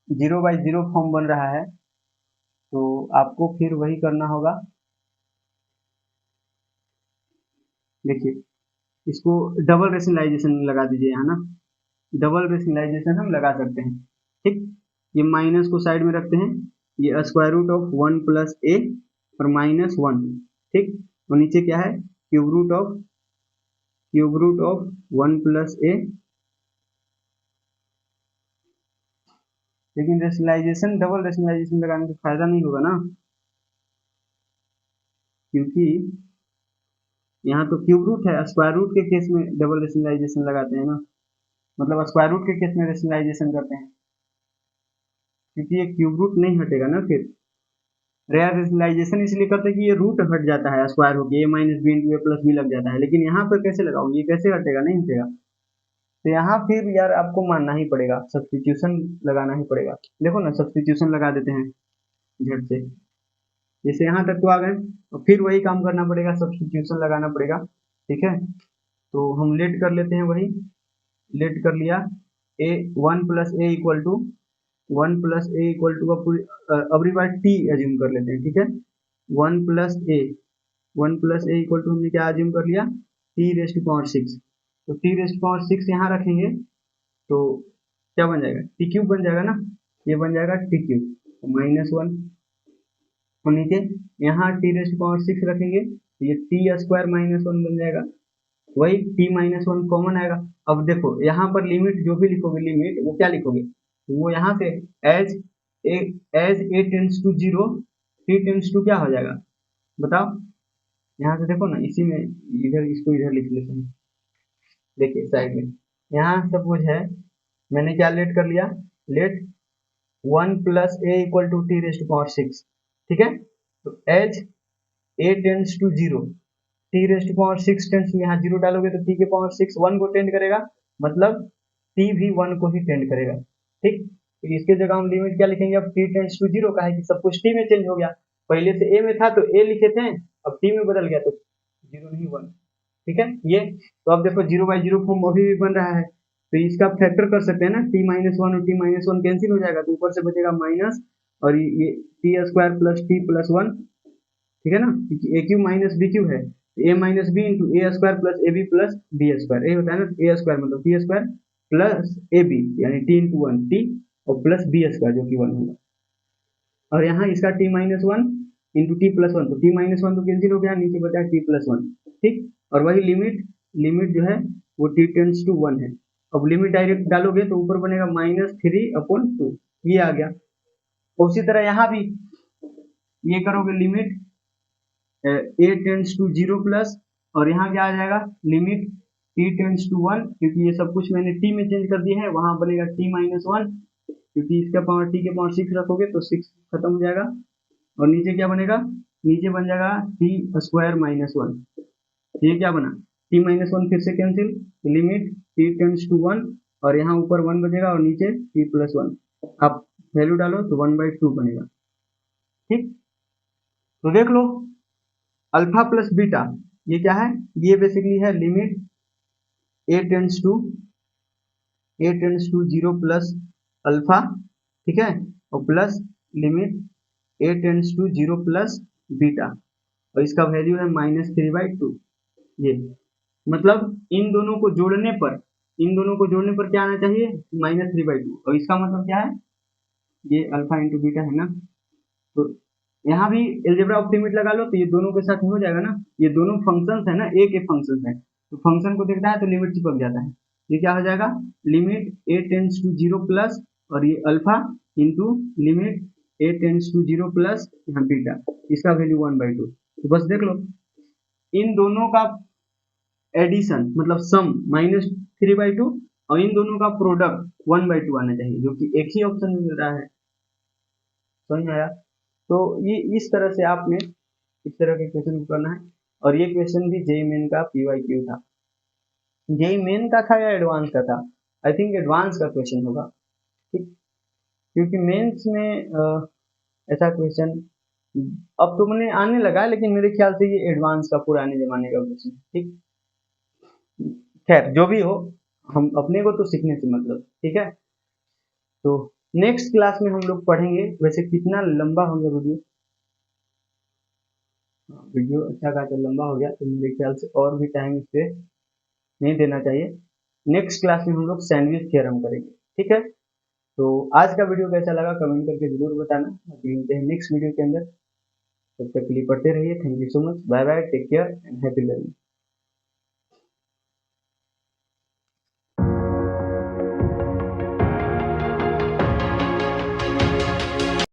जीरो बाई जीरो फॉर्म बन रहा है, तो आपको फिर वही करना होगा। देखिए, इसको डबल रेशनलाइजेशन लगा दीजिए यहाँ ना, डबल रेशनलाइजेशन हम लगा सकते हैं। ठीक, ये माइनस को साइड में रखते हैं, ये square root of 1 plus A और माइनस 1। ठीक, और नीचे क्या है, क्यूब रूट ऑफ 1 प्लस ए। लेकिन रेशनलाइजेशन, डबल रेशनलाइजेशन लगाने से फायदा नहीं होगा ना, क्योंकि यहाँ तो क्यूब रूट है, स्क्वायर रूट के केस में डबल रेशनलाइजेशन लगाते हैं ना, मतलब स्क्वायर रूट के केस में रेशनलाइजेशन करते हैं, क्योंकि ये क्यूब रूट नहीं हटेगा ना फिर। रेयर रेशनलाइजेशन इसलिए करते हैं कि ये रूट हट जाता है, स्क्वायर होके ए minus B into a plus B लग जाता है, लेकिन यहाँ पर कैसे लगाओगे, ये कैसे हटेगा, नहीं हटेगा। तो यहाँ फिर यार आपको मानना ही पड़ेगा, सब्स्टिट्यूशन लगाना ही पड़ेगा। देखो ना, सब्स्टिट्यूशन लगा देते हैं झट से, जैसे यहाँ तक तो आ गए, और फिर वही काम करना पड़ेगा, सब्स्टिट्यूशन लगाना पड़ेगा। ठीक है, तो हम लेट कर लेते हैं, वही लेट कर लिया, a 1 plus a equal to 1 plus a equal to, अबरी बार टी एज्यूम कर लेते हैं। ठीक है, 1 plus A, 1 plus a equal to हमने क्या एज्यूम कर लिया, टी रेस्ट पावर 6। तो टी रेस्ट पावर 6 यहाँ रखेंगे तो क्या बन जाएगा, टी क्यूब बन जाएगा ना, ये बन जाएगा टी क्यूब माइनस 1। और नीचे यहाँ टी रेस्ट पावर 6 रखेंगे तो ये टी स्क्वायर माइनस 1 बन जाएगा, वही टी माइनस 1 कॉमन आएगा। अब देखो यहाँ पर लिमिट जो भी लिखोगे, लिमिट वो क्या लिखोगे, वो यहाँ से as a, as a tends to zero, t tends to क्या हो जाएगा, बताओ। यहाँ से देखो ना, इसी में इधर इसको इधर लिख लेते हैं, देखिए साइड में, यहाँ सपोज है मैंने क्या लेट कर लिया, let 1 plus a equal to t raised power 6। ठीक है, तो as a tends to zero, t raised power 6 tends to, यहाँ जीरो डालोगे तो टी के पावर 6 1 को टेंड करेगा, मतलब टी भी 1 को ही टेंड करेगा। ठीक, तो इसके जगह हम लिमिट क्या लिखेंगे, अब टी टेंड्स टू जीरो का है कि सब कुछ टी में चेंज हो गया, पहले से ए में था तो ए लिखे थे, अब टी में बदल गया तो जीरो नहीं 1। ठीक है, ये तो अब देखो जीरो बाई जीरो फॉर्म अभी भी बन रहा है, तो इसका फैक्टर कर सकते हैं ना, टी माइनस 1 और टी माइनस 1 कैंसिल हो जाएगा, तो ऊपर से बचेगा माइनस, और ये T square plus T plus 1। ठीक है ना, क्योंकि A cube minus B cube है, A minus B into A square plus A B plus B square, ये होता है ना, ए स्क्वायर मतलब T square plus A B यानी टी इंटू 1 टी, और प्लस बी स्क्वायर जो कि 1 होगा, और यहाँ इसका T minus 1 into T plus 1, तो टी माइनस 1 तो कैंसिल हो गया, नीचे बचा टी प्लस 1। ठीक, और वही लिमिट, लिमिट जो है वो टी टेंड्स टू 1 है। अब लिमिट डायरेक्ट डालोगे तो ऊपर बनेगा माइनस 3/2, ये आ गया। उसी तरह यहाँ भी ये करोगे, limit a tends to zero plus, और यहाँ क्या आ जाएगा, लिमिट टी टेंड्स टू 1, क्योंकि ये सब कुछ मैंने टी में चेंज कर दिया है, वहां बनेगा टी माइनस 1, क्योंकि इसका पावर टी के पावर 6 रखोगे तो 6 खत्म हो जाएगा, और नीचे क्या बनेगा, नीचे बन जाएगा टी स्क्वायर माइनस 1। ये क्या बना, टी माइनस 1 फिर से cancel, limit t tends to 1, और यहाँ ऊपर 1 बचेगा और नीचे टी प्लस 1, आप वैल्यू डालो तो 1/2 बनेगा। ठीक, तो देख लो, अल्फा प्लस बीटा ये क्या है, ये बेसिकली है limit a tends to zero plus alpha. ठीक है, और plus limit a tends to zero plus beta, और इसका वैल्यू है -3/2। ये मतलब इन दोनों को जोड़ने पर, इन दोनों को जोड़ने पर क्या आना चाहिए, -3/2, और इसका मतलब क्या है, ये अल्फा इंटू बीटा है ना, तो यहाँ भी एलजेब्रा ऑफ लिमिट लगा लो तो ये दोनों के साथ हो जाएगा ना, ये दोनों फंक्शंस है ना, एक एक फंक्शंस है, तो फंक्शन को देखता है तो लिमिट चिपक जाता है, ये क्या हो जाएगा, limit a tends to zero plus, और ये alpha into limit a tends to zero plus यहाँ बीटा, इसका वैल्यू 1/2। तो बस देख लो, इन दोनों का एडिशन मतलब सम -3/2, और इन दोनों का प्रोडक्ट 1/2 आना चाहिए, जो कि एक ही ऑप्शन में मिल रहा है। समझ में आया, तो ये इस तरह से आपने इस तरह के क्वेश्चन को करना है, और ये क्वेश्चन भी जेई मेन का पीवाईक्यू था, जेई मेन का था या एडवांस का था, आई थिंक एडवांस का क्वेश्चन होगा। ठीक, क्योंकि मेंस में ऐसा क्वेश्चन अब तुमने आने लगा है, लेकिन मेरे ख्याल से ये एडवांस का पुराने जमाने का क्वेश्चन, ठीक। खैर जो भी हो, हम अपने को तो सीखने से मतलब, ठीक है। तो नेक्स्ट क्लास में हम लोग पढ़ेंगे। वैसे कितना लंबा हो गया वीडियो, वीडियो अच्छा खासा लंबा हो गया, तो मेरे ख्याल से और भी टाइम इस पे नहीं देना चाहिए। नेक्स्ट क्लास में हम लोग सैंडविच थ्योरम करेंगे, ठीक है। तो आज का वीडियो कैसा लगा कमेंट करके जरूर बताना। मिलते हैं नेक्स्ट वीडियो के अंदर, तब तक के लिए पढ़ते रहिए। Thank you so much, bye bye, take care and happy learning.